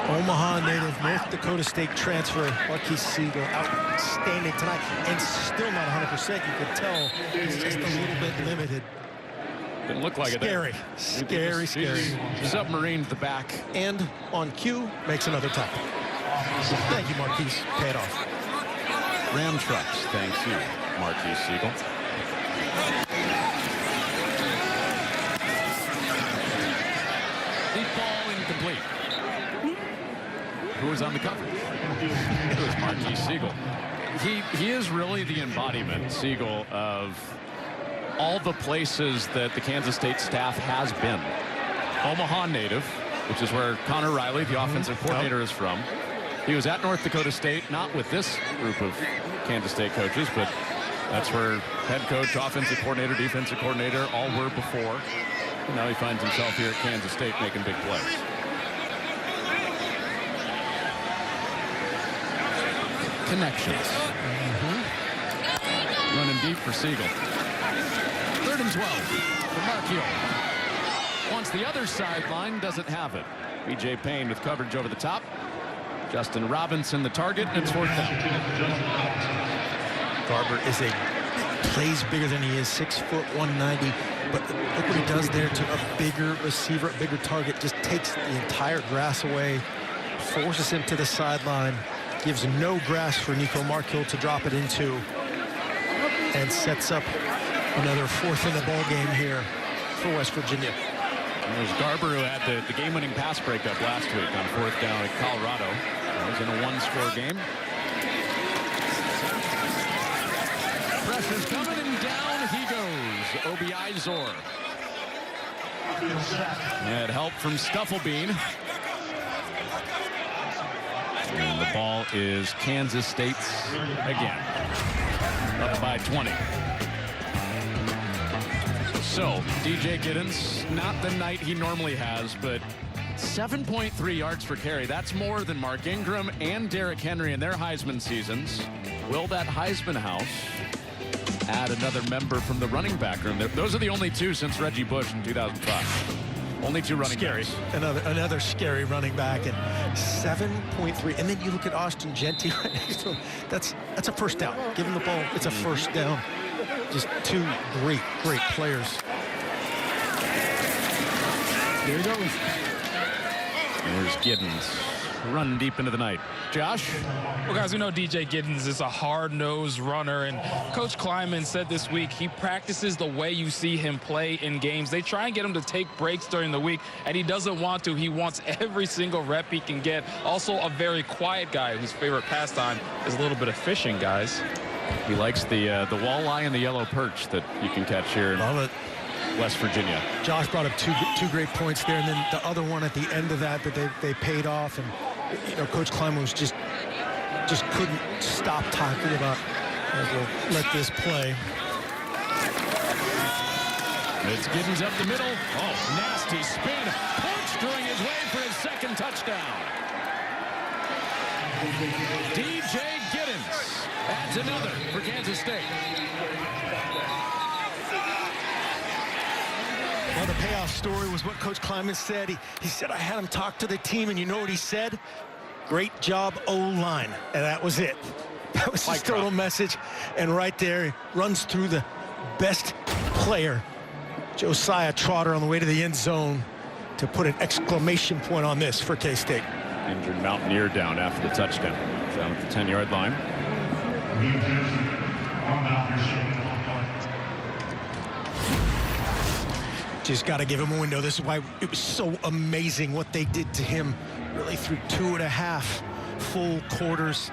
Omaha native, North Dakota State transfer, Marquise Siegel, outstanding tonight, and still not 100%. You could tell he's just a little bit limited. Didn't look like scary. Scary. Submarine to the back. And on cue, makes another tackle. Thank you, Marquise. Pay it off. Ram Trucks, thanks you, Marquise Siegel. Deep ball incomplete. Who was on the coverage? It was Marquise Siegel. He is really the embodiment, Siegel, of all the places that the Kansas State staff has been Omaha native, which is where Connor Riley, the offensive coordinator, is from. He was at North Dakota State, not with this group of Kansas State coaches, but that's where head coach, offensive coordinator, defensive coordinator all were before. And now he finds himself here at Kansas State making big plays. Connections. Running deep for Siegel. 3rd and 12 for Markio. Wants the other sideline, doesn't have it. B.J. Payne with coverage over the top. Justin Robinson the target, and it's 4th down. Garber plays bigger than he is, 6 foot 190. But look what he does there to a bigger receiver, a bigger target. Just takes the entire grass away, forces him to the sideline, gives no grass for Nico Markio to drop it into, and sets up another 4th in the ball game here for West Virginia. And there's Garber, who had the game-winning pass breakup last week on 4th down at Colorado. It was in a 1-score game. Pressure's coming, and down he goes. Obi Zor. Had help from Stufflebean. And the ball is Kansas State's again. Up by 20. So, DJ Giddens, not the night he normally has, but 7.3 yards per carry. That's more than Mark Ingram and Derrick Henry in their Heisman seasons. Will that Heisman house add another member from the running back room? Those are the only 2 since Reggie Bush in 2005. Only 2 running backs. Another scary running back, and 7.3. And then you look at Austin Genty right next to him. That's a first down. Give him the ball. It's a first down. Just 2 great players. There he goes. There's Giddens running deep into the night. Josh? Well, guys, we know DJ Giddens is a hard-nosed runner, and Coach Kleiman said this week he practices the way you see him play in games. They try and get him to take breaks during the week, and he doesn't want to. He wants every single rep he can get. Also, a very quiet guy whose favorite pastime is a little bit of fishing, guys. He likes the walleye and the yellow perch that you can catch here in West Virginia. Josh brought up two great points there, and then the other one at the end of that they paid off. And Coach Kleiman was just couldn't stop talking about, we'll let this play. It's Giddens up the middle. Oh, nasty spin. Corkscrewing his way for his 2nd touchdown. DJ Giddens adds another for Kansas State. Well, the payoff story was what Coach Kleiman said. He said, I had him talk to the team, and you know what he said? Great job, O-line. And that was it. That was his total message. And right there, he runs through the best player, Josiah Trotter, on the way to the end zone to put an exclamation point on this for K-State. Injured Mountaineer down after the touchdown. Down at the 10-yard line. Just got to give him a window. This is why it was so amazing what they did to him. Really through 2.5 full quarters.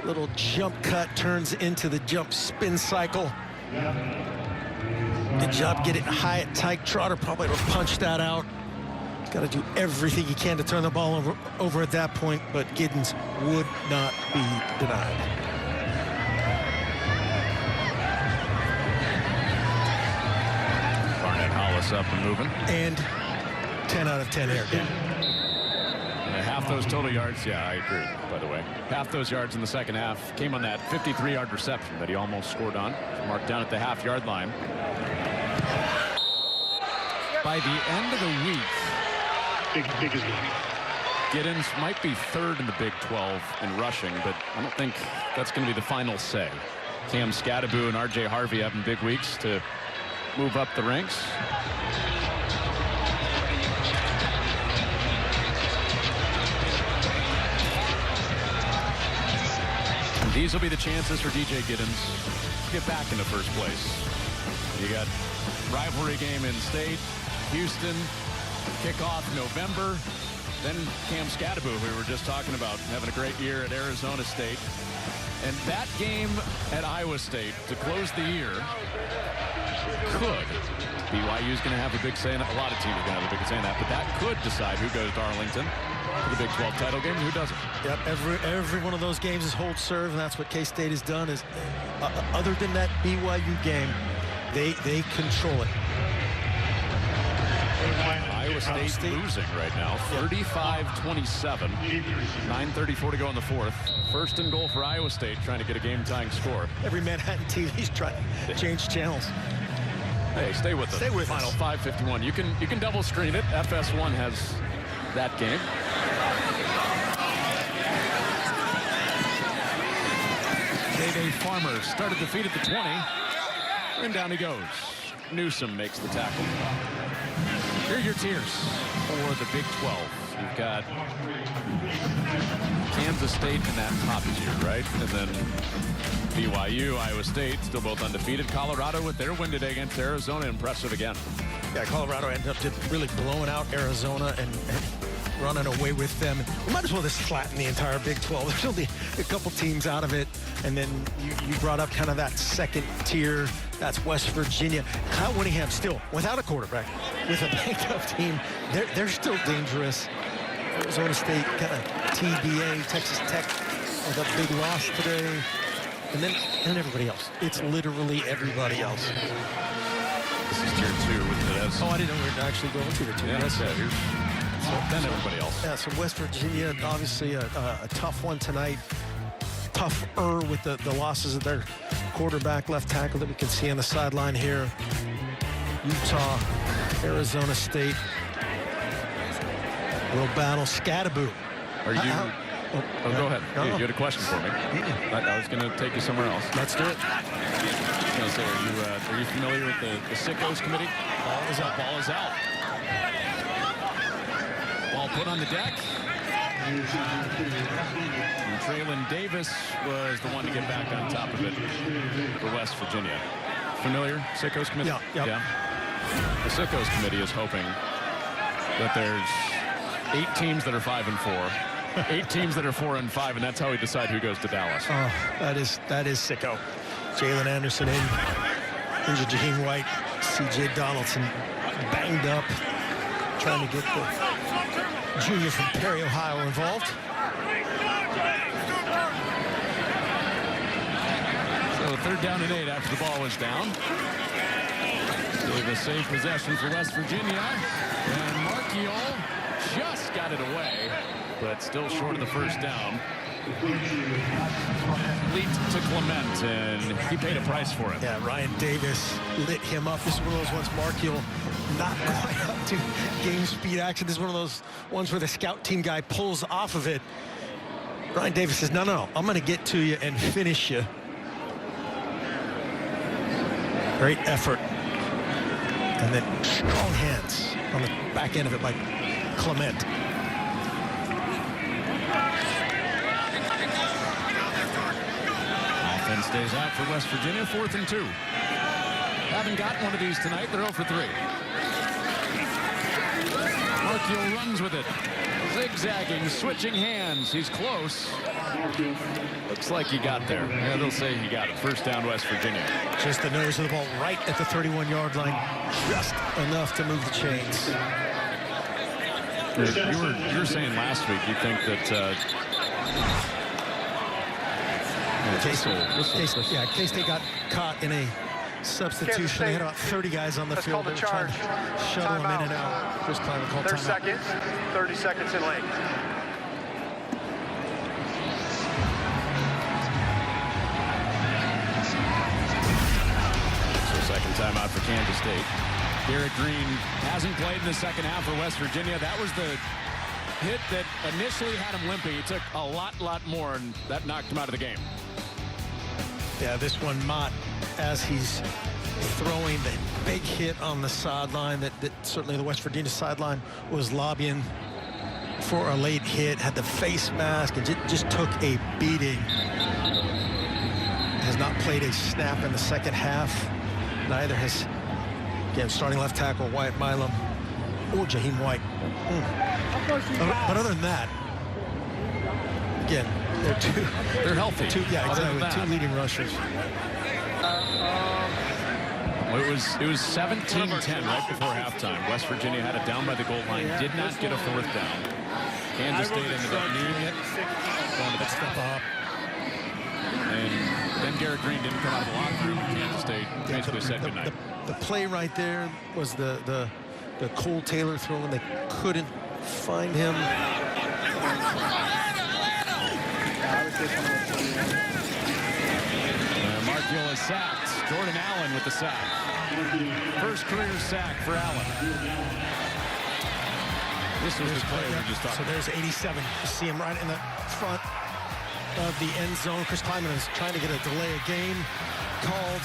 Little jump cut turns into the jump spin cycle. Good job getting Hyatt tight. Trotter probably would have punched that out. Got to do everything he can to turn the ball over at that point, but Giddens would not be denied. Up and moving. And 10 out of 10 air game. Half those total yards, yeah, I agree, by the way. Half those yards in the 2nd half came on that 53-yard reception that he almost scored on. Marked down at the half-yard line. By the end of the week, Giddens might be 3rd in the Big 12 in rushing, but I don't think that's going to be the final say. Cam Scadaboo and R.J. Harvey having big weeks to move up the ranks. And these will be the chances for DJ Giddens to get back into first place. You got rivalry game in state, Houston, kickoff November. Then Cam Scadaboo, who we were just talking about, having a great year at Arizona State. And that game at Iowa State to close the year could BYU's going to have a big say in it. A lot of teams are going to have a big say in that, but that could decide who goes to Arlington for the Big 12 title game and who doesn't. Yep, every one of those games is hold serve, and that's what K-State has done. Is other than that BYU game, they control it. Iowa State losing right now, 35-27. 9:34 to go in the fourth. First and goal for Iowa State, trying to get a game-tying score. Every Manhattan TV's trying to change channels. Hey, stay with us. Stay with Final us. 5:51. You can double screen it. FS1 has that game. Dave Farmer started the feed at the 20, and down he goes. Newsom makes the tackle. Here are your tiers for the Big 12. You've got Kansas State in that top tier, right? And then BYU, Iowa State, still both undefeated. Colorado with their win today against Arizona, impressive again. Yeah, Colorado ended up just really blowing out Arizona and running away with them. We might as well just flatten the entire Big 12. There's only a couple teams out of it. And then you brought up kind of that second tier. That's West Virginia. Kyle Whittingham still without a quarterback, with a banged-up team. They're still dangerous. Arizona State kind of TBA. Texas Tech with a big loss today. And then everybody else. It's literally everybody else. This is tier 2 with the Oh, I didn't know we were actually going to the tier 2. Yeah, that's it. Then everybody else. Yeah, so West Virginia, obviously a tough one tonight. Tougher with the losses of their quarterback, left tackle that we can see on the sideline here. Utah, Arizona State. Real battle. Scattaboo. Are you... go ahead. No. You had a question for me. I was going to take you somewhere else. Let's do it. I was going to say, are you familiar with the Sickos committee? Ball is out. Ball is out. Ball put on the deck. And Traylon Davis was the one to get back on top of it for West Virginia. Familiar? Sickos committee? Yeah. The Sickos committee is hoping that there's 8 teams that are 5-4. 8 teams that are 4-5, and that's how we decide who goes to Dallas. Oh, that is sicko. Jalen Anderson injured Jaheim White, C.J. Donaldson banged up, trying to get the junior from Perry, Ohio involved. So 3rd down and 8 after the ball was down. Gave a safe possession for West Virginia, and Markiel just got it away, but still short of the first down. Lead to Clement, and he paid a price for it. Yeah, Ryan Davis lit him up. This is one of those ones, Markiel not quite up to game speed action. This is one of those ones where the scout team guy pulls off of it. Ryan Davis says, no, I'm going to get to you and finish you. Great effort. And then strong hands on the back end of it by Clement. Offense stays out for West Virginia, 4th and 2. Haven't got one of these tonight. They're 0 for 3. Markiel runs with it. Zigzagging, switching hands. He's close. Looks like he got there. Yeah, they'll say he got it. First down, West Virginia. Just the nose of the ball right at the 31-yard line. Just enough to move the chains. You were saying last week you think that K-State got caught in a substitution. They had about 30 guys on the field. They were trying to shuttle them in and out. Chris Klein called timeout. 30 seconds in late. So second timeout for Kansas State. Garrett Green hasn't played in the second half for West Virginia. That was the hit that initially had him limping. He took a lot more, and that knocked him out of the game. Yeah, this one, Mott, as he's throwing the big hit on the sideline that certainly the West Virginia sideline was lobbying for a late hit, had the face mask and just took a beating. Has not played a snap in the second half. Neither has, again, starting left tackle Wyatt Milam or Jaheim White. But other than that, again, they're healthy. Two leading rushers. Well, it was 17-10 right before halftime. West Virginia had it down by the goal line, did not get a fourth down. Kansas State ended up needing it, going to the step up. And then Garrett Green didn't come out of the locker room. Kansas State basically said goodnight. The play right there was the Cole Taylor throw, and they couldn't find him. Markiel is sacked. Jordan Allen with the sack. First career sack for Allen. This was the play we just talked about. So there's 87. You see him right in the front of the end zone. Chris Kleiman is trying to get a delay of game called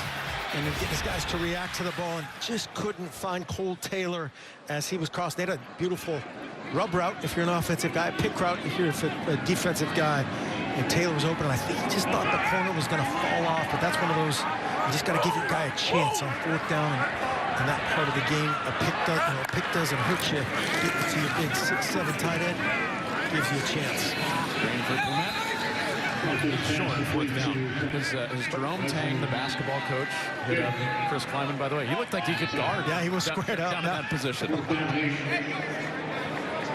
and then get his guys to react to the ball, and just couldn't find Cole Taylor as he was crossed. They had a beautiful rub route if you're an offensive guy, pick route if you're a defensive guy. And Taylor was open, and I think he just thought the corner was going to fall off, but that's one of those, you just got to give your guy a chance on fourth down. And that part of the game, a pick doesn't hurt you. Getting to your big 6'7" tight end gives you a chance. Short fourth down. Is Jerome Tang, the basketball coach, hit up Chris Kleiman, by the way? He looked like he could guard. Yeah, he was squared up down in that position.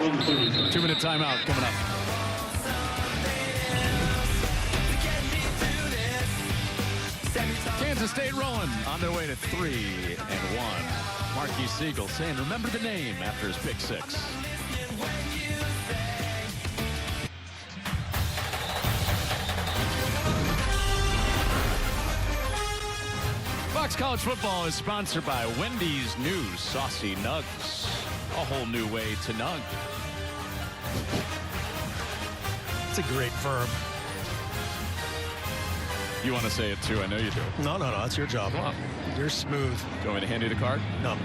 2-minute timeout coming up. Kansas State rolling on their way to 3-1. Marquis Siegel saying, remember the name after his pick six. Fox College Football is sponsored by Wendy's new Saucy Nugs. A whole new way to nug. It's a great verb. You want to say it too? I know you do. No, it's your job. Come on. You're smooth. Do you want me to hand you the card? No.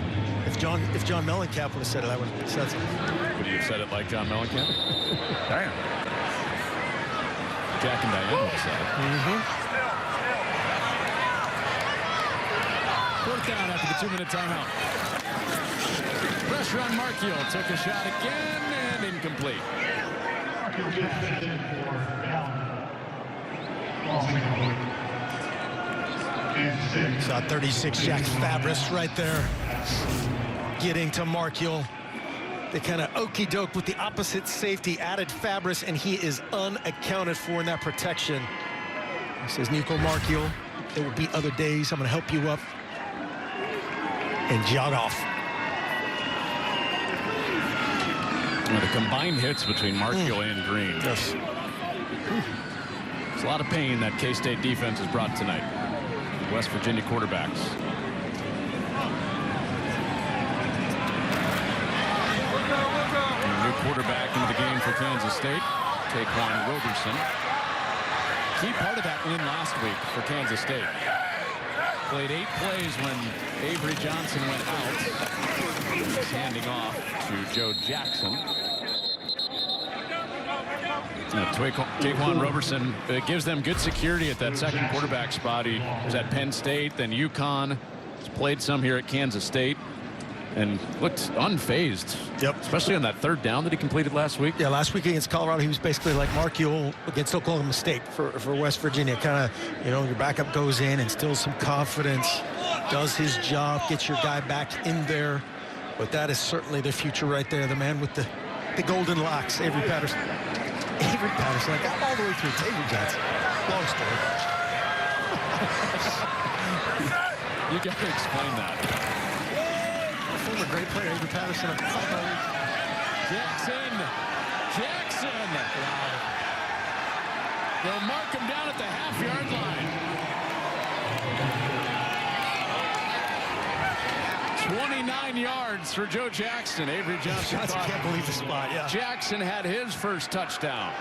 If John Mellencamp would have said it, I would have said something. Would you have said it like John Mellencamp? Damn. Jack and Diane would have said it. Fourth down after the 2-minute timeout. Pressure on Markiel. Took a shot again and incomplete. Saw 36 Jack Fabris right there. Getting to Markiel. They kind of okey-doke with the opposite safety, added Fabris, and he is unaccounted for in that protection. He says, Nico Markiel, there will be other days. I'm going to help you up. And jog off. The combined hits between Markiel and Green. Yes. It's a lot of pain that K-State defense has brought tonight. West Virginia quarterbacks. New quarterback into the game for Kansas State, Taquan Roberson. Key part of that win last week for Kansas State. Played 8 plays when Avery Johnson went out. He's handing off to Joe Jackson. Taquan Roberson gives them good security at that second quarterback spot. He was at Penn State, then UConn. He's played some here at Kansas State and looked unfazed. Yep. Especially on that third down that he completed last week. Yeah, last week against Colorado, he was basically like Markiel against Oklahoma State for West Virginia. Kind of, your backup goes in, instills some confidence, does his job, gets your guy back in there. But that is certainly the future right there. The man with the golden locks, Avery Patterson. Avery Patterson, I got all the way through Avery Johnson. Long story. You got to explain that. Former great player, Avery Patterson. Jackson. They'll mark him down at the half-yard line. 29 yards for Joe Jackson. Avery Johnson can't believe the spot, yeah. Jackson had his first touchdown.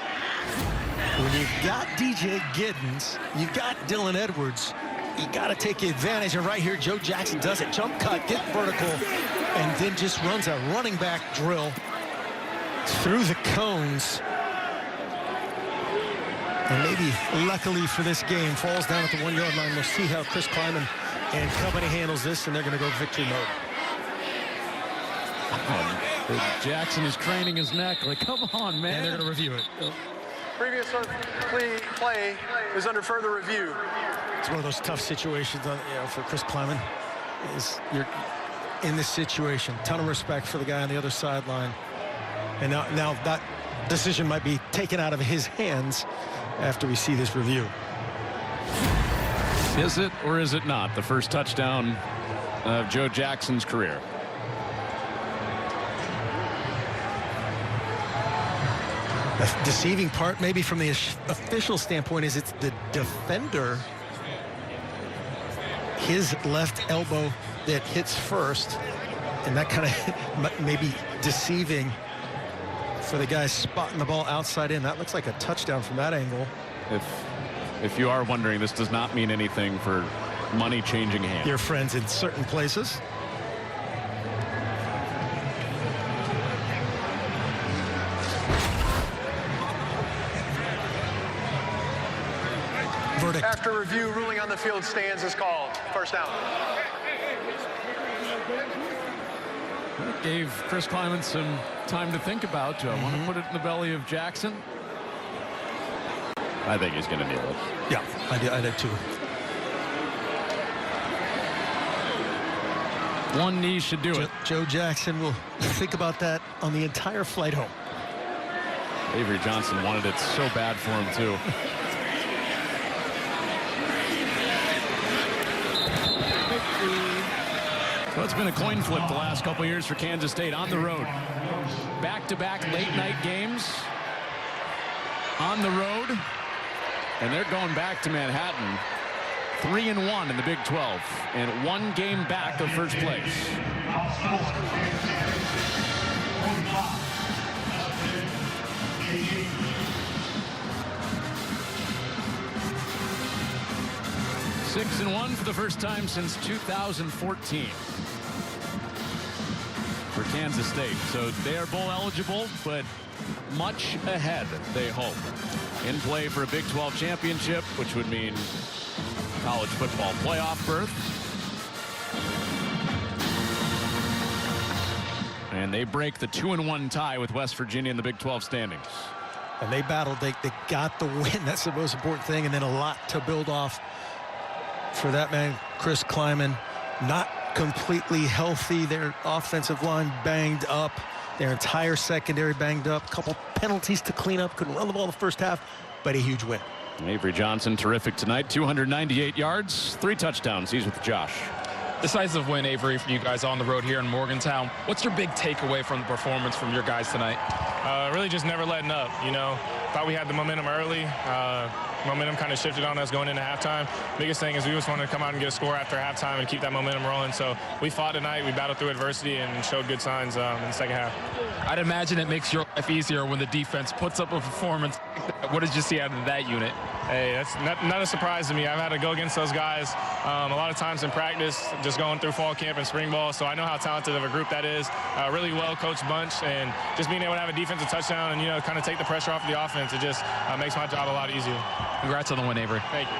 When you've got DJ Giddens, you've got Dylan Edwards, you got to take advantage. And right here, Joe Jackson does it. Jump cut, get vertical, and then just runs a running back drill through the cones. And maybe luckily for this game, falls down at the 1-yard line. We'll see how Chris Kleiman and company handles this, and they're going to go victory mode. Jackson is craning his neck. Like, come on, man. And they're going to review it. Previous play is under further review. It's one of those tough situations for Chris Kleiman. is you're in this situation. Ton of respect for the guy on the other sideline. And now that decision might be taken out of his hands after we see this review. Is it or is it not the first touchdown of Joe Jackson's career? The deceiving part maybe from the official standpoint is it's the defender, his left elbow that hits first, and that kind of maybe deceiving for the guy spotting the ball outside in. That looks like a touchdown from that angle. If you are wondering, this does not mean anything for money changing hands. Your friends in certain places. Verdict. After review, ruling on the field stands is called. First down. Gave Chris Kleiman some time to think about. Do I want to put it in the belly of Jackson? I think he's going to nail it. Yeah, I did too. One knee should do it. Joe Jackson will think about that on the entire flight home. Avery Johnson wanted it so bad for him too. So it's been a coin flip the last couple years for Kansas State on the road. Back-to-back late-night games on the road. And they're going back to Manhattan. 3-1 in the Big 12 and one game back of first place. 6-1 for the first time since 2014 for Kansas State. So they are bowl eligible, but much ahead, they hope. In play for a Big 12 championship, which would mean college football playoff berth. And they break the 2-1 tie with West Virginia in the Big 12 standings. And they battled. They got the win. That's the most important thing. And then a lot to build off for that man, Chris Kleiman. Not completely healthy. Their offensive line banged up. Their entire secondary banged up. A couple penalties to clean up. Couldn't run the ball the first half, but a huge win. Avery Johnson, terrific tonight. 298 yards, 3 touchdowns. He's with Josh. Decisive win, Avery, for you guys on the road here in Morgantown. What's your big takeaway from the performance from your guys tonight? Really just never letting up, you know. Thought we had the momentum early. Momentum kind of shifted on us going into halftime. Biggest thing is we just wanted to come out and get a score after halftime and keep that momentum rolling. So we fought tonight. We battled through adversity and showed good signs in the second half. I'd imagine it makes your life easier when the defense puts up a performance. What did you see out of that unit? Hey, that's not a surprise to me. I've had to go against those guys a lot of times in practice, just going through fall camp and spring ball. So I know how talented of a group that is. Really well-coached bunch, and just being able to have a defensive touchdown and, you know, kind of take the pressure off of the offense, it just makes my job a lot easier. Congrats on the win, Avery. Thank you.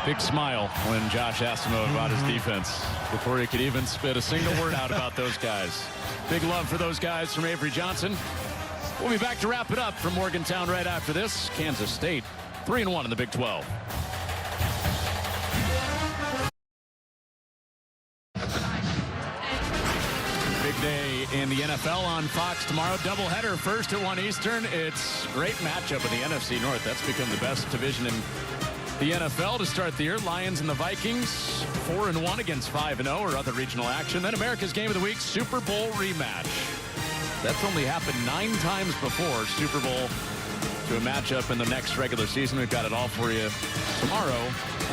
Big smile when Josh asked him about his defense before he could even spit a single word out about those guys. Big love for those guys from Avery Johnson. We'll be back to wrap it up from Morgantown right after this. Kansas State 3-1 in the Big 12. Big day in the NFL on Fox tomorrow. Doubleheader first at 1 Eastern. It's a great matchup in the NFC North. That's become the best division in the NFL to start the year. Lions and the Vikings 4-1 against 5-0 or other regional action. Then America's Game of the Week Super Bowl rematch. That's only happened 9 times before. Super Bowl to a matchup in the next regular season. We've got it all for you tomorrow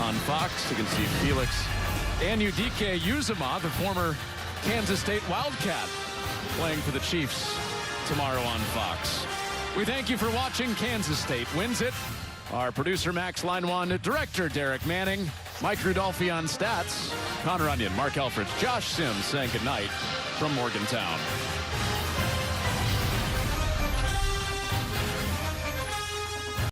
on Fox. You can see Felix Anudike Uzomah, the former Kansas State Wildcat, playing for the Chiefs tomorrow on Fox. We thank you for watching. Kansas State wins it. Our producer, Max Linewan, director, Derek Manning, Mike Rudolphi on stats, Connor Onion, Mark Elfridge, Josh Sims saying goodnight from Morgantown.